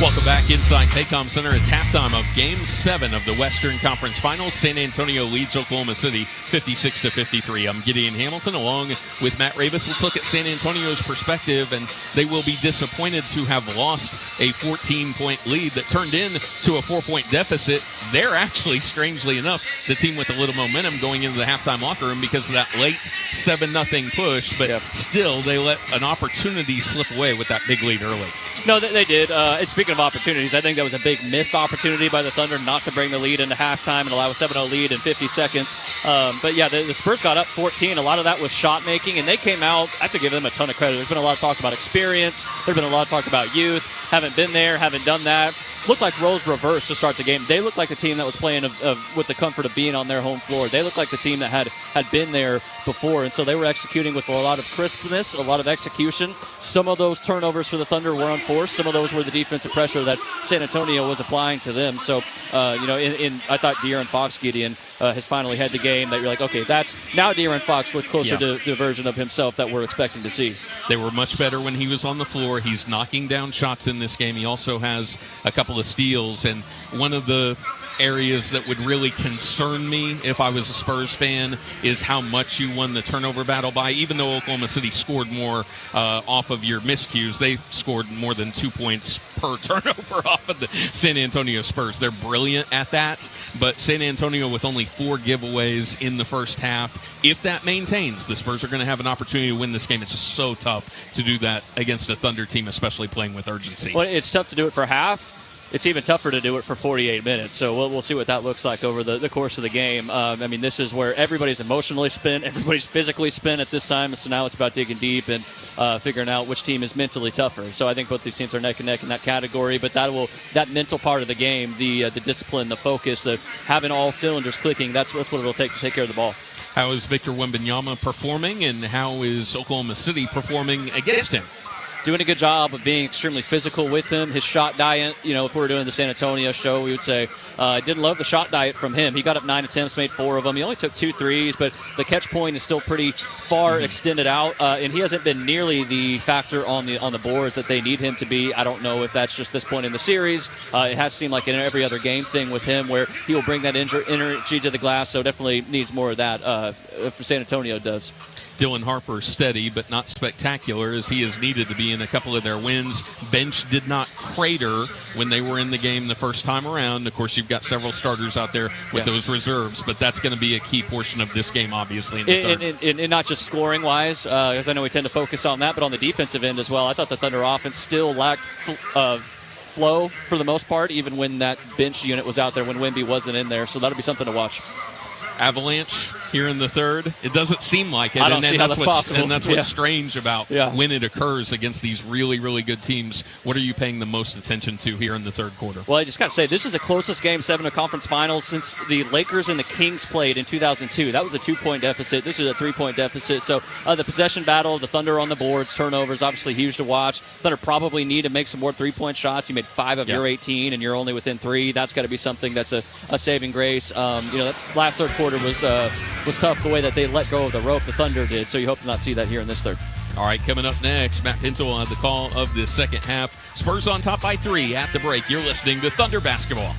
Welcome back inside Paycom Center. It's halftime of Game 7 of the Western Conference Finals. San Antonio leads Oklahoma City 56-53. I'm Gideon Hamilton along with Matt Ravis. Let's look at San Antonio's perspective, and they will be disappointed to have lost a 14-point lead that turned into a 4-point deficit. They're actually, strangely enough, the team with a little momentum going into the halftime locker room because of that late 7-0 push, but still they let an opportunity slip away with that big lead early. No, they did. And speaking of opportunities, I think that was a big missed opportunity by the Thunder not to bring the lead into halftime and allow a 7-0 lead in 50 seconds. But yeah, the Spurs got up 14. A lot of that was shot making, and they came out. I have to give them a ton of credit. There's been a lot of talk about experience. There's been a lot of talk about youth. Haven't been there, haven't done that. Looked like roles reversed to start the game. They looked like the team that was playing with the comfort of being on their home floor. They looked like the team that had been there before, and so they were executing with a lot of crispness, a lot of execution. Some of those turnovers for the Thunder were unforced. Some of those were the defensive pressure that San Antonio was applying to them. So, I thought De'Aaron Fox, Gideon, has finally had the game that you're like, okay, that's now De'Aaron Fox looks closer to the version of himself that we're expecting to see. They were much better when he was on the floor. He's knocking down shots in this game. He also has a couple of steals, and one of the areas that would really concern me if I was a Spurs fan is how much you won the turnover battle by. Even though Oklahoma City scored more off of your miscues, they scored more than 2 points per turnover off of the San Antonio Spurs. They're brilliant at that, but San Antonio with only 4 giveaways in the first half. If that maintains, the Spurs are going to have an opportunity to win this game. It's just so tough to do that against a Thunder team, especially playing with urgency. Well, it's tough to do it for half. It's even tougher to do it for 48 minutes. So we'll see what that looks like over the course of the game. This is where everybody's emotionally spent, everybody's physically spent at this time. So now it's about digging deep and figuring out which team is mentally tougher. So I think both these teams are neck and neck in that category. But that mental part of the game, the discipline, the focus, the having all cylinders clicking, that's what it'll take to take care of the ball. How is Victor Wembanyama performing, and how is Oklahoma City performing against him? doing a good job of being extremely physical with him. His shot diet, if we were doing the San Antonio show, we would say didn't love the shot diet from him. He got up 9 attempts, made 4 of them. He only took 2 threes, but the catch point is still pretty far extended out, and he hasn't been nearly the factor on the boards that they need him to be. I don't know if that's just this point in the series. It has seemed like in every other game thing with him where he will bring that energy to the glass, so definitely needs more of that if San Antonio does. Dylan Harper steady but not spectacular as he is needed to be in a couple of their wins. Bench did not crater when they were in the game the first time around. Of course, you've got several starters out there with those reserves, but that's going to be a key portion of this game, obviously, in the third. And not just scoring-wise, because I know we tend to focus on that, but on the defensive end as well. I thought the Thunder offense still lacked flow for the most part, even when that bench unit was out there when Wemby wasn't in there, so that'll be something to watch. Avalanche here in the third. It doesn't seem like it. I don't see how that's possible. And that's what's strange about when it occurs against these really, really good teams. What are you paying the most attention to here in the third quarter? Well, I just got to say, this is the closest Game 7 of conference finals since the Lakers and the Kings played in 2002. That was a 2-point deficit. This is a 3-point deficit. So the possession battle, the Thunder on the boards, turnovers, obviously huge to watch. Thunder probably need to make some more 3-point shots. You made 5 of your 18, and you're only within 3. That's got to be something that's a saving grace. That last third quarter was tough the way that they let go of the rope, the Thunder did, so you hope to not see that here in this third. All right, coming up next, Matt Pinto will have the call of the second half. Spurs on top by 3 at the break. You're listening to Thunder Basketball.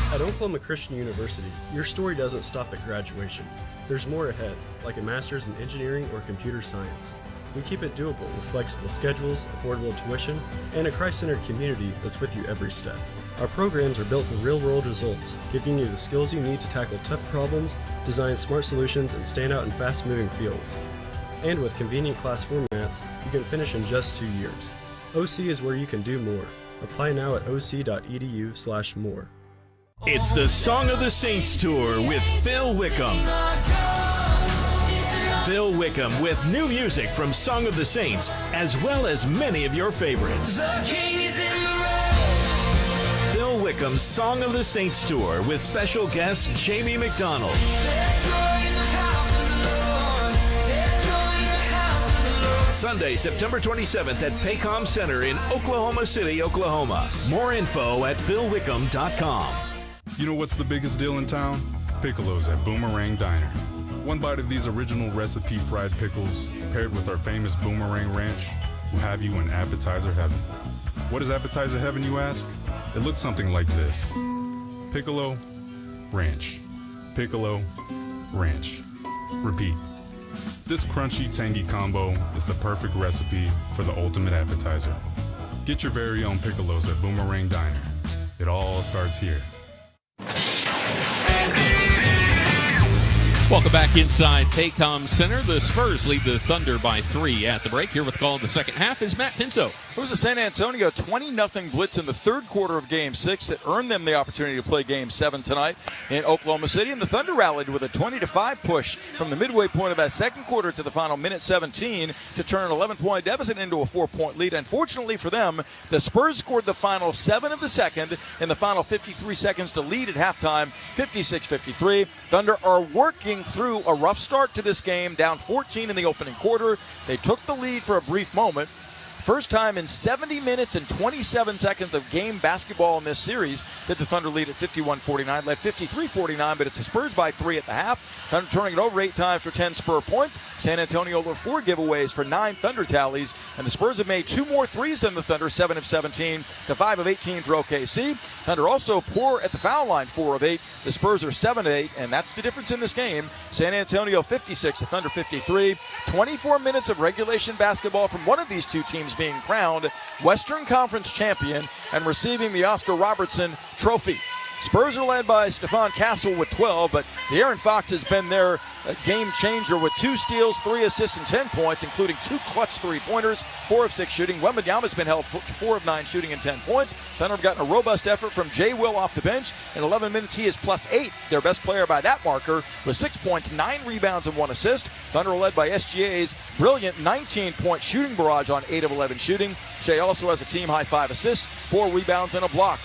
At Oklahoma Christian University, your story doesn't stop at graduation. There's more ahead, like a master's in engineering or computer science. We keep it doable with flexible schedules, affordable tuition, and a Christ-centered community that's with you every step. Our programs are built for real-world results, giving you the skills you need to tackle tough problems, design smart solutions, and stand out in fast-moving fields. And with convenient class formats, you can finish in just 2 years. OC is where you can do more. Apply now at oc.edu/more. It's the Song of the Saints Tour with Phil Wickham. Phil Wickham with new music from Song of the Saints, as well as many of your favorites. Phil Wickham's Song of the Saints Tour with special guest Jamie McDonald. Sunday, September 27th at Paycom Center in Oklahoma City, Oklahoma. More info at philwickham.com. You know what's the biggest deal in town? Piccolos at Boomerang Diner. One bite of these original recipe fried pickles, paired with our famous Boomerang Ranch, will have you in appetizer heaven. What is appetizer heaven, you ask? It looks something like this. Piccolo, ranch. Piccolo, ranch. Repeat. This crunchy, tangy combo is the perfect recipe for the ultimate appetizer. Get your very own Piccolos at Boomerang Diner. It all starts here. Welcome back inside Paycom Center. The Spurs lead the Thunder by 3 at the break. Here with the call of the second half is Matt Pinto. It was a San Antonio 20-0 blitz in the third quarter of Game 6 that earned them the opportunity to play Game 7 tonight in Oklahoma City. And the Thunder rallied with a 20-5 push from the midway point of that second quarter to the final minute 17 to turn an 11-point deficit into a 4-point lead. Unfortunately for them, the Spurs scored the final 7 of the second in the final 53 seconds to lead at halftime, 56-53. Thunder are working through a rough start to this game, down 14 in the opening quarter. They took the lead for a brief moment. First time in 70 minutes and 27 seconds of game basketball in this series that the Thunder lead at 51-49, led 53-49, but it's the Spurs by 3 at the half. Thunder turning it over 8 times for 10 Spur points. San Antonio over 4 giveaways for 9 Thunder tallies, and the Spurs have made 2 more threes than the Thunder, 7 of 17 to 5 of 18 for OKC. Thunder also poor at the foul line, 4 of 8. The Spurs are 7 of 8, and that's the difference in this game. San Antonio 56, the Thunder 53. 24 minutes of regulation basketball from one of these two teams being crowned Western Conference champion and receiving the Oscar Robertson Trophy. Spurs are led by Stephon Castle with 12, but De'Aaron Fox has been their game changer with 2 steals, 3 assists, and 10 points, including 2 clutch three-pointers, 4 of 6 shooting. Wembanyama's been held to 4 of 9 shooting and 10 points. Thunder have gotten a robust effort from Jay Will off the bench. In 11 minutes, he is +8, their best player by that marker, with 6 points, 9 rebounds, and 1 assist. Thunder are led by SGA's brilliant 19-point shooting barrage on 8 of 11 shooting. Shea also has a team-high 5 assists, 4 rebounds, and a block.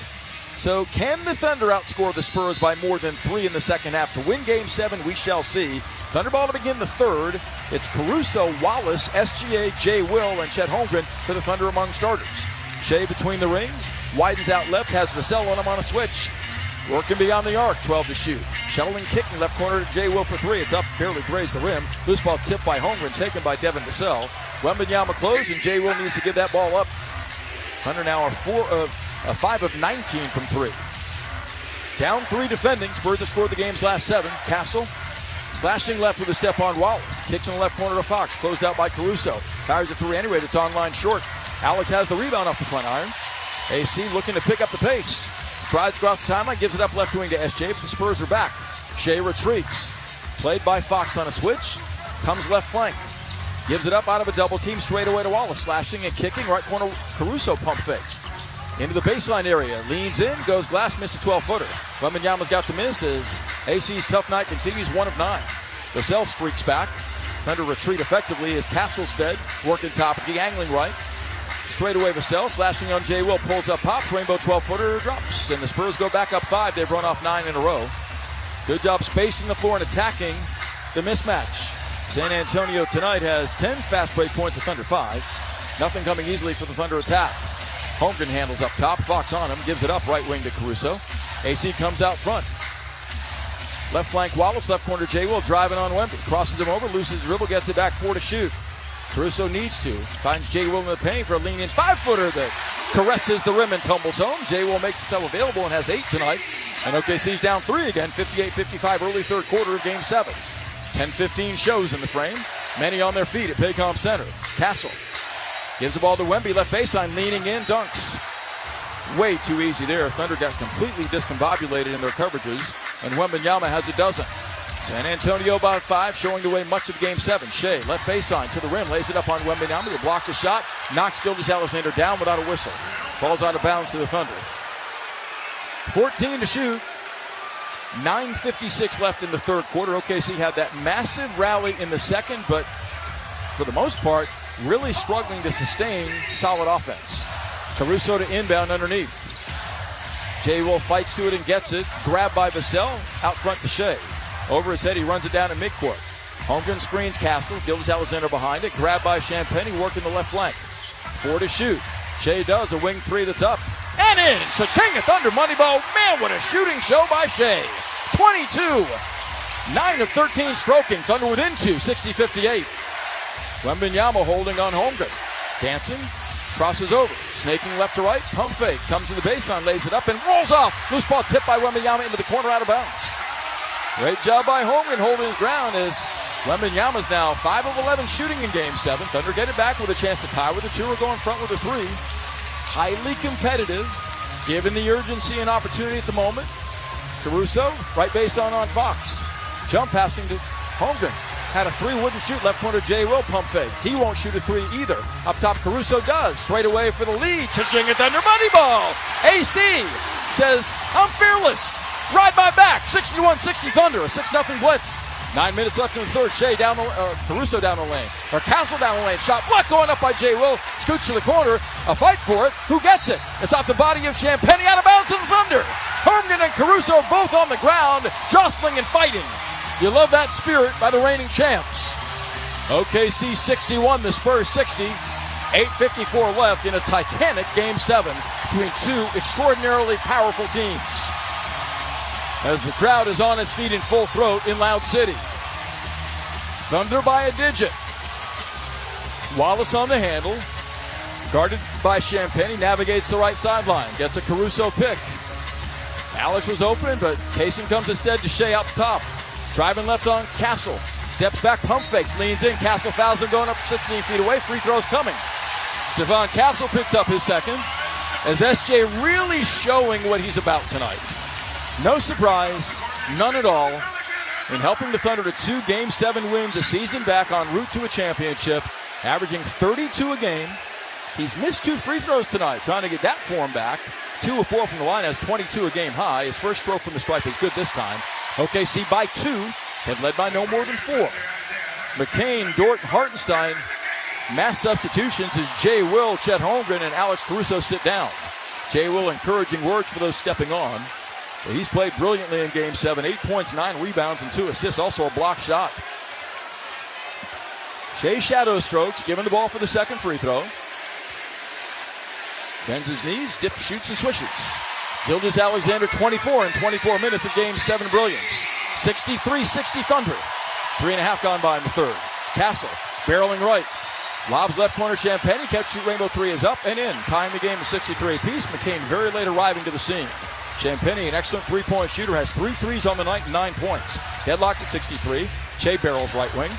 So can the Thunder outscore the Spurs by more than 3 in the second half to win Game 7? We shall see. Thunderball to begin the third. It's Caruso, Wallace, SGA, Jay Will, and Chet Holmgren for the Thunder among starters. Shea between the rings, widens out left, has Vassell on him on a switch. Working beyond the arc, 12 to shoot. Shuttling, kicking left corner to Jay Will for 3. It's up, barely grazed the rim. Loose ball tipped by Holmgren, taken by Devin Vassell. Wembanyama closed, and Jay Will needs to give that ball up. Thunder now are 5 of 19 from 3. Down 3 defending. Spurs have scored the game's last 7. Castle slashing left with a step on Wallace. Kicks in the left corner to Fox. Closed out by Caruso. Fires a 3 anyway. That's on line short. Alex has the rebound off the front iron. AC looking to pick up the pace. Strides across the timeline. Gives it up left wing to SJ. But the Spurs are back. Shea retreats. Played by Fox on a switch. Comes left flank. Gives it up out of a double team straight away to Wallace. Slashing and kicking. Right corner Caruso pump fakes. Into the baseline area, leans in, goes glass, missed a 12-footer. Wembanyama's got the miss as AC's tough night continues, 1 of 9. Vassell streaks back. Thunder retreat effectively as Castle's dead, working top of the angling right. Straight away Vassell, slashing on Jay Will, pulls up, pops, rainbow 12-footer, drops. And the Spurs go back up 5. They've run off 9 in a row. Good job spacing the floor and attacking the mismatch. San Antonio tonight has 10 fast break points at Thunder 5. Nothing coming easily for the Thunder attack. Holmgren handles up top. Fox on him. Gives it up right wing to Caruso. AC comes out front. Left flank Wallace. Left corner Jay Will driving on Wemby. Crosses him over. Loses the dribble. Gets it back 4 to shoot. Caruso needs to. Finds Jay Will in the paint for a lean in 5-footer that caresses the rim and tumbles home. Jay Will makes himself available and has 8 tonight. And OKC's down 3 again. 58-55 early third quarter of Game 7. 10-15 shows in the frame. Many on their feet at Paycom Center. Castle. Gives the ball to Wemby, left baseline, leaning in, dunks. Way too easy there. Thunder got completely discombobulated in their coverages, and Wembanyama has a dozen. San Antonio by 5, showing the way much of Game 7. Shea, left baseline to the rim, lays it up on Wembanyama, who blocked a shot, knocks Gilgeous-Alexander down without a whistle. Falls out of bounds to the Thunder. 14 to shoot. 9:56 left in the third quarter. OKC had that massive rally in the second, but for the most part, really struggling to sustain solid offense. Caruso to inbound underneath. Jay Will fights to it and gets it. Grabbed by Vassell. Out front to Shea. Over his head, he runs it down to midcourt. Holmgren screens Castle. Gilgeous-Alexander behind it. Grabbed by Champagnie, working the left flank. 4 to shoot. Shea does a wing 3 that's up. And in! Cha-ching! A Thunder money ball. Man, what a shooting show by Shea. 22. 9 of 13 stroking. Thunder within 2. 60-58. Wembanyama holding on Holmgren. Dancing, crosses over, snaking left to right, pump fake, comes to the baseline, lays it up and rolls off. Loose ball tipped by Wembanyama into the corner, out of bounds. Great job by Holmgren holding his ground as Wembanyama's now 5 of 11 shooting in Game 7. Thunder get it back with a chance to tie with a 2 or go in front with a 3. Highly competitive, given the urgency and opportunity at the moment. Caruso, right baseline on Fox. Jump passing to Holmgren. Had a 3, wouldn't shoot. Left corner Jay Will pump fakes. He won't shoot a 3 either. Up top Caruso does. Straight away for the lead. Cha-ching at Thunder money ball. AC says, I'm fearless. Ride my back. 61-60 Thunder. A 6-0 blitz. 9 minutes left in the third. Shea down the Caruso down the lane. Or Castle down the lane. Shot blocked going up by Jay Will. Scoots to the corner. A fight for it. Who gets it? It's off the body of Champagnie, out of bounds to the Thunder. Holmgren and Caruso both on the ground, jostling and fighting. You love that spirit by the reigning champs. OKC 61, the Spurs 60. 8:54 left in a titanic Game 7 between 2 extraordinarily powerful teams. As the crowd is on its feet in full throat in Loud City. Thunder by a digit. Wallace on the handle. Guarded by Champagnie, navigates the right sideline. Gets a Caruso pick. Alex was open, but Kaysen comes instead to Shea up top. Driving left on Castle. Steps back, pump fakes, leans in. Castle fouls him going up 16 feet away. Free throws coming. Stephon Castle picks up his second. As SJ really showing what he's about tonight. No surprise, none at all, in helping the Thunder to 2 Game 7 wins, a season back en route to a championship, averaging 32 a game. He's missed 2 free throws tonight, trying to get that form back. 2 of 4 from the line, has 22 a game high. His first throw from the stripe is good this time. OKC by 2, have led by no more than 4. McCain, Dort, Hartenstein, mass substitutions as Jay Will, Chet Holmgren, and Alex Caruso sit down. Jay Will encouraging words for those stepping on. But he's played brilliantly in Game 7. 8 points, 9 rebounds, and 2 assists. Also a block shot. Shea shadow strokes, giving the ball for the second free throw. Bends his knees, dips, shoots, and swishes. Gilgeous Alexander, 24 in 24 minutes of Game 7 brilliance. 63-60 Thunder. 3.5 gone by in the third. Castle, barreling right. Lobs left corner, Champagnie, catch, shoot, rainbow three is up and in. Tying the game at 63 apiece. McCain very late arriving to the scene. Champagnie, an excellent three-point shooter, has 3 threes on the night and 9 points. Deadlocked at 63. Shea barrels right wing.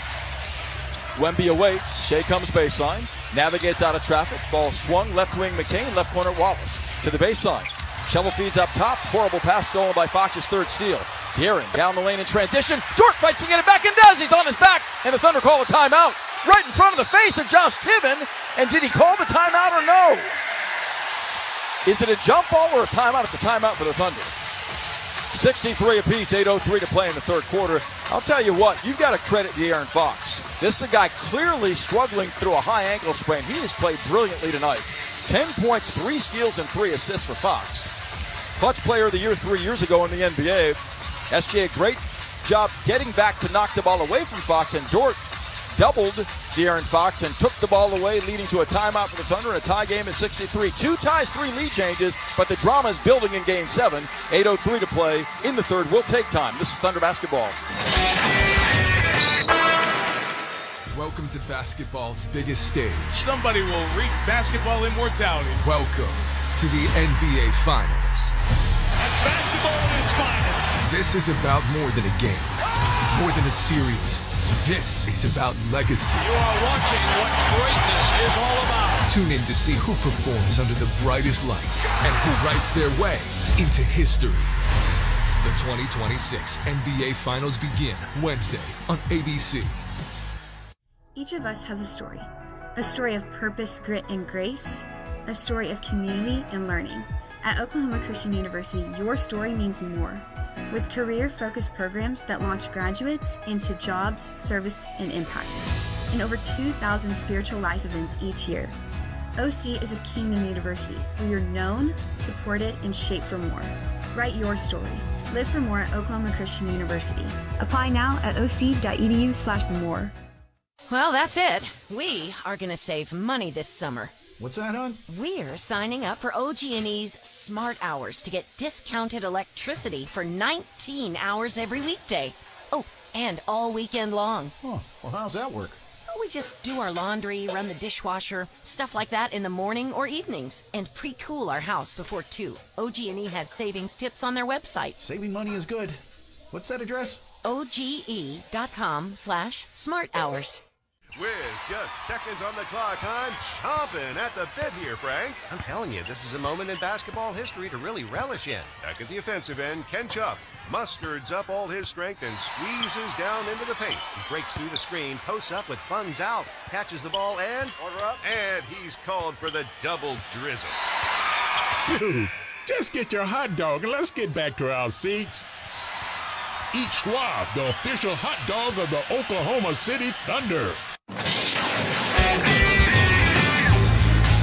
Wemby awaits. Shea comes baseline. Navigates out of traffic. Ball swung. Left wing McCain. Left corner Wallace. To the baseline. Shovel feeds up top. Horrible pass stolen by Fox's third steal. De'Aaron down the lane in transition. Dort fights to get it back and does. He's on his back. And the Thunder call a timeout. Right in front of the face of Josh Tiven. And did he call the timeout or no? Is it a jump ball or a timeout? It's a timeout for the Thunder. 63 apiece, 8:03 to play in the third quarter. I'll tell you what, you've got to credit De'Aaron Fox. This is a guy clearly struggling through a high ankle sprain. He has played brilliantly tonight. 10 points, 3 steals, and 3 assists for Fox. Clutch player of the year 3 years ago in the NBA. SGA, great job getting back to knock the ball away from Fox, and Dort doubled De'Aaron Fox and took the ball away, leading to a timeout for the Thunder and a tie game at 63. 2 ties, 3 lead changes, but the drama is building in Game 7. 8:03 to play in the third. Will take time. This is Thunder basketball. Welcome to basketball's biggest stage. Somebody will reach basketball immortality. Welcome to the NBA Finals. That's basketball at its finest. This is about more than a game, more than a series. This is about legacy. You are watching what greatness is all about. Tune in to see who performs under the brightest lights and who writes their way into history. The 2026 NBA Finals begin Wednesday on ABC. Each of us has a story of purpose, grit, and grace, a story of community and learning. At Oklahoma Christian University, your story means more. With career-focused programs that launch graduates into jobs, service, and impact, and over 2,000 spiritual life events each year. OC is a kingdom university where you're known, supported, and shaped for more. Write your story. Live for more at Oklahoma Christian University. Apply now at oc.edu/more. Well, that's it. We are going to save money this summer. What's that, hon? We're signing up for OG&E's Smart Hours to get discounted electricity for 19 hours every weekday. Oh, and all weekend long. Oh, well, how's that work? We just do our laundry, run the dishwasher, stuff like that in the morning or evenings, and pre-cool our house before 2. OG&E has savings tips on their website. Saving money is good. What's that address? OGE.com/smarthours. With just seconds on the clock, I'm chomping at the bit here, Frank. I'm telling you, this is a moment in basketball history to really relish in. Back at the offensive end, Ken Chupp musters up all his strength and squeezes down into the paint. He breaks through the screen, posts up with buns out, catches the ball, and order up. And he's called for the double drizzle. Dude, just get your hot dog and let's get back to our seats. Eat Schwab, the official hot dog of the Oklahoma City Thunder.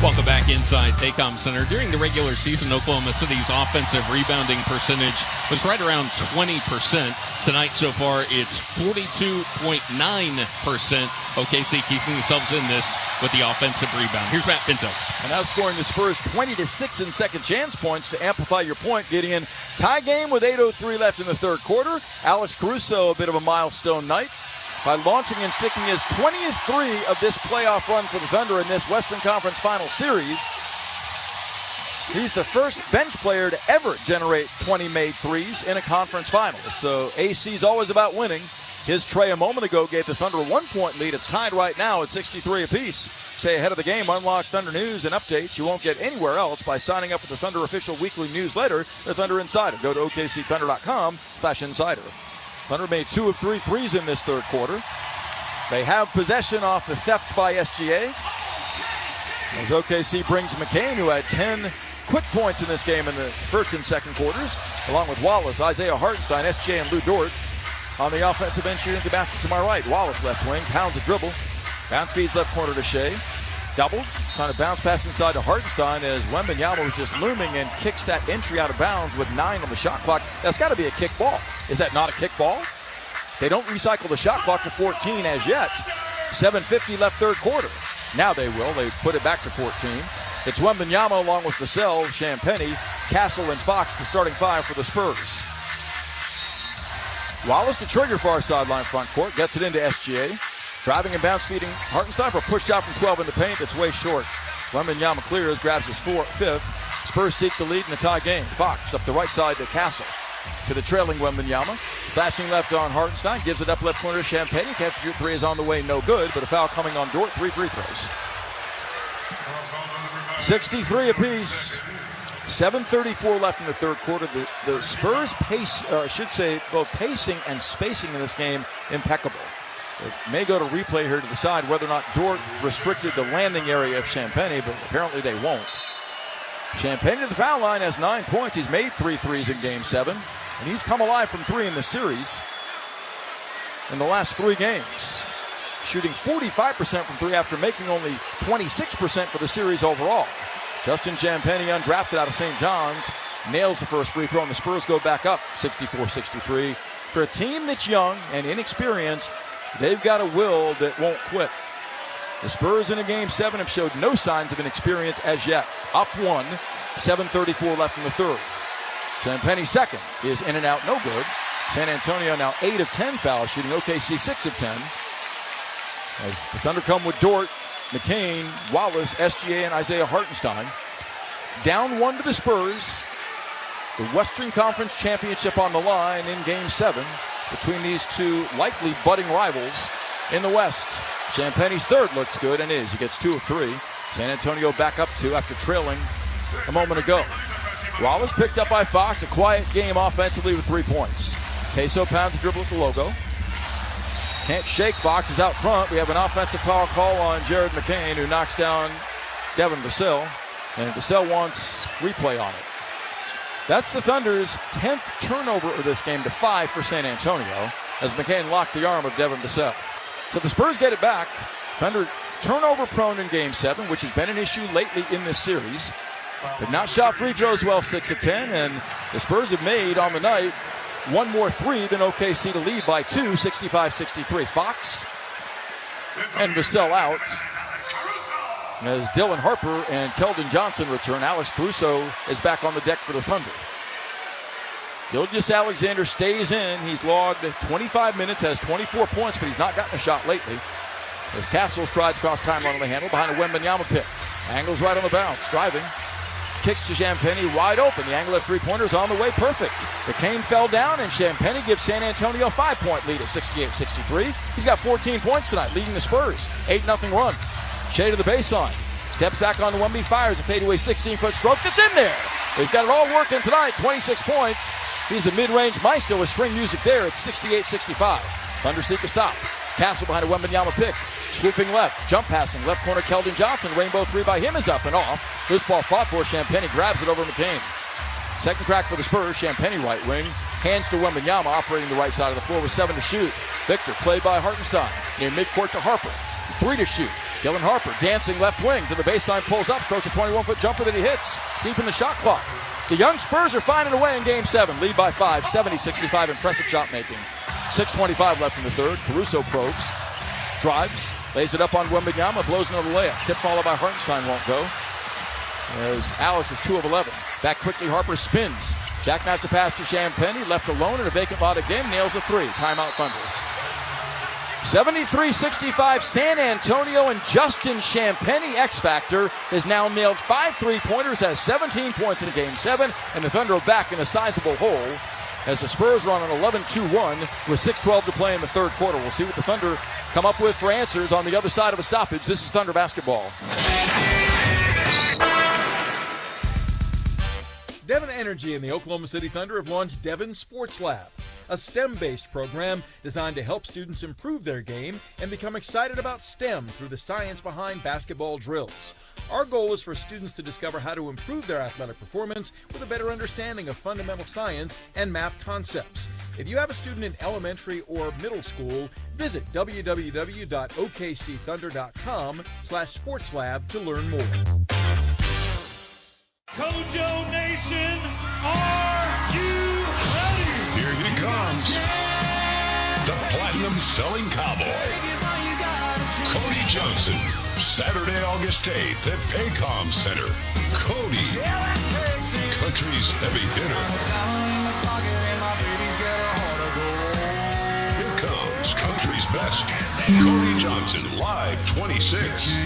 Welcome back inside Paycom Center. During the regular season, Oklahoma City's offensive rebounding percentage was right around 20%. Tonight so far, it's 42.9%. OKC keeping themselves in this with the offensive rebound. Here's Matt Pinto. And outscoring the Spurs 20-6 in second chance points to amplify your point, Gideon. Tie game with 8:03 left in the third quarter. Alex Caruso, a bit of a milestone night by launching and sticking his 20th three of this playoff run for the Thunder in this Western Conference Final Series. He's the first bench player to ever generate 20 made threes in a conference final. So AC's always about winning. His tray a moment ago gave the Thunder a 1-point lead. It's tied right now at 63 apiece. Stay ahead of the game. Unlock Thunder news and updates you won't get anywhere else by signing up with the Thunder official weekly newsletter, the Thunder Insider. Go to OKCThunder.com/insider. Thunder made 2 of 3 threes in this third quarter. They have possession off the theft by SGA. As OKC brings McCain, who had 10 quick points in this game in the first and second quarters, along with Wallace, Isaiah Hartenstein, SGA, and Lou Dort. On the offensive end, shooting the basket to my right. Wallace left wing, pounds a dribble. Bounce feeds left corner to Shea. Doubled, trying to bounce pass inside to Hartenstein as Wembanyama was just looming and kicks that entry out of bounds with 9 on the shot clock. That's got to be a kick ball. Is that not a kick ball? They don't recycle the shot clock to 14 as yet. 7:50 left third quarter. Now they will. They put it back to 14. It's Wembanyama along with Vassell, Champagnie, Castle, and Fox, the starting 5 for the Spurs. Wallace, the trigger far sideline front court, gets it into SGA. Driving and bounce feeding Hartenstein for a push shot from 12 in the paint. That's way short. Wembanyama clears, grabs his 5th. Spurs seek the lead in the tie game. Fox up the right side to Castle. To the trailing Wembanyama. Slashing left on Hartenstein. Gives it up left corner to Champagnie. Catch shoot 3 is on the way, no good. But a foul coming on Dort. 3 free throws. 63 apiece. 7:34 left in the third quarter. The Spurs pace, or I should say, both pacing and spacing in this game, impeccable. It may go to replay here to decide whether or not Dort restricted the landing area of Champagnie, but apparently they won't. Champagnie to the foul line has 9 points. He's made 3 threes in Game 7, and he's come alive from 3 in the series in the last 3 games. Shooting 45% from 3 after making only 26% for the series overall. Justin Champagnie, undrafted out of St. John's, nails the first free throw, and the Spurs go back up 64-63. For a team that's young and inexperienced, they've got a will that won't quit. The Spurs in a Game 7 have showed no signs of inexperience as yet. Up 1, 7:34 left in the third. Champagnie's second is in and out, no good. San Antonio now 8 of 10 fouls shooting, OKC 6 of 10. As the Thunder come with Dort, McCain, Wallace, SGA, and Isaiah Hartenstein. Down 1 to the Spurs. The Western Conference Championship on the line in Game 7 between these two likely budding rivals in the West. Champagnie's third looks good and is. He gets 2 of 3. San Antonio back up 2 after trailing a moment ago. Wallace picked up by Fox. A quiet game offensively with 3 points. Queso pounds the dribble at the logo. Can't shake. Fox is out front. We have an offensive foul call on Jared McCain, who knocks down Devin Vassell. And Vassell wants replay on it. That's the Thunder's 10th turnover of this game to 5 for San Antonio, as McCain locked the arm of Devin Vassell. So the Spurs get it back. Thunder turnover prone in Game 7, which has been an issue lately in this series. They've not shot free throws well, 6 of 10, and the Spurs have made on the night 1 more 3 than OKC to lead by 2, 65-63. Fox and Vassell out. As Dylan Harper and Keldon Johnson return, Alex Caruso is back on the deck for the Thunder. Gilgeous-Alexander stays in. He's logged 25 minutes, has 24 points, but he's not gotten a shot lately. As Castle strides across timeline on the handle behind a Wembanyama pick. Angles right on the bounce, driving. Kicks to Champagnie, wide open. The angle of 3-pointers on the way, perfect. McCain fell down, and Champagnie gives San Antonio a 5-point lead at 68-63. He's got 14 points tonight, leading the Spurs. 8-0 run. Shea to the baseline. Steps back on the Wemby, fires a fadeaway 16-foot stroke. That's in there. He's got it all working tonight, 26 points. He's a mid-range maestro with string music there at 68-65. Thunder seek a stop. Castle behind a Wembanyama pick. Swooping left, jump passing, left corner Keldon Johnson. Rainbow 3 by him is up and off. Loose ball fought for. Champagnie grabs it over McCain. Second crack for the Spurs. Champagnie right wing. Hands to Wembanyama, operating the right side of the floor with 7 to shoot. Victor played by Hartenstein. Near midcourt to Harper. 3 to shoot. Dylan Harper dancing left wing to the baseline, pulls up, strokes a 21-foot jumper that he hits. Deep in the shot clock. The young Spurs are finding a way in Game 7. Lead by 5, 70-65. Impressive shot making. 6:25 left in the third. Caruso probes. Drives. Lays it up on Wembanyama. Blows another layup. Tip followed by Hartenstein won't go. As Alice is 2 of 11. Back quickly, Harper spins. Jackknives a pass to Champagnie. Left alone in a vacant lot again. Nails a 3. Timeout Thunder. 73-65 San Antonio, and Justin Champagnie, X-Factor, has now nailed 5 3-pointers, has 17 points in Game 7, and the Thunder are back in a sizable hole as the Spurs run an 11-2 run with 6:12 to play in the third quarter. We'll see what the Thunder come up with for answers on the other side of a stoppage. This is Thunder basketball. Devon Energy and the Oklahoma City Thunder have launched Devon Sports Lab, a STEM-based program designed to help students improve their game and become excited about STEM through the science behind basketball drills. Our goal is for students to discover how to improve their athletic performance with a better understanding of fundamental science and math concepts. If you have a student in elementary or middle school, visit www.okcthunder.com/sportslab to learn more. Kojo Nation, are you ready? Here he comes. The platinum selling cowboy. Cody Johnson. Saturday, August 8th at Paycom Center. Cody. Country's heavy hitter. Here comes country's best. Cody Johnson, live 26.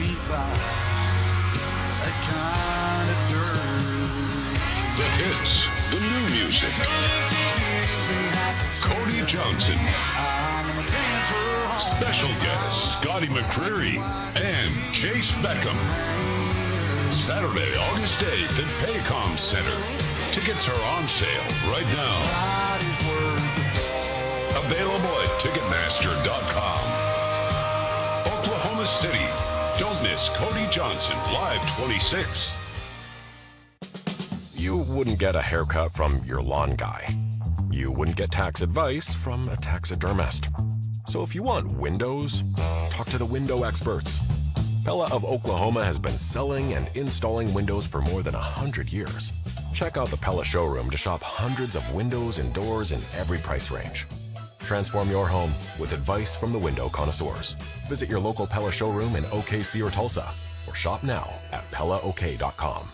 The hits, the new music. Cody Johnson. Special guests Scotty McCreery and Chase Beckham. Saturday, August 8th at Paycom Center. Tickets are on sale right now. Available at Ticketmaster.com. Oklahoma City. Don't miss Cody Johnson, live 26. You wouldn't get a haircut from your lawn guy. You wouldn't get tax advice from a taxidermist. So if you want windows, talk to the window experts. Pella of Oklahoma has been selling and installing windows for more than 100 years. Check out the Pella showroom to shop hundreds of windows and doors in every price range. Transform your home with advice from the window connoisseurs. Visit your local Pella showroom in OKC or Tulsa, or shop now at PellaOK.com.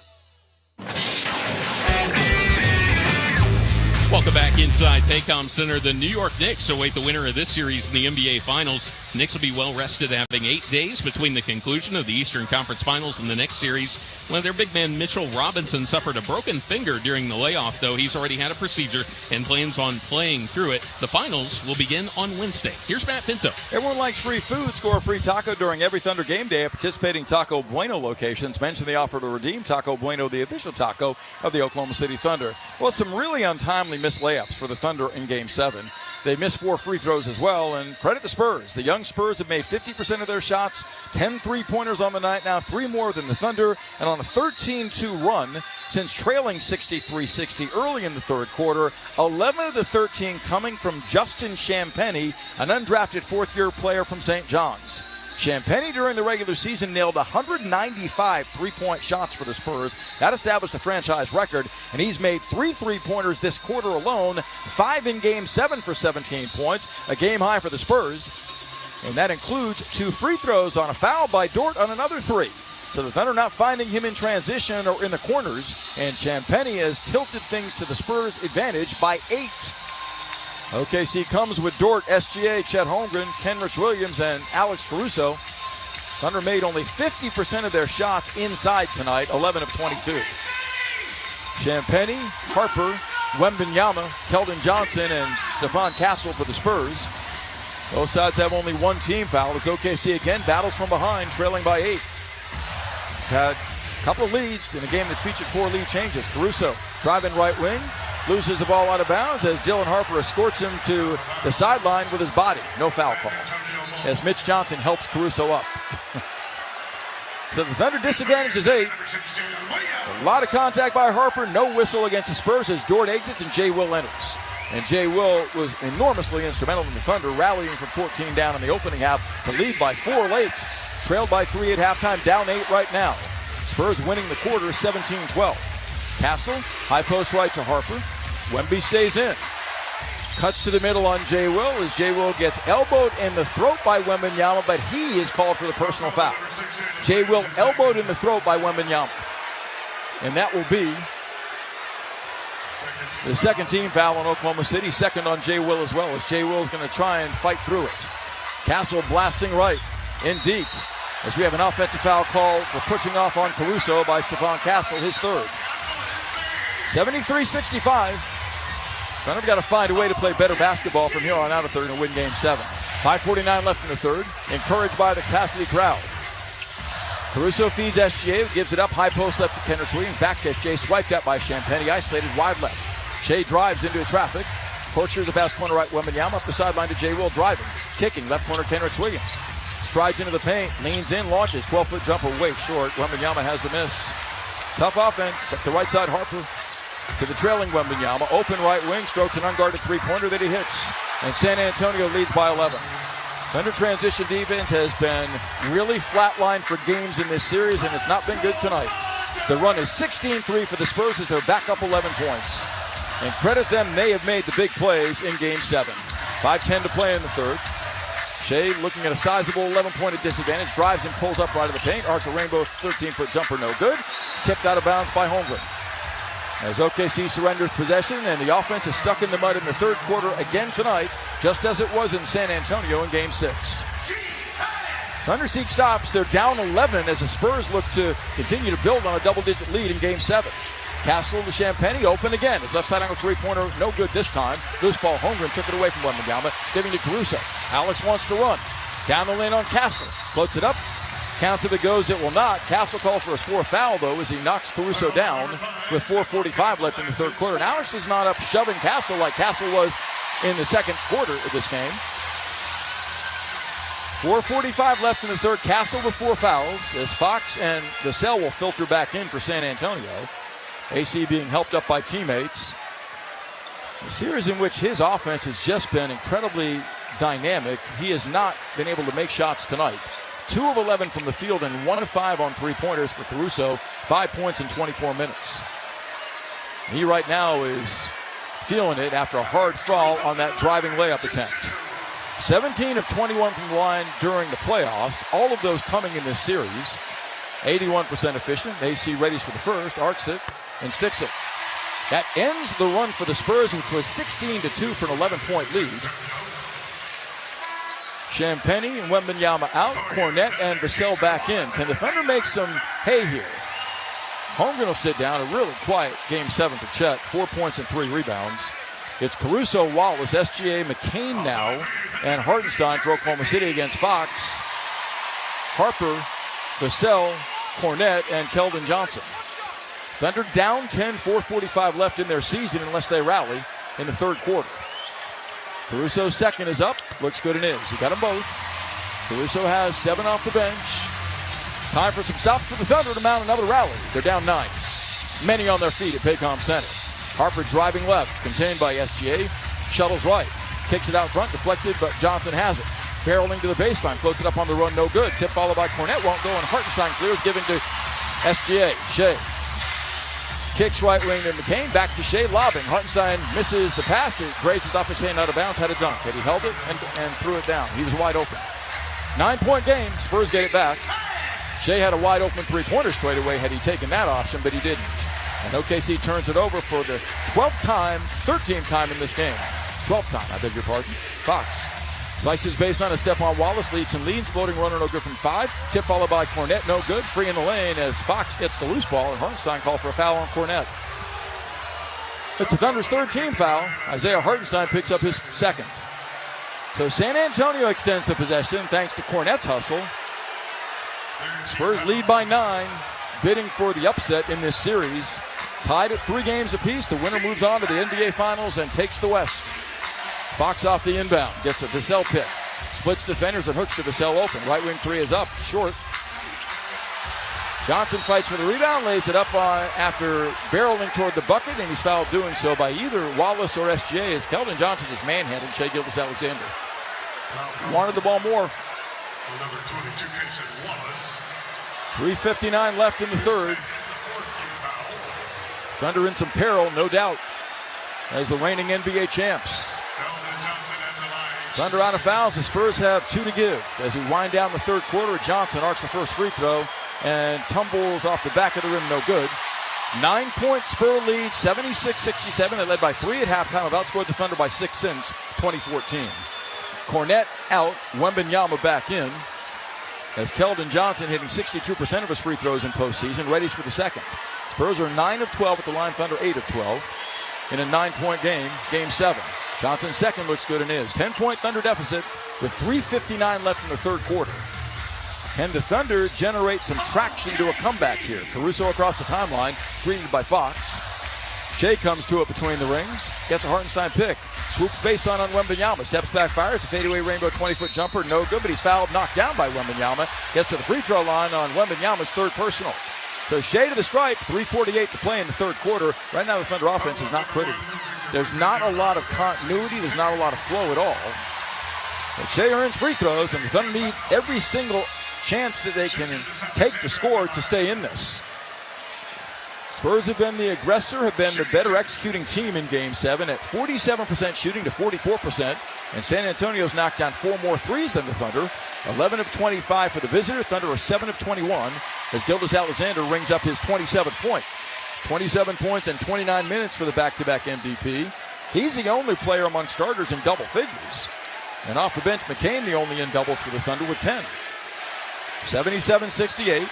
Welcome back inside Paycom Center. The New York Knicks await the winner of this series in the NBA Finals. Knicks will be well rested, having 8 days between the conclusion of the Eastern Conference Finals and the next series. When their big man Mitchell Robinson suffered a broken finger during the layoff, though he's already had a procedure and plans on playing through it. The finals will begin on Wednesday. Here's Matt Pinto. Everyone likes free food. Score a free taco during every Thunder game day at participating Taco Bueno locations. Mention the offer to redeem Taco Bueno, the official taco of the Oklahoma City Thunder. Well, some really untimely missed layups for the Thunder in Game 7. They missed 4 free throws as well, and credit the Spurs. The young Spurs have made 50% of their shots, 10 three-pointers on the night now, 3 more than the Thunder, and on a 13-2 run since trailing 63-60 early in the third quarter, 11 of the 13 coming from Justin Champagnie, an undrafted fourth-year player from St. John's. Champagnie during the regular season nailed 195 three-point shots for the Spurs. That established a franchise record, and he's made 3 three-pointers this quarter alone, 5 in Game 7 for 17 points, a game high for the Spurs. And that includes 2 free throws on a foul by Dort on another 3. So the Thunder not finding him in transition or in the corners, and Champagnie has tilted things to the Spurs' advantage by 8. OKC comes with Dort, SGA, Chet Holmgren, Kenrich Williams, and Alex Caruso. Thunder made only 50% of their shots inside tonight, 11 of 22. Champagnie, Harper, Wembanyama, Keldon Johnson, and Stephon Castle for the Spurs. Both sides have only 1 team foul as OKC again battles from behind, trailing by 8. Had a couple of leads in a game that's featured 4 lead changes. Caruso driving right wing. Loses the ball out of bounds as Dylan Harper escorts him to the sideline with his body. No foul call. As Mitch Johnson helps Caruso up. So the Thunder disadvantage is 8. A lot of contact by Harper. No whistle against the Spurs as Dort exits and Jay Will enters. And Jay Will was enormously instrumental in the Thunder, rallying from 14 down in the opening half to lead by 4 late. Trailed by 3 at halftime, down 8 right now. Spurs winning the quarter 17-12. Castle, high post right to Harper. Wemby stays in. Cuts to the middle on Jay Will as Jay Will gets elbowed in the throat by Wembanyama, but he is called for the personal foul. Jay Will elbowed in the throat by Wembanyama. And that will be the second team foul on Oklahoma City, second on Jay Will as well, as Jay Will is going to try and fight through it. Castle blasting right in deep as we have an offensive foul call for pushing off on Caruso by Stephon Castle, his third. 73-65. Thunder got to find a way to play better basketball from here on out if they're going to win Game 7. 5:49 left in the third, encouraged by the capacity crowd. Caruso feeds SGA, gives it up, high post left to Kendrick Williams, back to SGA, swiped at by Champagnie, isolated wide left. Shea drives into traffic. Porcher the pass corner right, Wembanyama up the sideline to J. Will driving. Kicking, left corner, Kendrick Williams. Strides into the paint, leans in, launches, 12-foot jumper, way short. Wembanyama has the miss. Tough offense, up the right side, Harper to the trailing Wembanyama. Open right wing, strokes an unguarded three-pointer that he hits. And San Antonio leads by 11. Thunder transition defense has been really flatlined for games in this series, and it's not been good tonight. The run is 16-3 for the Spurs as they're back up 11 points. And credit them, they have made the big plays in Game 7. 5:10 to play in the third. Shea looking at a sizable 11-point disadvantage, drives and pulls up right of the paint, arcs a rainbow 13-foot jumper, no good. Tipped out of bounds by Holmgren. As OKC surrenders possession, and the offense is stuck in the mud in the third quarter again tonight, just as it was in San Antonio in Game 6. Thunder seek stops. They're down 11 as the Spurs look to continue to build on a double-digit lead in Game 7. Castle to Champagnie, open again. His left side angle three-pointer, no good this time. Loose ball, Holmgren took it away from Wembanyama, giving to Caruso. Alex wants to run. Down the lane on Castle. Floats it up. Counts if it goes, it will not. Castle calls for a fourth foul, though, as he knocks Caruso down with 4:45 left in the third quarter. And Alex is not up shoving Castle like Castle was in the second quarter of this game. 4:45 left in the third. Castle with 4 fouls as Fox and Vassell will filter back in for San Antonio. AC being helped up by teammates. A series in which his offense has just been incredibly dynamic. He has not been able to make shots tonight. 2 of 11 from the field and 1 of 5 on three-pointers for Caruso. 5 points in 24 minutes. He right now is feeling it after a hard foul on that driving layup attempt. 17 of 21 from the line during the playoffs. All of those coming in this series. 81% efficient. AC readies for the first, arcs it, and sticks it. That ends the run for the Spurs, which was 16-2 for an 11-point lead. Champagnie and Wembanyama out. Cornette and Vassell back in. Can the Thunder make some hay here? Holmgren will sit down. A really quiet Game 7 for Chet. 4 points and 3 rebounds. It's Caruso, Wallace, SGA, McCain now, and Hartenstein for Oklahoma City against Fox. Harper, Vassell, Cornette, and Keldon Johnson. Thunder down 10, 4:45 left in their season unless they rally in the third quarter. Caruso's second is up. Looks good and is. He got them both. Caruso has 7 off the bench. Time for some stops for the Thunder to mount another rally. They're down 9. Many on their feet at Paycom Center. Harper driving left, contained by SGA. Shuttles right. Kicks it out front, deflected, but Johnson has it. Barreling to the baseline, floats it up on the run, no good. Tip followed by Cornette, won't go, and Hartenstein clears, giving to SGA. Shea kicks right wing to McCain, back to Shea, lobbing. Hartenstein misses the pass. It grazes off his hand out of bounds, had a dunk. But he held it and threw it down. He was wide open. 9-point game. Spurs get it back. Shea had a wide open three-pointer straight away had he taken that option, but he didn't. And OKC turns it over for the 12th time, 13th time in this game. 12th time, I beg your pardon. Fox slices base on a Stephon Wallace, leads and leads, floating runner no good from 5. Tip followed by Cornette, no good. Free in the lane as Fox gets the loose ball, and Hartenstein called for a foul on Cornette. It's the Thunder's third team foul. Isaiah Hartenstein picks up his second. So San Antonio extends the possession thanks to Cornette's hustle. Spurs lead by 9, bidding for the upset in this series. Tied at 3 games apiece, the winner moves on to the NBA Finals and takes the West. Fox off the inbound, gets a Vassell pick. Splits defenders and hooks to Vassell open. Right wing 3 is up, short. Johnson fights for the rebound, lays it up after barreling toward the bucket, and he's fouled doing so by either Wallace or SGA as Keldon Johnson just manhandled Shai Gilgeous-Alexander. Wanted the ball more. 3:59 left in the third. Thunder in some peril, no doubt, as the reigning NBA champs. Thunder out of fouls. The Spurs have 2 to give. As we wind down the third quarter, Johnson arcs the first free throw and tumbles off the back of the rim, no good. 9-point Spur lead, 76-67. They led by 3 at halftime, have outscored the Thunder by 6 since 2014. Cornette out, Wembanyama back in. As Keldon Johnson hitting 62% of his free throws in postseason, readies for the second. Spurs are 9 of 12 at the line, Thunder 8 of 12. in a 9-point game, Game 7. Johnson's second looks good and is. 10-point Thunder deficit with 3:59 left in the third quarter. Can the Thunder generate some traction to a comeback here? Caruso across the timeline, greeted by Fox. Shea comes to it between the rings, gets a Hartenstein pick. Swoops base on Wembanyama, steps back, fires, a fadeaway rainbow 20-foot jumper, no good, but he's fouled, knocked down by Wembanyama. Gets to the free throw line on Wembanyama's third personal. So Shea to the stripe, 3:48 to play in the third quarter. Right now the Thunder offense is not pretty. There's not a lot of continuity, there's not a lot of flow at all. But Shea earns free throws, and the Thunder need every single chance that they can take to score to stay in this. Spurs have been the aggressor, have been the better executing team in Game 7 at 47% shooting to 44%. And San Antonio's knocked down 4 more threes than the Thunder. 11 of 25 for the visitor. Thunder are 7 of 21 as Gilgeous-Alexander rings up his 27th point. 27 points and 29 minutes for the back-to-back MVP. He's the only player among starters in double figures. And off the bench, McCain the only in doubles for the Thunder with 10. 77-68.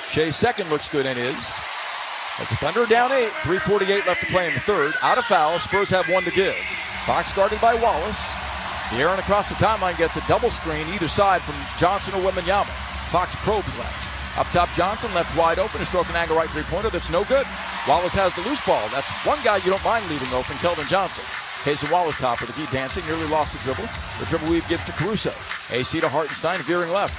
Shea's second looks good and is. As the Thunder are down 8, 3:48 left to play in the third. Out of foul, Spurs have 1 to give. Fox guarded by Wallace. De'Aaron across the timeline gets a double screen either side from Johnson or Wembanyama. Fox probes left. Up top, Johnson left wide open. A stroke and angle right three-pointer that's no good. Wallace has the loose ball. That's one guy you don't mind leaving open, Keldon Johnson. Casey Wallace top of the key, dancing, nearly lost the dribble. The dribble weave gives to Caruso. AC to Hartenstein, veering left.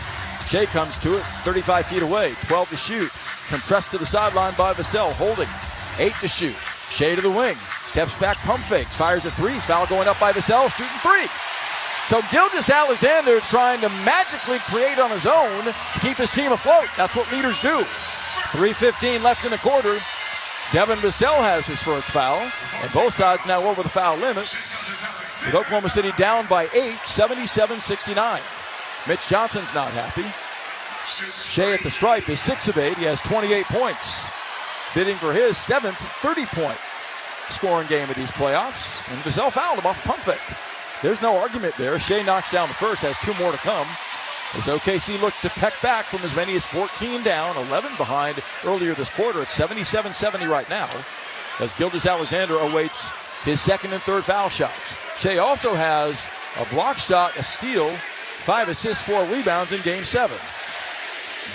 Shea comes to it, 35 feet away, 12 to shoot. Compressed to the sideline by Vassell, holding. 8 to shoot. Shea to the wing. Steps back, pump fakes, fires a three. Foul going up by Vassell, shooting 3. So Gilgeous-Alexander trying to magically create on his own to keep his team afloat. That's what leaders do. 3:15 left in the quarter. Devin Vassell has his first foul, and both sides now over the foul limit. With Oklahoma City down by 8, 77-69. Mitch Johnson's not happy. Shea at the stripe is 6 of 8. He has 28 points. Bidding for his 7th 30-point scoring game of these playoffs. And Vassell fouled him off a pump fake. There's no argument there. Shea knocks down the first, has 2 more to come. As OKC looks to peck back from as many as 14 down, 11 behind earlier this quarter. It's 77-70 right now as Gilgeous-Alexander awaits his second and third foul shots. Shea also has a block shot, a steal, 5 assists, 4 rebounds in Game 7.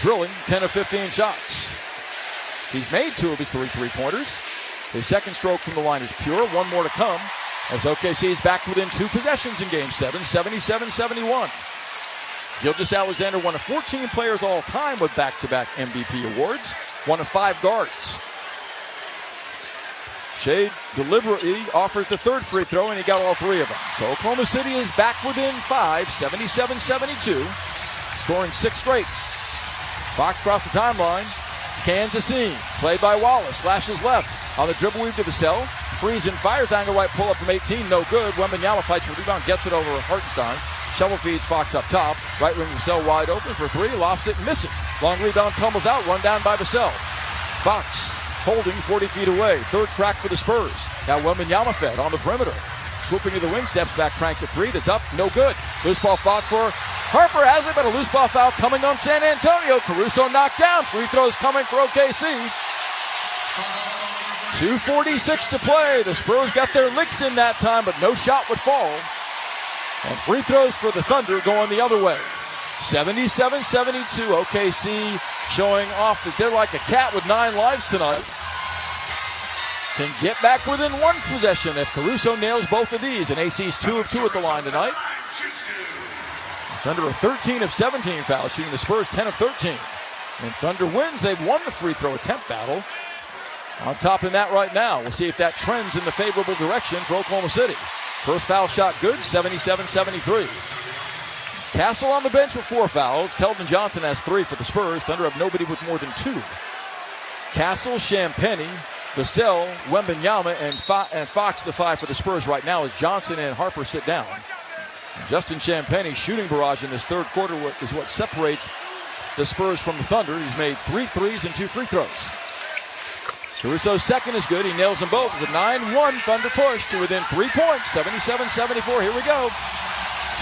Drilling 10 of 15 shots. He's made 2 of his 3 three-pointers. His second stroke from the line is pure. 1 more to come as OKC is back within 2 possessions in Game 7, 77-71. Gilgeous-Alexander, one of 14 players all time with back-to-back MVP awards, one of 5 guards. Shea deliberately offers the third free throw, and he got all 3 of them. So Oklahoma City is back within 5, 77-72, scoring 6 straight. Fox across the timeline, scans the seam, played by Wallace, slashes left, on the dribble weave to Vassell, frees and fires, angle right pull-up from 18, no good. Wembanyama fights for the rebound, gets it over Hartenstein. Shovel feeds Fox up top. Right wing Vassell wide open for 3. Lofts it and misses. Long rebound tumbles out. Run down by Vassell. Fox holding 40 feet away. Third crack for the Spurs. Now Wembanyama fed on the perimeter. Swooping to the wing. Steps back. Cranks a 3. That's up. No good. Loose ball fought for Harper. Has it, but a loose ball foul coming on San Antonio. Caruso knocked down. Free throws coming for OKC. 2:46 to play. The Spurs got their licks in that time, but no shot would fall. And free throws for the Thunder going the other way. 77-72. OKC showing off that they're like a cat with 9 lives tonight. Can get back within 1 possession if Caruso nails both of these. And AC's 2 of 2 at the line tonight. Thunder are 13 of 17 fouls shooting. The Spurs 10 of 13. And Thunder wins. They've won the free throw attempt battle. On top of that right now. We'll see if that trends in the favorable direction for Oklahoma City. First foul shot good, 77-73. Castle on the bench with 4 fouls. Keldon Johnson has 3 for the Spurs. Thunder have nobody with more than 2. Castle, Champagnie, Vassell, Wembanyama, and Fox the 5 for the Spurs right now as Johnson and Harper sit down. And Justin Champagnie's shooting barrage in this third quarter is what separates the Spurs from the Thunder. He's made 3 threes and 2 free throws. Caruso's second is good. He nails them both. It's a 9-1 Thunder push to within 3 points. 77-74. Here we go.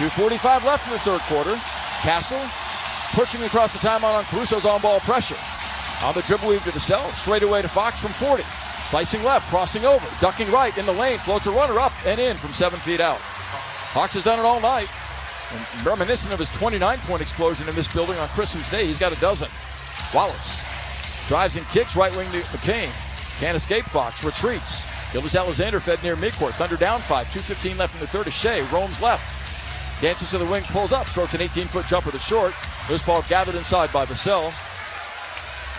2:45 left in the third quarter. Castle pushing across the timeline on Caruso's on-ball pressure. On the dribble weave to Vassell. Straight away to Fox from 40. Slicing left, crossing over, ducking right in the lane, floats a runner up and in from 7 feet out. Hawks has done it all night. And reminiscent of his 29-point explosion in this building on Christmas Day, he's got a dozen. Wallace drives and kicks right wing to McCain. Can't escape Fox, retreats. Gildas Alexander fed near midcourt. Thunder down 5, 2:15 left in the third. Shea roams left. Dances to the wing, pulls up, strokes an 18-foot jumper that's short. Loose ball gathered inside by Vassell.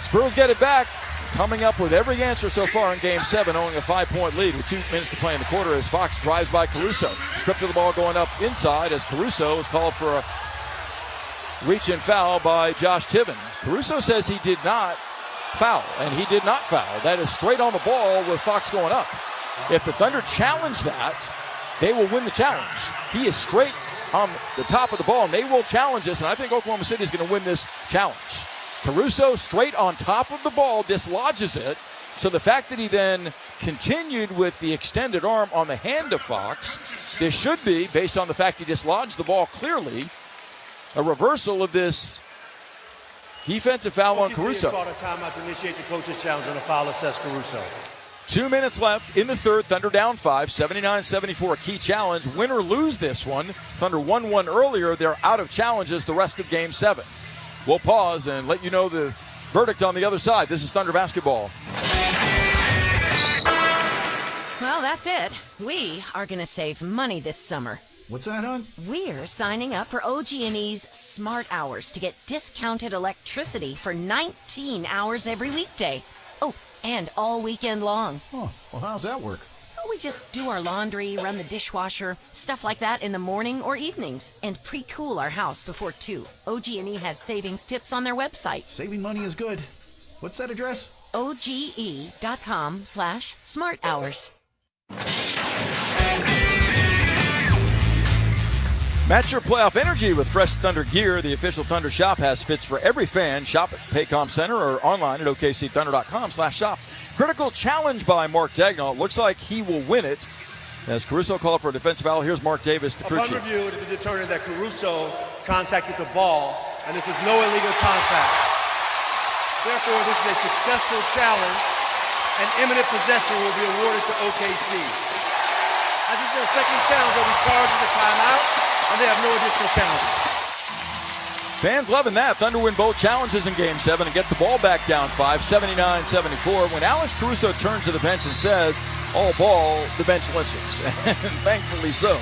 Spurs get it back. Coming up with every answer so far in Game 7, owning a 5-point lead with 2 minutes to play in the quarter as Fox drives by Caruso. Stripped of the ball going up inside as Caruso is called for a reach-in foul by Josh Tiven. Caruso says he did not foul, and he did not foul. That is straight on the ball with Fox going up. If the Thunder challenge that, they will win the challenge. He is straight on the top of the ball, and they will challenge this, and I think Oklahoma City is going to win this challenge. Caruso straight on top of the ball dislodges it. So the fact that he then continued with the extended arm on the hand of Fox, this should be, based on the fact he dislodged the ball clearly, a reversal of this defensive foul on Caruso. Called a timeout to initiate the coach's challenge on a foul, assessed Caruso. 2 minutes left in the third. Thunder down 5, 79-74, key challenge. Win or lose this one. Thunder 1-1 earlier. They're out of challenges the rest of Game 7. We'll pause and let you know the verdict on the other side. This is Thunder basketball. Well, that's it. We are going to save money this summer. What's that, hon? We're signing up for OG&E's Smart Hours to get discounted electricity for 19 hours every weekday. Oh, and all weekend long. Oh, well, how's that work? We just do our laundry, run the dishwasher, stuff like that in the morning or evenings, and pre-cool our house before 2. OG&E has savings tips on their website. Saving money is good. What's that address? OGE.com/smarthours. Match your playoff energy with fresh Thunder gear. The official Thunder shop has fits for every fan. Shop at Paycom Center or online at OKCThunder.com/shop. Critical challenge by Mark Dagnall. Looks like he will win it. As Caruso called for a defensive foul, here's Mark Davis to Upon review, it is determined that Caruso contacted the ball, and this is no illegal contact. Therefore, this is a successful challenge, and imminent possession will be awarded to OKC. As this is their second challenge, they'll be charged with a timeout, and they have no additional challenges. Fans loving that. Thunder win both challenges in Game 7 and get the ball back down 5, 79-74. When Alex Caruso turns to the bench and says, all ball, the bench listens. And thankfully so.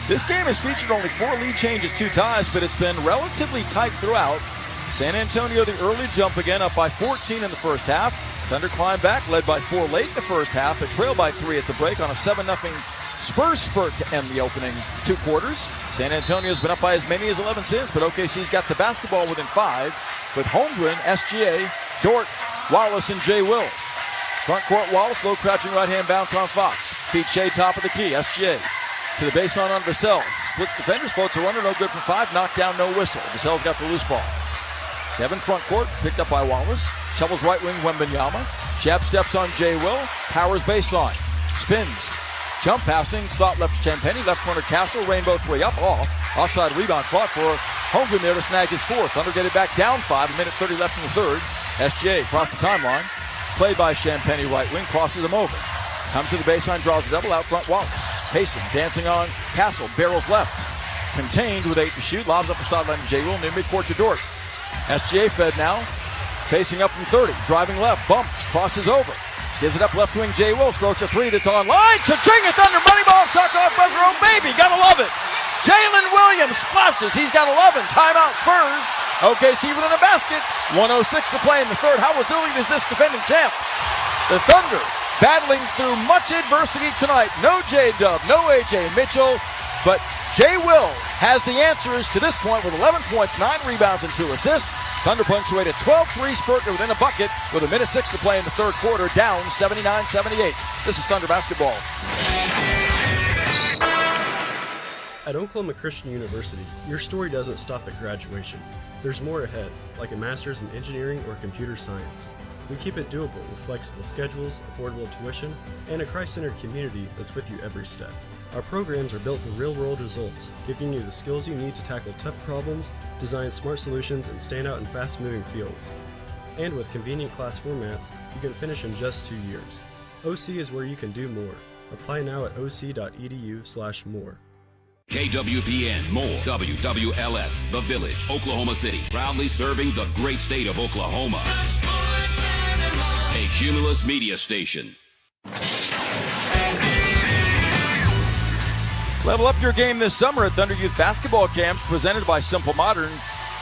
This game has featured only 4 lead changes, 2 ties, but it's been relatively tight throughout. San Antonio, the early jump again, up by 14 in the first half. Thunder climb back, led by 4 late in the first half, but trailed by 3 at the break on a 7-0 Spurs spurt to end the opening 2 quarters. San Antonio's been up by as many as 11 since, but OKC's got the basketball within 5 with Holmgren, SGA, Dort, Wallace, and Jay Will. Front court Wallace, low crouching right-hand bounce on Fox. Feed Shea top of the key, SGA. To the baseline on Vassell. Splits defenders, floats a runner, no good for 5, knocked down, no whistle. Vassell's got the loose ball. Devin front court, picked up by Wallace. Shovels right wing Wembanyama. Jab steps on Jay Will. Powers baseline. Spins. Jump passing. Slot left Champagny. Left corner Castle. Rainbow 3 up off. Offside rebound fought for Holmgren there to snag his 4th. Thunder get it back down 5. 1:30 left in the third. SGA across the timeline. Played by Champagny right wing. Crosses him over. Comes to the baseline. Draws a double out front. Wallace. Pacing. Dancing on Castle. Barrels left. Contained with 8 to shoot. Lobs up the sideline to Jay Will. Near midcourt to Dort. SGA fed now. Facing up from 30. Driving left. Bumps. Crosses over. Gives it up left wing. Jay Will strokes a 3 that's online. Cha-ching it. Thunder money ball. Shot off buzzer. Oh, baby. Gotta love it. Jalen Williams splashes. He's got 11. Timeout Spurs. OKC within a basket. 1:06 to play in the third. How resilient is this defending champ? The Thunder battling through much adversity tonight. No J-Dub. No A.J. Mitchell. But Jay Will has the answers to this point with 11 points, 9 rebounds, and 2 assists. Thunder punctuated 12-3 spurt within a bucket with 1:06 to play in the third quarter, down 79-78. This is Thunder basketball. At Oklahoma Christian University, your story doesn't stop at graduation. There's more ahead, like a master's in engineering or computer science. We keep it doable with flexible schedules, affordable tuition, and a Christ-centered community that's with you every step. Our programs are built for real-world results, giving you the skills you need to tackle tough problems, design smart solutions, and stand out in fast-moving fields. And with convenient class formats, you can finish in just 2 years. OC is where you can do more. Apply now at oc.edu/more. KWPN, more WWLS, The Village, Oklahoma City, proudly serving the great state of Oklahoma. A Cumulus media station. Level up your game this summer at Thunder Youth Basketball Camps presented by Simple Modern.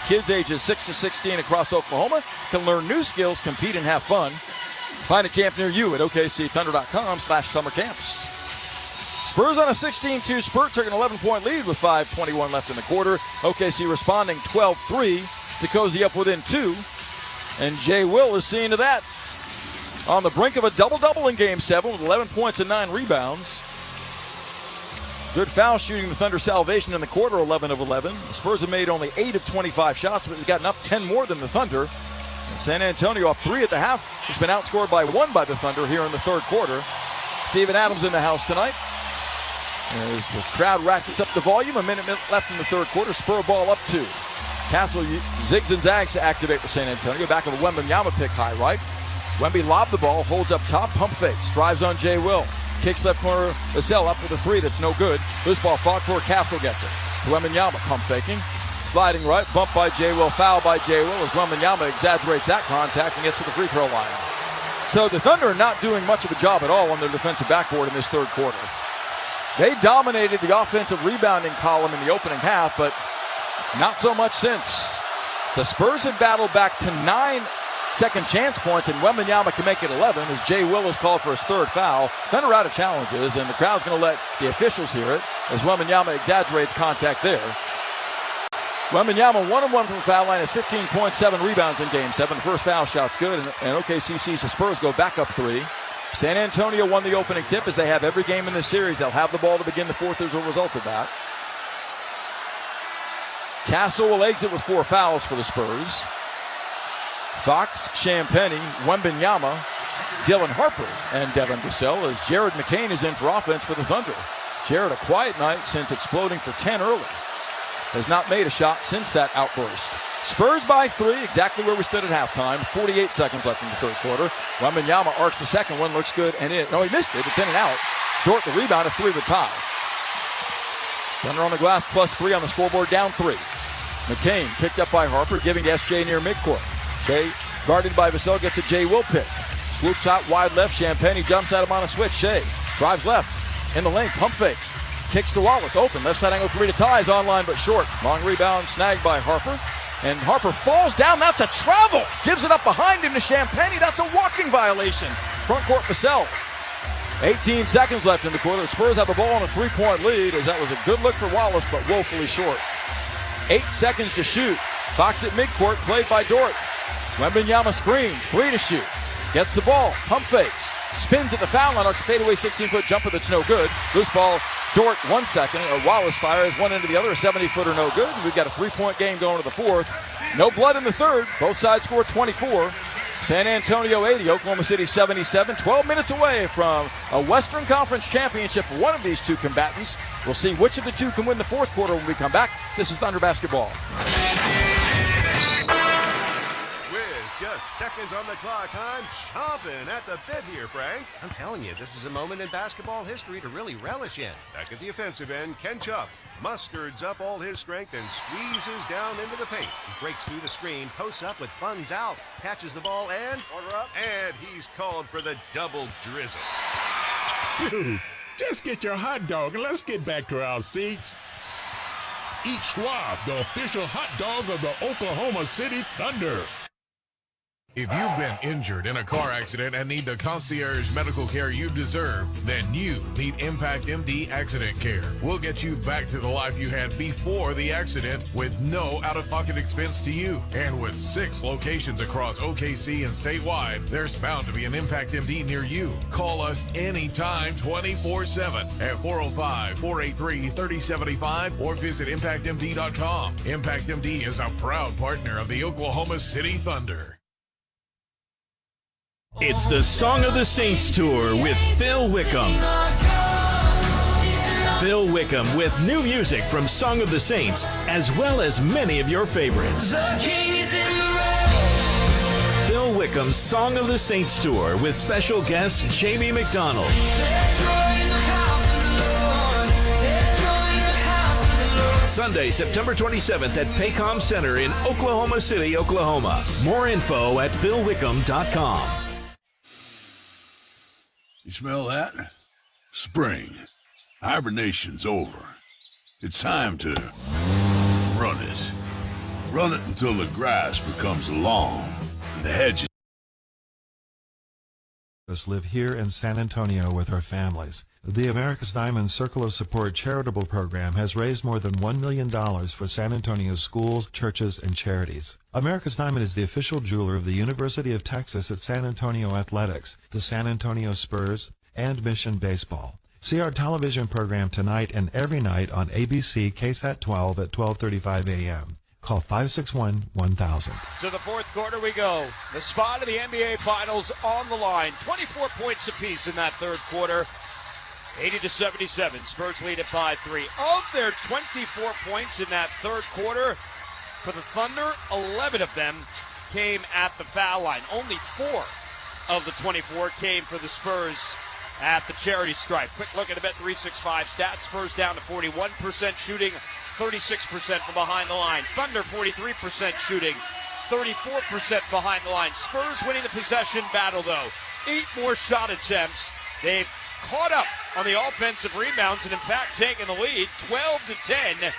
Kids ages 6 to 16 across Oklahoma can learn new skills, compete, and have fun. Find a camp near you at OKCThunder.com/summer camps. Spurs on a 16-2 spurt, took an 11-point lead with 5:21 left in the quarter. OKC responding 12-3 to cozy up within 2. And Jay Will is seeing to that. On the brink of a double-double in Game 7 with 11 points and 9 rebounds. Good foul shooting, the Thunder salvation in the quarter, 11 of 11. The Spurs have made only 8 of 25 shots, but they've gotten up 10 more than the Thunder. And San Antonio up 3 at the half. Has been outscored by 1 by the Thunder here in the third quarter. Steven Adams in the house tonight. As the crowd ratchets up the volume, a minute left in the third quarter. Spur ball up 2. Castle zigs and zags to activate for San Antonio. Back of a Wembanyama pick high right. Wemby lobbed the ball, holds up top, pump fakes, drives on Jay Will. Kicks left corner, Vassell up with a 3 that's no good. Loose ball fought for, Castle gets it. Wembanyama pump faking. Sliding right, bump by Jay Will, foul by Jay Will as Wembanyama exaggerates that contact and gets to the free throw line. So the Thunder are not doing much of a job at all on their defensive backboard in this third quarter. They dominated the offensive rebounding column in the opening half, but not so much since. The Spurs have battled back to 9 second chance points, and Wembanyama can make it 11 as Jay Will is called for his third foul. Thunder out of challenges, and the crowd's going to let the officials hear it as Wembanyama exaggerates contact there. Wembanyama 1-1 from the foul line, has 15 points, 7 rebounds in Game 7. The first foul shot's good, and OKC sees the Spurs go back up 3. San Antonio won the opening tip as they have every game in this series. They'll have the ball to begin the fourth as a result of that. Castle will exit with 4 fouls for the Spurs. Fox, Champagnie, Wembanyama, Dylan Harper, and Devin Vassell as Jared McCain is in for offense for the Thunder. Jared, a quiet night since exploding for 10 early. Has not made a shot since that outburst. Spurs by 3, exactly where we stood at halftime. 48 seconds left in the third quarter. Wembanyama arcs the second one, looks good, and he missed it. It's in and out. Dort the rebound, a 3 with tie. Thunder on the glass, +3 on the scoreboard, down 3. McCain picked up by Harper, giving to SJ near midcourt. Shea, guarded by Vassell, gets a Jay Will pick. Swoop shot wide left, Champagnie jumps at him on a switch. Shea drives left, in the lane, pump fakes. Kicks to Wallace, open, left side angle 3 to tie, is online but short. Long rebound snagged by Harper. And Harper falls down, that's a travel. Gives it up behind him to Champagnie, that's a walking violation. Front court Vassell. 18 seconds left in the quarter. The Spurs have the ball on a 3-point lead as that was a good look for Wallace, but woefully short. 8 seconds to shoot. Fox at midcourt, played by Dort. Wembanyama screens, 3 to shoot. Gets the ball, pump fakes. Spins at the foul line, arcs a fadeaway 16-foot jumper that's no good. Loose ball, Dort 1 second. Wallace fires one into the other, a 70-footer no good. We've got a 3-point game going to the fourth. No blood in the third. Both sides score 24. San Antonio 80, Oklahoma City 77. 12 minutes away from a Western Conference championship for one of these two combatants. We'll see which of the two can win the fourth quarter when we come back. This is Thunder Basketball. Just seconds on the clock. I'm chomping at the bit here, Frank. I'm telling you, this is a moment in basketball history to really relish in. Back at the offensive end, Ken Chupp musters up all his strength and squeezes down into the paint. He breaks through the screen, posts up with buns out, catches the ball, and he's called for the double drizzle. Dude, just get your hot dog and let's get back to our seats. Eat Schwab, the official hot dog of the Oklahoma City Thunder. If you've been injured in a car accident and need the concierge medical care you deserve, then you need Impact MD Accident Care. We'll get you back to the life you had before the accident with no out-of-pocket expense to you. And with 6 locations across OKC and statewide, there's bound to be an Impact MD near you. Call us anytime 24/7 at 405-483-3075 or visit ImpactMD.com. Impact MD is a proud partner of the Oklahoma City Thunder. It's the Song of the Saints Tour with Phil Wickham. Phil Wickham with new music from Song of the Saints, as well as many of your favorites. Phil Wickham's Song of the Saints Tour with special guest Jamie McDonald. Sunday, September 27th at Paycom Center in Oklahoma City, Oklahoma. More info at philwickham.com. You smell that? Spring. Hibernation's over. It's time to run it. Run it until the grass becomes long and the hedges. Us live here in San Antonio with our families. The America's Diamond Circle of Support charitable program has raised more than $1 million for San Antonio's schools, churches, and charities. America's Diamond is the official jeweler of the University of Texas at San Antonio Athletics, the San Antonio Spurs, and Mission Baseball. See our television program tonight and every night on ABC KSAT 12 at 12:35 a.m. Call 561-1000. To the fourth quarter we go. The spot of the NBA Finals on the line. 24 points apiece in that third quarter. 80-77. Spurs lead it by 3. Of their 24 points in that third quarter, for the Thunder, 11 of them came at the foul line. Only 4 of the 24 came for the Spurs at the charity stripe. Quick look at the Bet365 stats. Spurs down to 41% shooting, 36% from behind the line. Thunder 43% shooting, 34% behind the line. Spurs winning the possession battle though. 8 more shot attempts. They've caught up on the offensive rebounds and in fact taken the lead 12-10.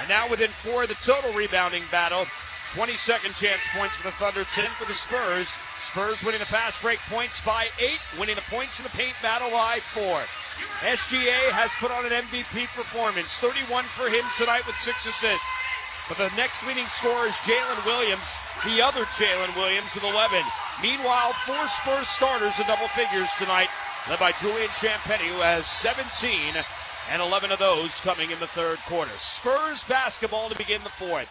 And now within 4 of the total rebounding battle. 22nd chance points for the Thunder, 10 for the Spurs. Spurs winning the fast break points by 8, winning the points in the paint battle by 4. SGA has put on an MVP performance, 31 for him tonight with 6 assists. But the next leading scorer is Jalen Williams, the other Jalen Williams with 11. Meanwhile, 4 Spurs starters in double figures tonight, led by Julian Champagnie, who has 17, and 11 of those coming in the third quarter. Spurs basketball to begin the fourth.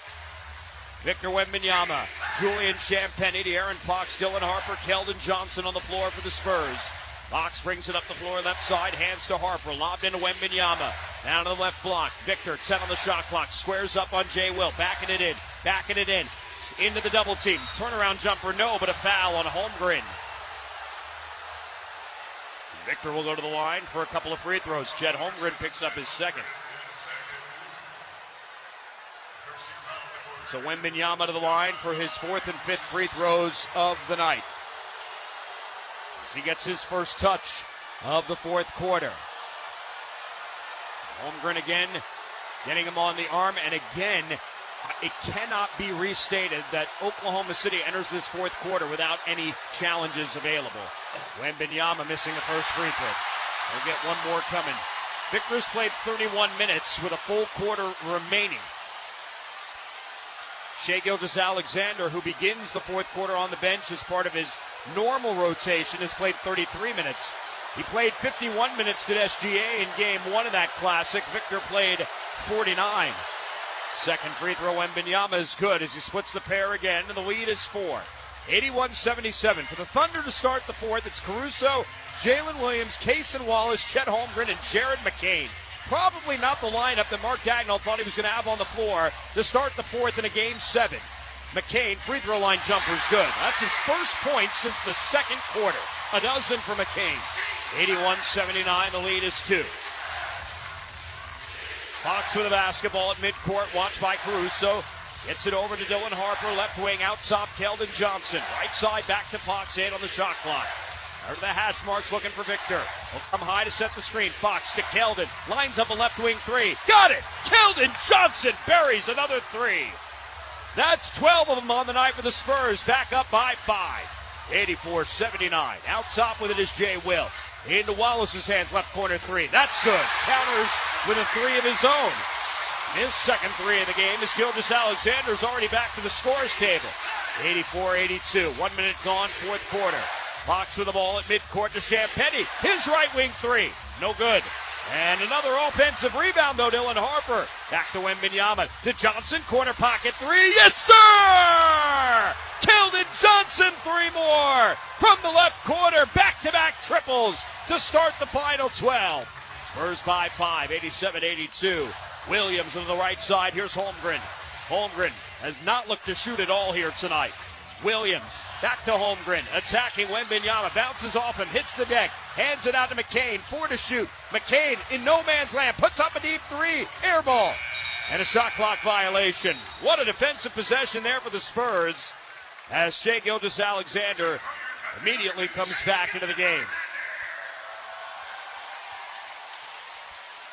Victor Wembanyama, Julian Champagnie, De'Aaron Fox, Dylan Harper, Keldon Johnson on the floor for the Spurs. Fox brings it up the floor left side, hands to Harper, lobbed into Wembanyama. Down to the left block. Victor, 10 on the shot clock, squares up on Jay Will, backing it in, into the double team. Turnaround jumper, no, but a foul on Holmgren. Victor will go to the line for a couple of free throws. Chet Holmgren picks up his second. So Wembanyama to the line for his 4th and 5th free throws of the night. As he gets his first touch of the fourth quarter. Holmgren again, getting him on the arm, and again, it cannot be restated that Oklahoma City enters this fourth quarter without any challenges available. Wembanyama missing the first free throw. We'll get one more coming. Victor's played 31 minutes with a full quarter remaining. Shai Gilgeous-Alexander, who begins the fourth quarter on the bench as part of his normal rotation, has played 33 minutes. He played 51 minutes to SGA in game 1 of that classic. Victor played 49. Second free throw, Wembanyama is good as he splits the pair again, and the lead is 4. 81-77 for the Thunder to start the fourth. It's Caruso, Jalen Williams, Cason Wallace, Chet Holmgren, and Jared McCain. Probably not the lineup that Mark Dagnall thought he was going to have on the floor to start the fourth in a game 7. McCain, free throw line jumper's good. That's his first point since the second quarter. A dozen for McCain. 81-79, the lead is 2. Fox with the basketball at midcourt, watched by Caruso. Gets it over to Dylan Harper, left wing, out top, Keldon Johnson. Right side, back to Fox, 8 on the shot clock. Over the hash marks, looking for Victor. Will come high to set the screen. Fox to Keldon. Lines up a left wing 3. Got it! Keldon Johnson buries another 3. That's 12 of them on the night for the Spurs. Back up by 5. 84-79. Out top with it is Jay Will. Into Wallace's hands, left corner 3. That's good. Counters with a 3 of his own. His second 3 of the game is Gilgeous-Alexander's already back to the scores table. 84-82. 1 minute gone, fourth quarter. Fox with the ball at midcourt to Champagnie. His right wing 3. No good. And another offensive rebound, though, Dylan Harper. Back to Wembanyama. To Johnson, corner pocket 3. Yes, sir! Keldon Johnson, 3 more. From the left corner, back-to-back triples to start the final 12. Spurs by 5, 87-82. Williams on the right side. Here's Holmgren. Holmgren has not looked to shoot at all here tonight. Williams back to Holmgren, attacking Wembanyama, bounces off him, hits the deck, hands it out to McCain, 4 to shoot. McCain in no man's land, puts up a deep 3, air ball, and a shot clock violation. What a defensive possession there for the Spurs as Shai Gilgeous-Alexander immediately comes back into the game.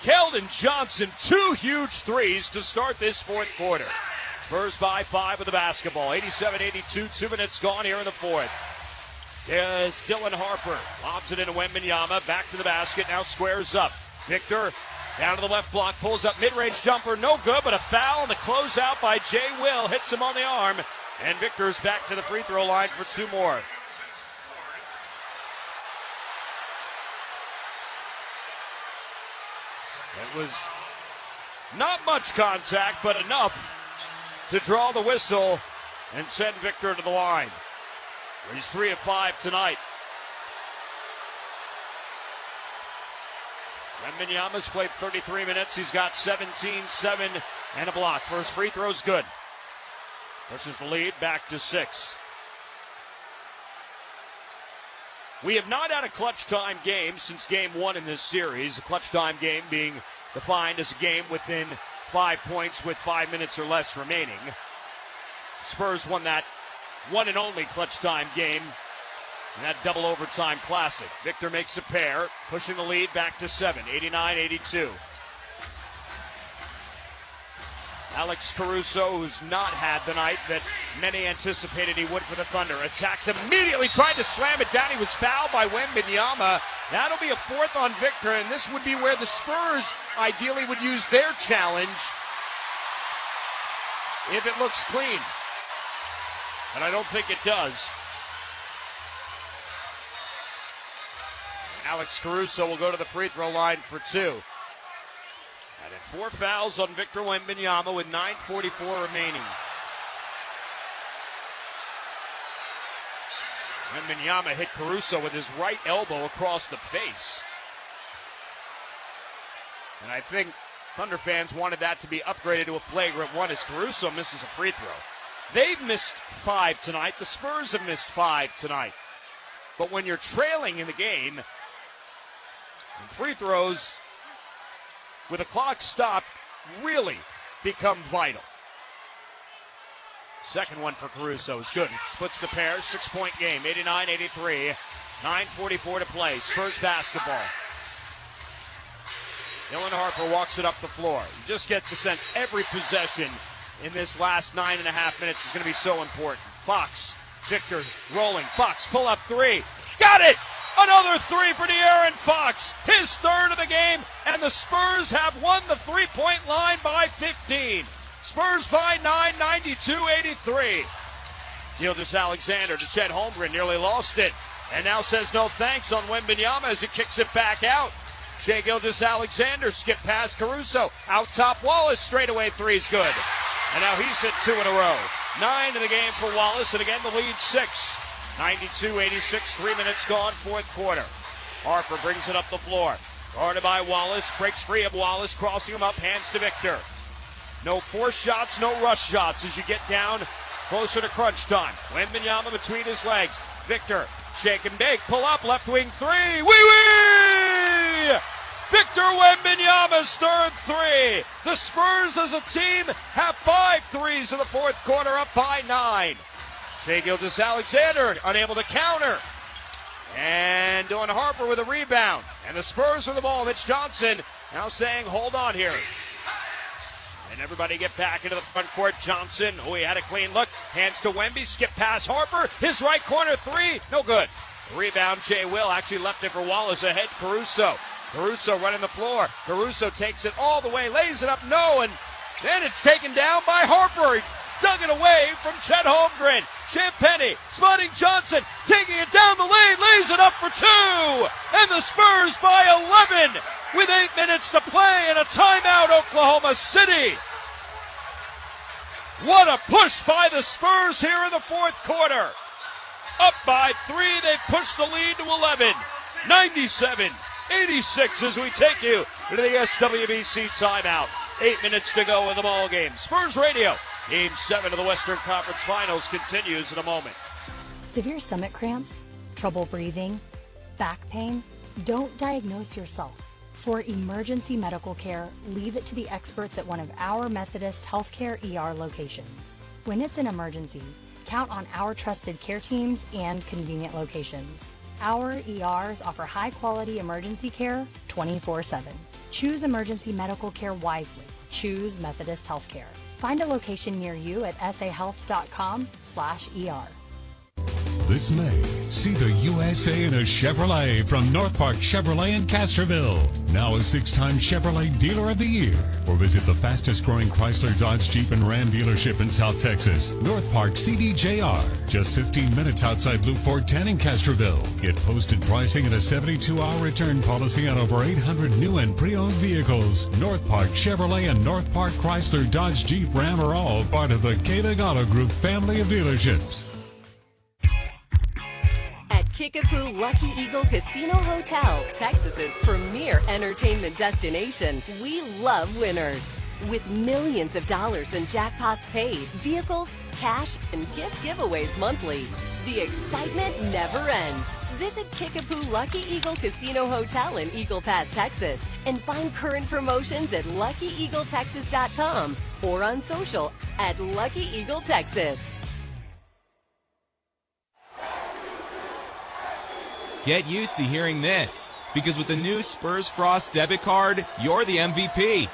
Keldon Johnson, 2 huge threes to start this fourth quarter. Spurs by 5 with the basketball. 87-82, 2 minutes gone here in the fourth. There's Dylan Harper. Lobs it into Wembanyama. Back to the basket. Now squares up. Victor down to the left block. Pulls up mid-range jumper. No good, but a foul. And the closeout by Jay Will hits him on the arm. And Victor's back to the free throw line for 2 more. It was not much contact, but enough to draw the whistle and send Victor to the line. He's 3 of 5 tonight. Wembanyama's played 33 minutes. He's got 17, 7, and a block. First free throw's good. Pushes the lead back to 6. We have not had a clutch time game since game 1 in this series. A clutch time game being defined as a game within 5 points with 5 minutes or less remaining. Spurs won that one and only clutch time game in that double overtime classic. Victor makes a pair, pushing the lead back to 7, 89-82. Alex Caruso, who's not had the night that many anticipated he would for the Thunder, attacks immediately, tried to slam it down. He was fouled by Wembanyama. That'll be a 4th on Victor, and this would be where the Spurs ideally would use their challenge if it looks clean. And I don't think it does. Alex Caruso will go to the free throw line for 2. And 4 fouls on Victor Wembanyama with 9:44 remaining. Wembanyama hit Caruso with his right elbow across the face. And I think Thunder fans wanted that to be upgraded to a flagrant 1 as Caruso misses a free throw. They've missed 5 tonight. The Spurs have missed 5 tonight. But when you're trailing in the game, free throws with a clock stopped really become vital. Second one for Caruso is good. Splits the pair, 6-point game, 89-83, 9:44 to play. Spurs basketball. Dylan Harper walks it up the floor. You just get the sense every possession in this last 9.5 minutes is going to be so important. Fox, Victor rolling. Fox, pull up 3. Got it! Another 3 for De'Aaron Fox, his 3rd of the game, and the Spurs have won the 3-point line by 15. Spurs by 9, 92-83. Gilgeous-Alexander to Chet Holmgren, nearly lost it, and now says no thanks on Wembanyama as he kicks it back out. Shai Gilgeous-Alexander skip past Caruso, out top Wallace, straightaway 3's good. And now he's hit 2 in a row. 9 in the game for Wallace, and again the lead 6. 92-86, 3 minutes gone, fourth quarter. Harper brings it up the floor. Guarded by Wallace, breaks free of Wallace, crossing him up, hands to Victor. No force shots, no rush shots as you get down closer to crunch time. Wembanyama between his legs. Victor, shake and bake, pull up, left wing 3. Wee-wee! Victor Wembanyama's 3rd 3. The Spurs as a team have 5 threes in the fourth quarter, up by 9. Shai Gilgeous-Alexander unable to counter. And Dylan Harper with a rebound. And the Spurs with the ball. Mitch Johnson now saying, hold on here. And everybody get back into the front court. Johnson, oh, he had a clean look. Hands to Wemby, skip past Harper. His right corner 3, no good. Rebound, Jay Will actually left it for Wallace ahead. Caruso running the floor. Caruso takes it all the way, lays it up, no, and then it's taken down by Harper. He dug it away from Chet Holmgren. Champagnie, spotting Johnson, taking it down the lane, lays it up for 2. And the Spurs by 11 with 8 minutes to play and a timeout, Oklahoma City. What a push by the Spurs here in the fourth quarter. Up by 3, they push the lead to 11. 97-86 as we take you to the SWBC timeout. 8 minutes to go in the ball game. Spurs Radio, Game 7 of the Western Conference Finals continues in a moment. Severe stomach cramps, trouble breathing, back pain? Don't diagnose yourself. For emergency medical care, leave it to the experts at one of our Methodist Healthcare ER locations. When it's an emergency, count on our trusted care teams and convenient locations. Our ERs offer high-quality emergency care 24/7. Choose emergency medical care wisely. Choose Methodist Healthcare. Find a location near you at sahealth.com/ER. This May, see the USA in a Chevrolet from North Park Chevrolet in Castroville. Now a 6-time Chevrolet Dealer of the Year. Or visit the fastest growing Chrysler, Dodge, Jeep, and Ram dealership in South Texas. North Park CDJR. Just 15 minutes outside Loop 410 in Castroville. Get posted pricing and a 72-hour return policy on over 800 new and pre-owned vehicles. North Park Chevrolet and North Park Chrysler, Dodge, Jeep, Ram are all part of the Kalig Auto Group family of dealerships. Kickapoo Lucky Eagle Casino Hotel, Texas's premier entertainment destination. We love winners. With millions of dollars in jackpots paid, vehicles, cash, and gift giveaways monthly, the excitement never ends. Visit Kickapoo Lucky Eagle Casino Hotel in Eagle Pass, Texas, and find current promotions at LuckyEagleTexas.com or on social at Lucky Eagle Texas. Get used to hearing this, because with the new Spurs Frost debit card, you're the MVP.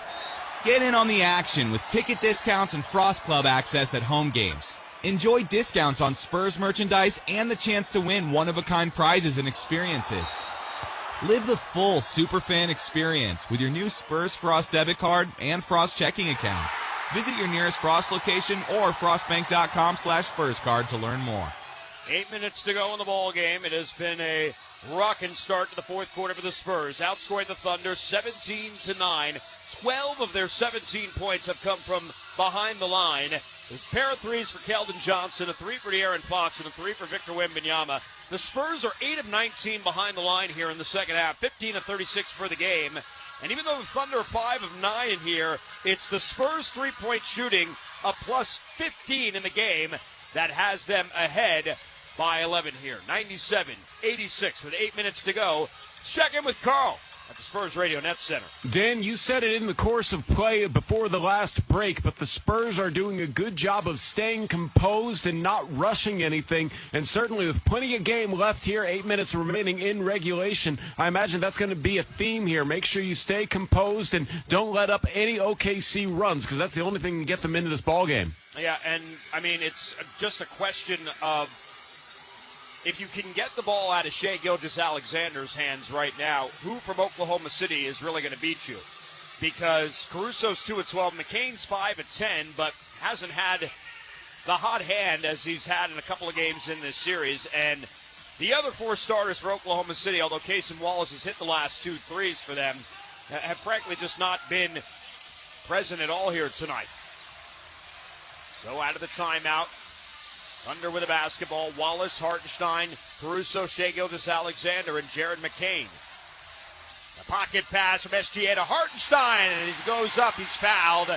Get in on the action with ticket discounts and Frost Club access at home games. Enjoy discounts on Spurs merchandise and the chance to win one-of-a-kind prizes and experiences. Live the full Superfan experience with your new Spurs Frost debit card and Frost checking account. Visit your nearest Frost location or frostbank.com/SpursCard to learn more. 8 minutes to go in the ball game. It has been a rocking start to the fourth quarter for the Spurs. Outscoring the Thunder 17-9. 12 of their 17 points have come from behind the line. There's a pair of threes for Keldon Johnson, a 3 for De'Aaron Fox, and a 3 for Victor Wembanyama. The Spurs are 8 of 19 behind the line here in the second half, 15 of 36 for the game. And even though the Thunder are 5 of 9 here, it's the Spurs three-point shooting, a plus 15 in the game, that has them ahead by 11 here. 97-86 with 8 minutes to go. Check in with Carl at the Spurs Radio Net Center. Dan, you said it in the course of play before the last break, but the Spurs are doing a good job of staying composed and not rushing anything, and certainly with plenty of game left here, 8 minutes remaining in regulation, I imagine that's going to be a theme here. Make sure you stay composed and don't let up any OKC runs, because that's the only thing that can get them into this ball game. Yeah, and I mean, it's just a question of if you can get the ball out of Shai Gilgeous-Alexander's hands right now, who from Oklahoma City is really going to beat you? Because Caruso's 2 of 12, McCain's 5 of 10, but hasn't had the hot hand as he's had in a couple of games in this series. And the other 4 starters for Oklahoma City, although Cason Wallace has hit the last 2 threes for them, have frankly just not been present at all here tonight. So out of the timeout, Thunder with a basketball. Wallace, Hartenstein, Caruso, Shai Gilgeous-Alexander, and Jared McCain. The pocket pass from SGA to Hartenstein, and he goes up. He's fouled.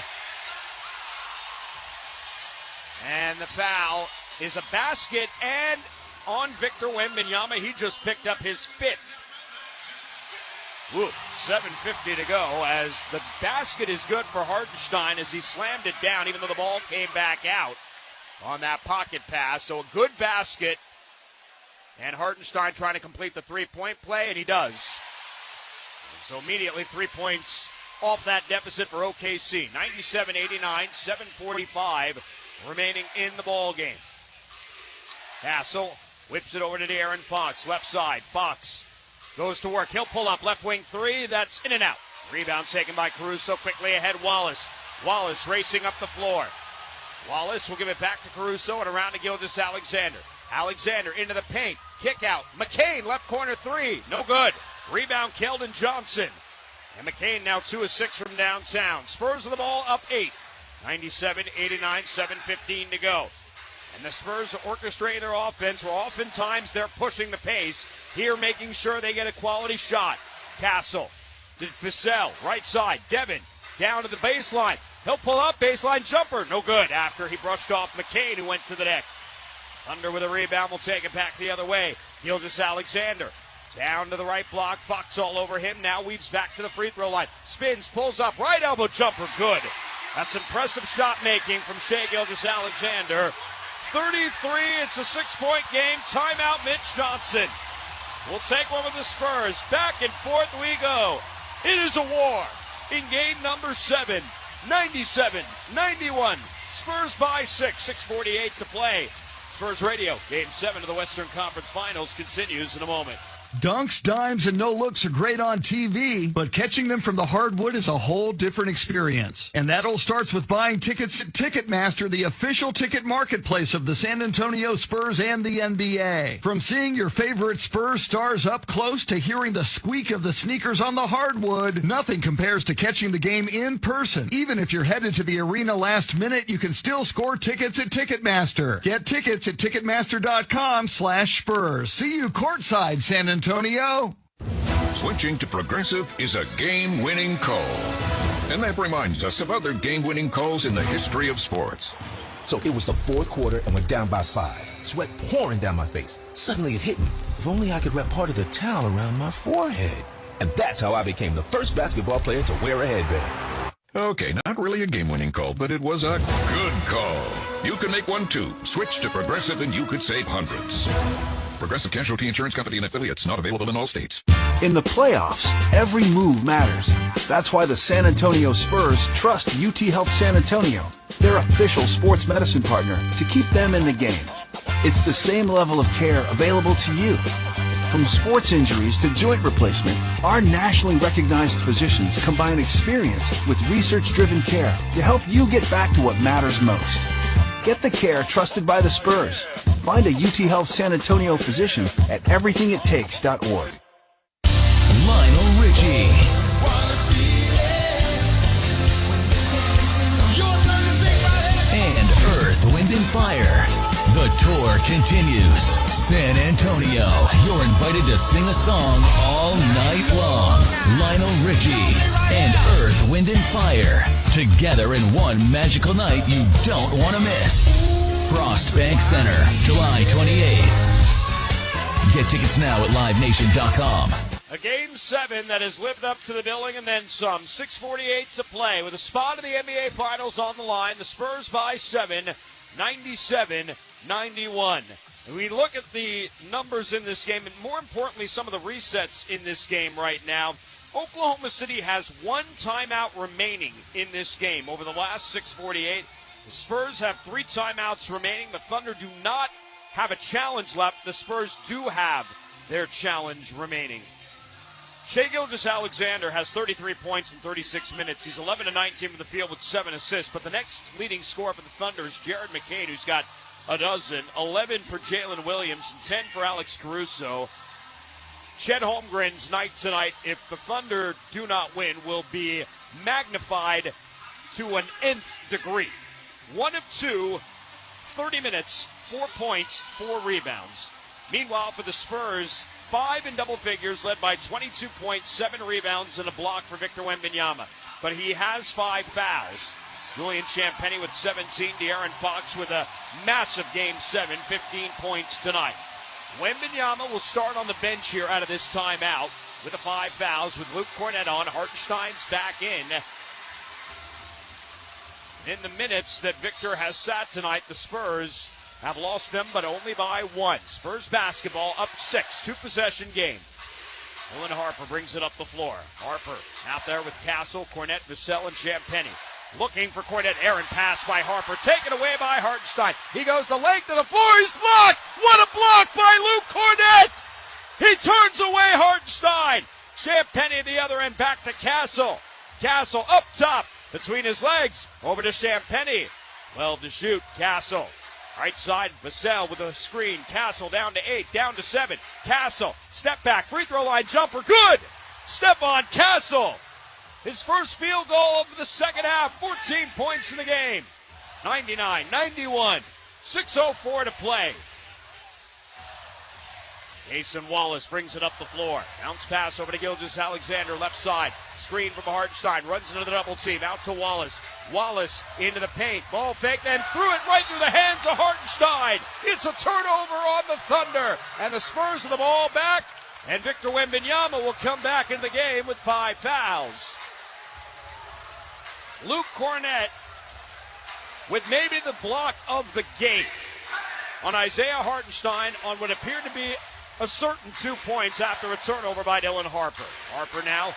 And the foul is a basket, and on Victor Wembanyama, he just picked up his 5th. Woo, 7:50 to go as the basket is good for Hartenstein as he slammed it down, even though the ball came back out on that pocket pass. So a good basket. And Hartenstein trying to complete the three-point play, and he does. So immediately 3 points off that deficit for OKC. 97-89, 7:45 remaining in the ball game. Hassel whips it over to De'Aaron Fox, left side. Fox goes to work. He'll pull up left wing 3. That's in and out. Rebound taken by Caruso. Quickly ahead, Wallace. Wallace racing up the floor. Wallace will give it back to Caruso and around to Gilgeous-Alexander. Alexander into the paint. Kick out. McCain, left corner 3. No good. Rebound, Keldon Johnson. And McCain now 2 of 6 from downtown. Spurs with the ball up 8. 97-89, 7:15 to go. And the Spurs are orchestrating their offense, where oftentimes they're pushing the pace. Here making sure they get a quality shot. Castle to Vassell, right side. Devin down to the baseline. He'll pull up, baseline jumper, no good after he brushed off McCain, who went to the deck. Thunder with a rebound, will take it back the other way. Gilgeous-Alexander down to the right block, Fox all over him, now weaves back to the free throw line. Spins, pulls up, right elbow jumper, good. That's impressive shot making from Shai Gilgeous-Alexander. 33, it's a 6-point game. Timeout, Mitch Johnson. We'll take one with the Spurs. Back and forth we go. It is a war in game number 7. 97-91. Spurs by 6. 6:48 to play. Spurs Radio, game 7 of the Western Conference Finals continues in a moment. Dunks, dimes, and no-looks are great on TV, but catching them from the hardwood is a whole different experience. And that all starts with buying tickets at Ticketmaster, the official ticket marketplace of the San Antonio Spurs and the NBA. From seeing your favorite Spurs stars up close to hearing the squeak of the sneakers on the hardwood, nothing compares to catching the game in person. Even if you're headed to the arena last minute, you can still score tickets at Ticketmaster. Get tickets at Ticketmaster.com/Spurs. See you courtside, San Antonio. Switching to Progressive is a game-winning call. And that reminds us of other game-winning calls in the history of sports. So it was the fourth quarter and we're down by 5. Sweat pouring down my face. Suddenly it hit me. If only I could wrap part of the towel around my forehead. And that's how I became the first basketball player to wear a headband. Okay, not really a game-winning call, but it was a good call. You can make one too. Switch to Progressive and you could save hundreds. Progressive Casualty Insurance Company and affiliates, not available in all states. In the playoffs, every move matters. That's why the San Antonio Spurs trust UT Health San Antonio, their official sports medicine partner, to keep them in the game. It's the same level of care available to you. From sports injuries to joint replacement, our nationally recognized physicians combine experience with research-driven care to help you get back to what matters most. Get the care trusted by the Spurs. Find a UT Health San Antonio physician at everythingittakes.org. Lionel Richie. And Earth, Wind, and Fire. The tour continues. San Antonio, you're invited to sing a song all night long. Lionel Richie and Earth, Wind, and Fire. Together in one magical night you don't want to miss. Frost Bank Center, July 28th. Get tickets now at livenation.com. A game 7 that has lived up to the billing and then some. 6:48 to play with a spot in the NBA Finals on the line. The Spurs by 7, 97-91. And we look at the numbers in this game, and more importantly, some of the resets in this game right now. Oklahoma City has 1 timeout remaining in this game over the last 6:48. The Spurs have 3 timeouts remaining. The Thunder do not have a challenge left. The Spurs do have their challenge remaining. Shai Gilgeous-Alexander has 33 points in 36 minutes. He's 11-19 from the field with 7 assists. But the next leading scorer for the Thunder is Jared McCain, who's got a dozen. 11 for Jalen Williams and 10 for Alex Caruso. Chet Holmgren's night tonight, if the Thunder do not win, will be magnified to an nth degree. 1 of 2, 30 minutes, 4 points, 4 rebounds. Meanwhile, for the Spurs, 5 in double figures, led by 22 points, 7 rebounds, and a block for Victor Wembanyama. But he has 5 fouls. Julian Champagnie with 17, De'Aaron Fox with a massive game 7, 15 points tonight. Wembanyama will start on the bench here out of this timeout with the 5 fouls with Luke Cornett on. Hartenstein's back in. In the minutes that Victor has sat tonight, the Spurs have lost them, but only by 1. Spurs basketball up 6, 2-possession game. Owen Harper brings it up the floor. Harper out there with Castle, Cornett, Vassell, and Champagnie. Looking for Cornett. Aaron pass by Harper. Taken away by Hartenstein. He goes the length of the floor. He's blocked. What a block by Luke Cornett. He turns away Hartenstein. Champagnie at the other end. Back to Castle. Castle up top between his legs. Over to Champagnie. Well to shoot. Castle. Right side, Vassell with a screen. Castle down to 8, down to 7. Castle, step back, free throw line jumper, good! Stephon Castle, his first field goal of the second half, 14 points in the game. 99-91, 6:04 to play. Jason Wallace brings it up the floor. Bounce pass over to Gilgeous-Alexander, left side. Screen from Hartenstein, runs into the double team, out to Wallace. Wallace into the paint. Ball fake, then threw it right through the hands of Hartenstein. It's a turnover on the Thunder. And the Spurs with the ball back. And Victor Wembanyama will come back into the game with 5 fouls. Luke Cornett with maybe the block of the game on Isaiah Hartenstein on what appeared to be a certain 2 points after a turnover by Dylan Harper. Harper now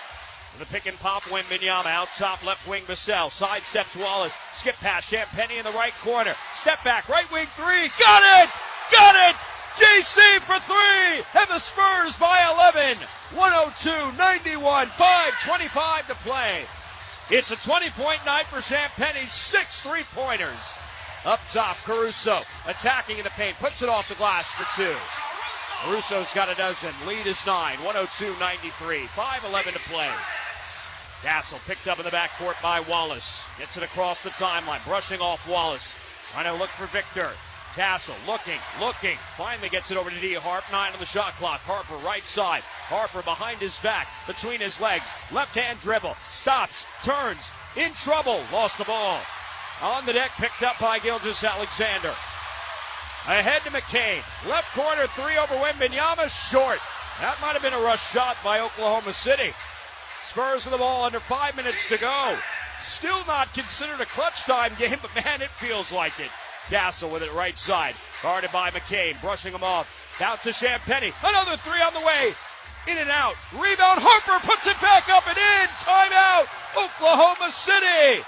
with a pick and pop. Wembanyama out top, left wing Vassell. Sidesteps Wallace. Skip pass. Champagny in the right corner. Step back. Right wing three. Got it! Got it! JC for 3! And the Spurs by 11. 102-91. 5:25 to play. It's a 20-point night for Champagny. 6 3-pointers. Up top, Caruso attacking in the paint. Puts it off the glass for 2. Caruso's got a dozen. Lead is 9. 102-93. 5:11 to play. Castle picked up in the backcourt by Wallace. Gets it across the timeline. Brushing off Wallace. Trying to look for Victor. Castle looking. Finally gets it over to D. Harp. 9 on the shot clock. Harper right side. Harper behind his back. Between his legs. Left hand dribble. Stops. Turns. In trouble. Lost the ball. On the deck. Picked up by Gilgeous-Alexander. Ahead to McCain. Left corner 3 over Wembanyama. Short. That might have been a rush shot by Oklahoma City. Spurs with the ball under 5 minutes to go. Still not considered a clutch time game, but man, it feels like it. Castle with it right side. Guarded by McCain. Brushing him off. Out to Champagny. Another 3 on the way. In and out. Rebound. Harper puts it back up and in. Timeout. Oklahoma City.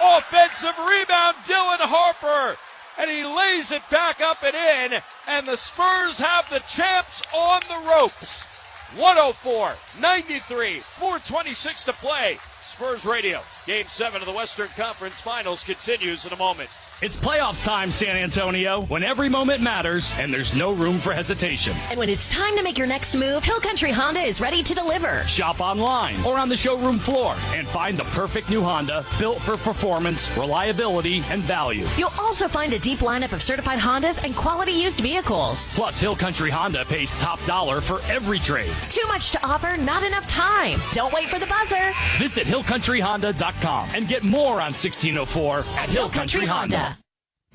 Offensive rebound. Dylan Harper. And he lays it back up and in. And the Spurs have the champs on the ropes. 104-93. 4:26 to play. Spurs Radio. Game 7 of the Western Conference Finals continues in a moment. It's playoffs time, San Antonio, when every moment matters and there's no room for hesitation. And when it's time to make your next move, Hill Country Honda is ready to deliver. Shop online or on the showroom floor and find the perfect new Honda built for performance, reliability, and value. You'll also find a deep lineup of certified Hondas and quality used vehicles. Plus, Hill Country Honda pays top dollar for every trade. Too much to offer, not enough time. Don't wait for the buzzer. Visit HillCountryHonda.com and get more on 1604 at Hill Country Honda.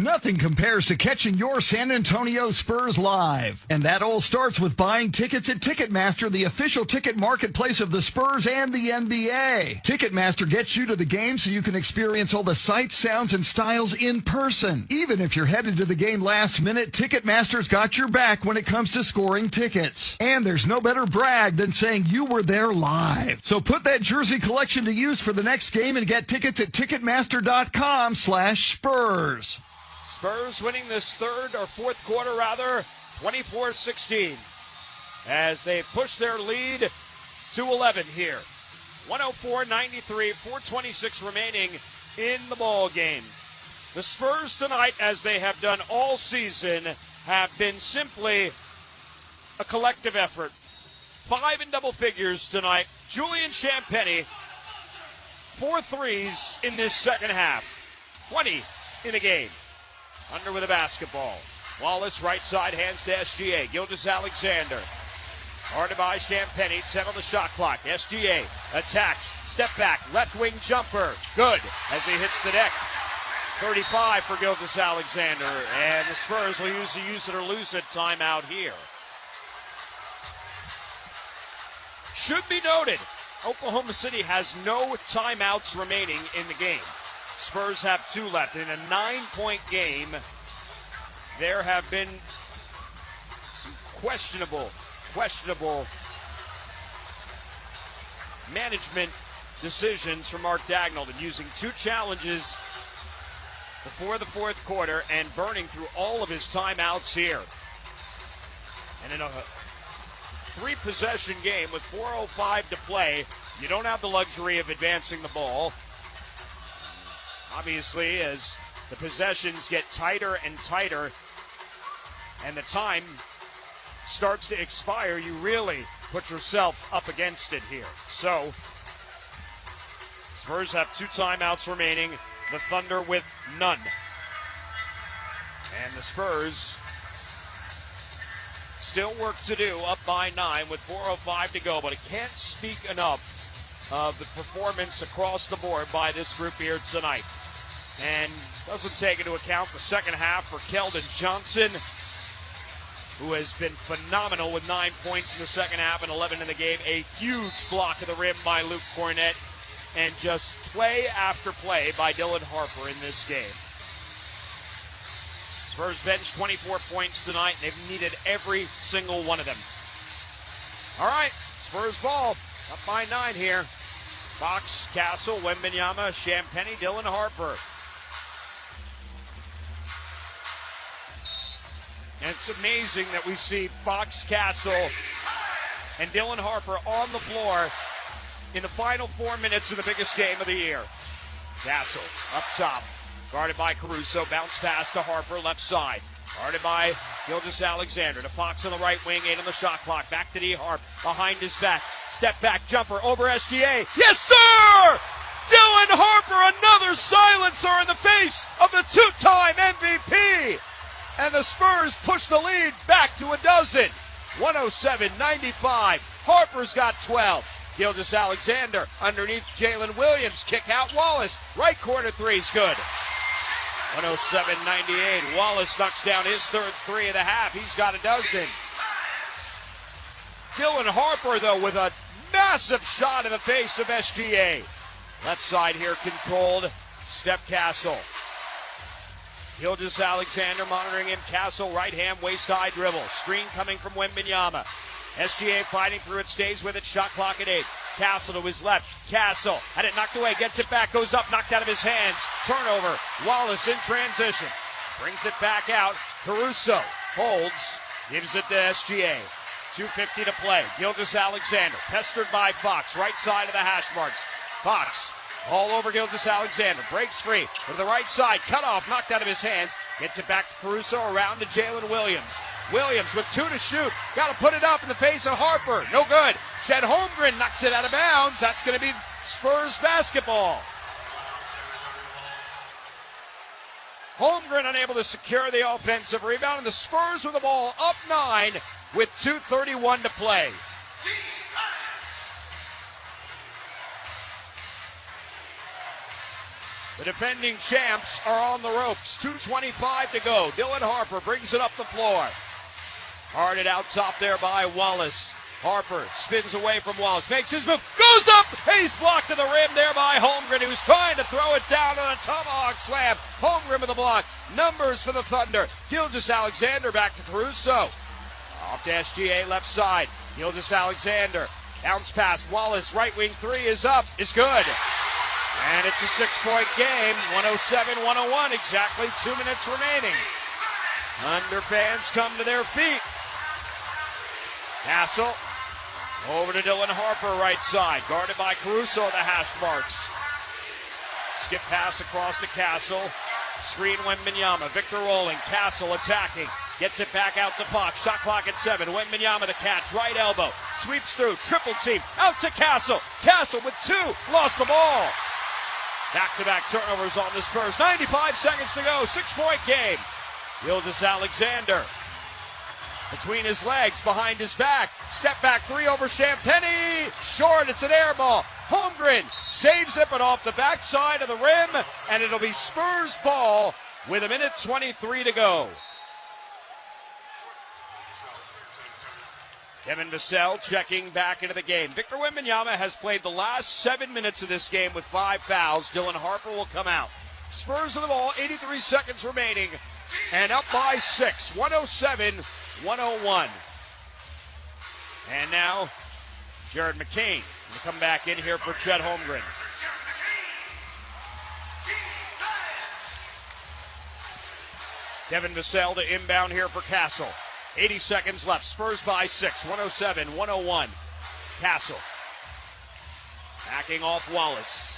Nothing compares to catching your San Antonio Spurs live. And that all starts with buying tickets at Ticketmaster, the official ticket marketplace of the Spurs and the NBA. Ticketmaster gets you to the game so you can experience all the sights, sounds, and styles in person. Even if you're headed to the game last minute, Ticketmaster's got your back when it comes to scoring tickets. And there's no better brag than saying you were there live. So put that jersey collection to use for the next game and get tickets at Ticketmaster.com/Spurs. Spurs winning this fourth quarter, 24-16, as they push their lead to 11 here. 104-93, 4:26 remaining in the ball game. The Spurs tonight, as they have done all season, have been simply a collective effort. 5 in double figures tonight. Julian Champagny, 4 threes in this second half. 20 in the game. Under with a basketball. Wallace, right side, hands to SGA. Gilgeous-Alexander. Guarded by Champagny. 7 on the shot clock. SGA attacks. Step back. Left wing jumper. Good as he hits the deck. 35 for Gilgeous-Alexander. And the Spurs will use the use it or lose it timeout here. Should be noted, Oklahoma City has no timeouts remaining in the game. Spurs have 2 left. In a 9-point game, there have been some questionable management decisions from Mark Dagnall in using 2 challenges before the fourth quarter and burning through all of his timeouts here. And in a 3-possession game with 4:05 to play, you don't have the luxury of advancing the ball. Obviously, as the possessions get tighter and tighter and the time starts to expire, you really put yourself up against it here. So, Spurs have 2 timeouts remaining, the Thunder with none. And the Spurs still work to do, up by 9 with 4:05 to go, but I can't speak enough of the performance across the board by this group here tonight. and doesn't take into account the second half for Keldon Johnson, who has been phenomenal with 9 points in the second half and 11 in the game. A huge block of the rim by Luke Cornett, and just play after play by Dylan Harper in this game. Spurs bench 24 points tonight, and they've needed every single one of them. All right, Spurs ball, up by 9 here. Fox, Castle, Wembanyama, Champagnie, Dylan Harper. And it's amazing that we see Fox, Castle, and Dylan Harper on the floor in the final 4 minutes of the biggest game of the year. Castle up top, guarded by Caruso, bounce pass to Harper, left side. Guarded by Gilgeous-Alexander to Fox on the right wing, 8 on the shot clock. Back to D. Harp, behind his back. Step back jumper over SGA. Yes, sir! Dylan Harper, another silencer in the face of the two-time MVP. And the Spurs push the lead back to a dozen. 107-95. Harper's got 12. Gilgeous-Alexander underneath Jalen Williams. Kick out Wallace. Right corner three's good. 107-98. Wallace knocks down his third three of the half. He's got a dozen. Dylan Harper, though, with a massive shot in the face of SGA. Left side here controlled. Steph Castle. Gilgeous-Alexander monitoring him. Castle, right hand, waist-high dribble. Screen coming from Wembanyama. SGA fighting through it, stays with it. Shot clock at 8. Castle to his left. Castle had it knocked away, gets it back, goes up, knocked out of his hands. Turnover. Wallace in transition. Brings it back out. Caruso holds, gives it to SGA. 2:50 to play. Gilgeous-Alexander pestered by Fox. Right side of the hash marks. Fox all over Gilgeous-Alexander. Breaks free to the right side. Cut off, knocked out of his hands. Gets it back to Caruso, around to Jalen Williams. Williams with 2 to shoot. Got to put it up in the face of Harper. No good. Chet Holmgren knocks it out of bounds. That's going to be Spurs basketball. Holmgren unable to secure the offensive rebound, and the Spurs with the ball up 9 with 2:31 to play. The defending champs are on the ropes. 2:25 to go. Dylan Harper brings it up the floor. Guarded out top there by Wallace. Harper spins away from Wallace, makes his move, goes up, he's blocked to the rim there by Holmgren, who's trying to throw it down on a tomahawk slam. Holmgren with the block. Numbers for the Thunder. Gilgeous-Alexander back to Caruso. Off to SGA left side. Gilgeous-Alexander. Bounce pass. Wallace, right wing three is up, is good. And it's a 6-point game. 107-101, exactly 2 minutes remaining. Thunder fans come to their feet. Castle over to Dylan Harper, right side. Guarded by Caruso at the hash marks. Skip pass across to Castle. Screen Wembanyama. Victor rolling. Castle attacking. Gets it back out to Fox. Shot clock at 7. Wembanyama the catch. Right elbow. Sweeps through. Triple team. Out to Castle. Castle with 2. Lost the ball. Back-to-back turnovers on the Spurs. 95 seconds to go. 6-point game. Gilgeous-Alexander. Between his legs, behind his back. Step back three over Champagnie. Short, it's an air ball. Holmgren saves it, but off the backside of the rim. And it'll be Spurs ball with 1:23 to go. Kevin Vassell checking back into the game. Victor Wembanyama has played the last 7 minutes of this game with 5 fouls. Dylan Harper will come out. Spurs with the ball, 83 seconds remaining. And up by 6, 107-101. And now, Jared McCain will come back in here for Chet Holmgren. Kevin Vassell to inbound here for Castle. 80 seconds left. Spurs by 6, 107-101. Castle backing off Wallace.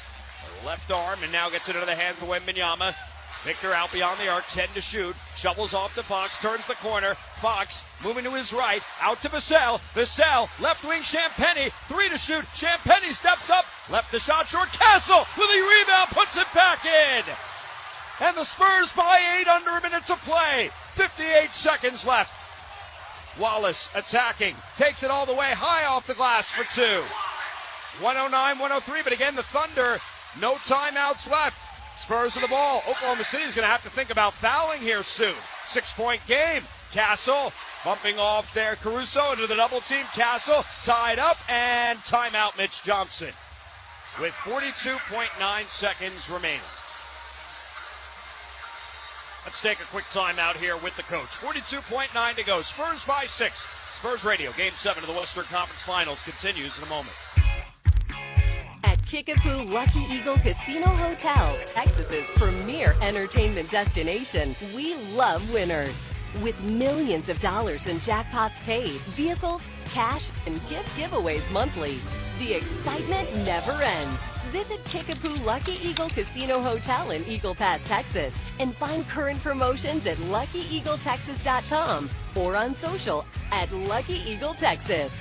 Left arm, and now gets it into the hands of Wembanyama. Victor out beyond the arc, 10 to shoot. Shovels off to Fox, turns the corner. Fox moving to his right, out to Vassell. Vassell, left wing Champagnie, 3 to shoot. Champagnie steps up, left the shot short. Castle with a rebound, puts it back in. And the Spurs by 8 under a minute to play. 58 seconds left. Wallace attacking, takes it all the way high off the glass for 2. 109-103, but again, the Thunder, no timeouts left. Spurs with the ball. Oklahoma City is going to have to think about fouling here soon. 6-point game. Castle bumping off there. Caruso into the double team. Castle tied up, and timeout Mitch Johnson with 42.9 seconds remaining. Let's take a quick timeout here with the coach. 42.9 to go. Spurs by 6. Spurs Radio, Game 7 of the Western Conference Finals continues in a moment. At Kickapoo Lucky Eagle Casino Hotel, Texas's premier entertainment destination, we love winners. With millions of dollars in jackpots paid, vehicles, cash, and gift giveaways monthly, the excitement never ends. Visit Kickapoo Lucky Eagle Casino Hotel in Eagle Pass, Texas, and find current promotions at LuckyEagleTexas.com or on social at Lucky Eagle Texas.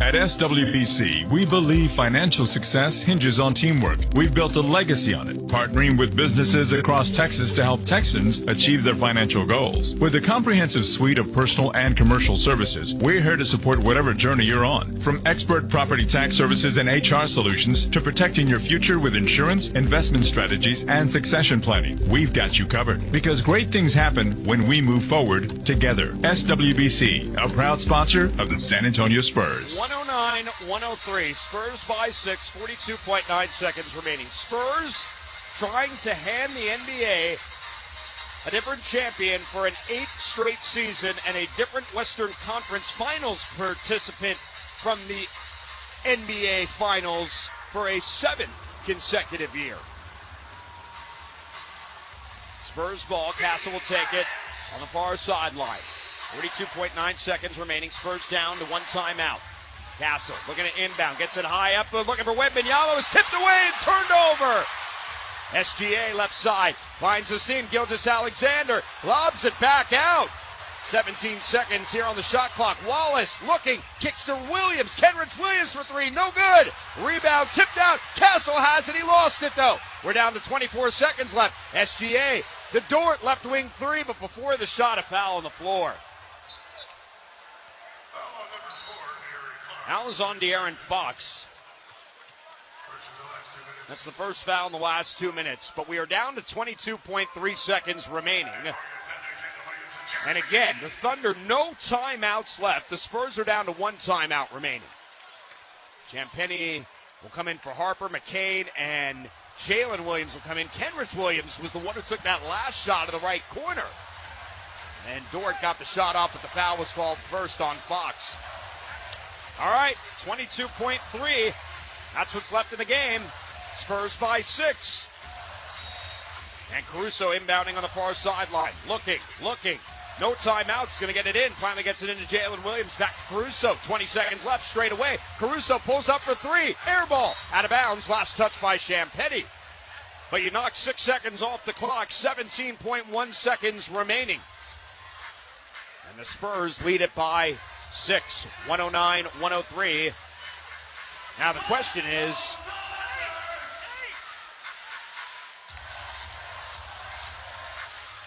At SWBC, we believe financial success hinges on teamwork. We've built a legacy on it, partnering with businesses across Texas to help Texans achieve their financial goals. With a comprehensive suite of personal and commercial services, we're here to support whatever journey you're on. From expert property tax services and HR solutions to protecting your future with insurance, investment strategies, and succession planning, we've got you covered. Because great things happen when we move forward together. SWBC, a proud sponsor of the San Antonio Spurs. 109-103. Spurs by 6, 42.9 seconds remaining. Spurs trying to hand the NBA a different champion for an 8th straight season and a different Western Conference Finals participant from the NBA Finals for a 7th consecutive year. Spurs ball. Castle will take it on the far sideline. 42.9 seconds remaining. Spurs down to one timeout. Castle looking at inbound, gets it high up, looking for Wembanyama, is tipped away and turned over. SGA left side, finds the seam, Gilgeous-Alexander lobs it back out. 17 seconds here on the shot clock. Wallace looking, kicks to Williams, Kenrich Williams for 3, no good. Rebound tipped out, Castle has it, he lost it though. We're down to 24 seconds left. SGA to Dort, left wing 3, but before the shot, a foul on the floor. Foul is on De'Aaron Fox. That's the first foul in the last 2 minutes, but we are down to 22.3 seconds remaining. And again, the Thunder, no timeouts left. The Spurs are down to one timeout remaining. Champagnie will come in for Harper, McCain, and Jalen Williams will come in. Kenrich Williams was the one who took that last shot to the right corner. And Dort got the shot off, but the foul was called first on Fox. All right, 22.3. That's what's left in the game. Spurs by 6. And Caruso inbounding on the far sideline. Looking. No timeouts. Going to get it in. Finally gets it into Jalen Williams. Back to Caruso. 20 seconds left straight away. Caruso pulls up for 3. Air ball. Out of bounds. Last touch by Champagnie. But you knock 6 seconds off the clock. 17.1 seconds remaining. And the Spurs lead it by 6, 109-103. Now the question is,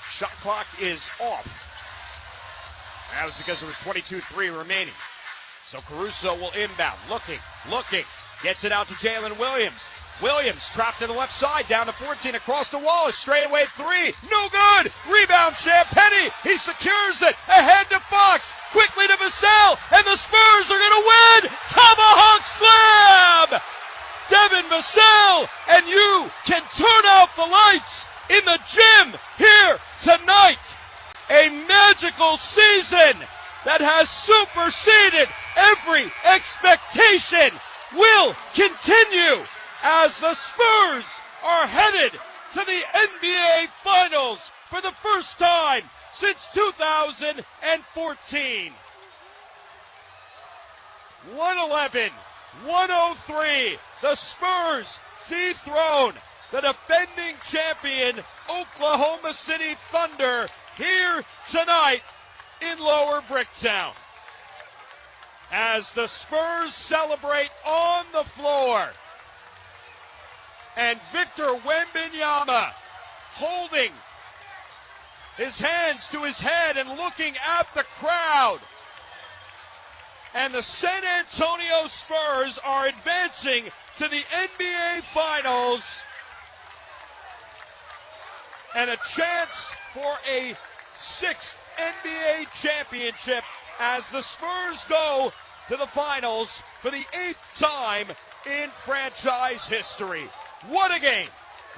shot clock is off. That was because there was 22-3 remaining. So Caruso will inbound, looking, gets it out to Jalen Williams. Williams trapped to the left side, down to 14, across the Wallace, straightaway 3, no good! Rebound, Champagnie, he secures it, ahead to Fox, quickly to Vassell, and the Spurs are going to win! Tomahawk slam! Devin Vassell, and you can turn out the lights in the gym here tonight. A magical season that has superseded every expectation will continue as the Spurs are headed to the NBA Finals for the first time since 2014. 111-103. The Spurs dethrone the defending champion Oklahoma City Thunder here tonight in Lower Bricktown. As the Spurs celebrate on the floor, and Victor Wembanyama holding his hands to his head and looking at the crowd. And the San Antonio Spurs are advancing to the NBA Finals and a chance for a 6th NBA championship as the Spurs go to the finals for the 8th time in franchise history. What a game!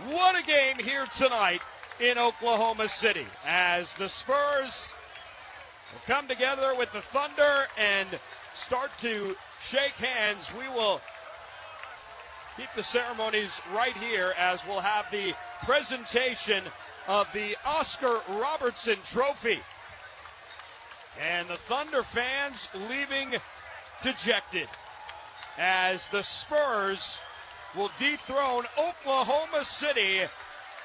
What a game here tonight in Oklahoma City as the Spurs will come together with the Thunder and start to shake hands. We will keep the ceremonies right here as we'll have the presentation of the Oscar Robertson Trophy. And the Thunder fans leaving dejected as the Spurs will dethrone Oklahoma City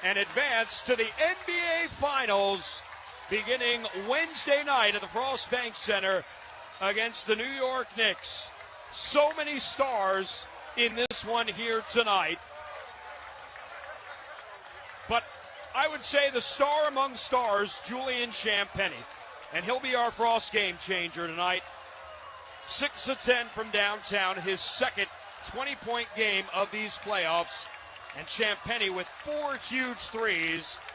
and advance to the NBA Finals beginning Wednesday night at the Frost Bank Center against the New York Knicks. So many stars in this one here tonight. But I would say the star among stars, Julian Champagnie. And he'll be our Frost game changer tonight. 6 of 10 from downtown, his second 20-point game of these playoffs. And Champagnie with 4 huge threes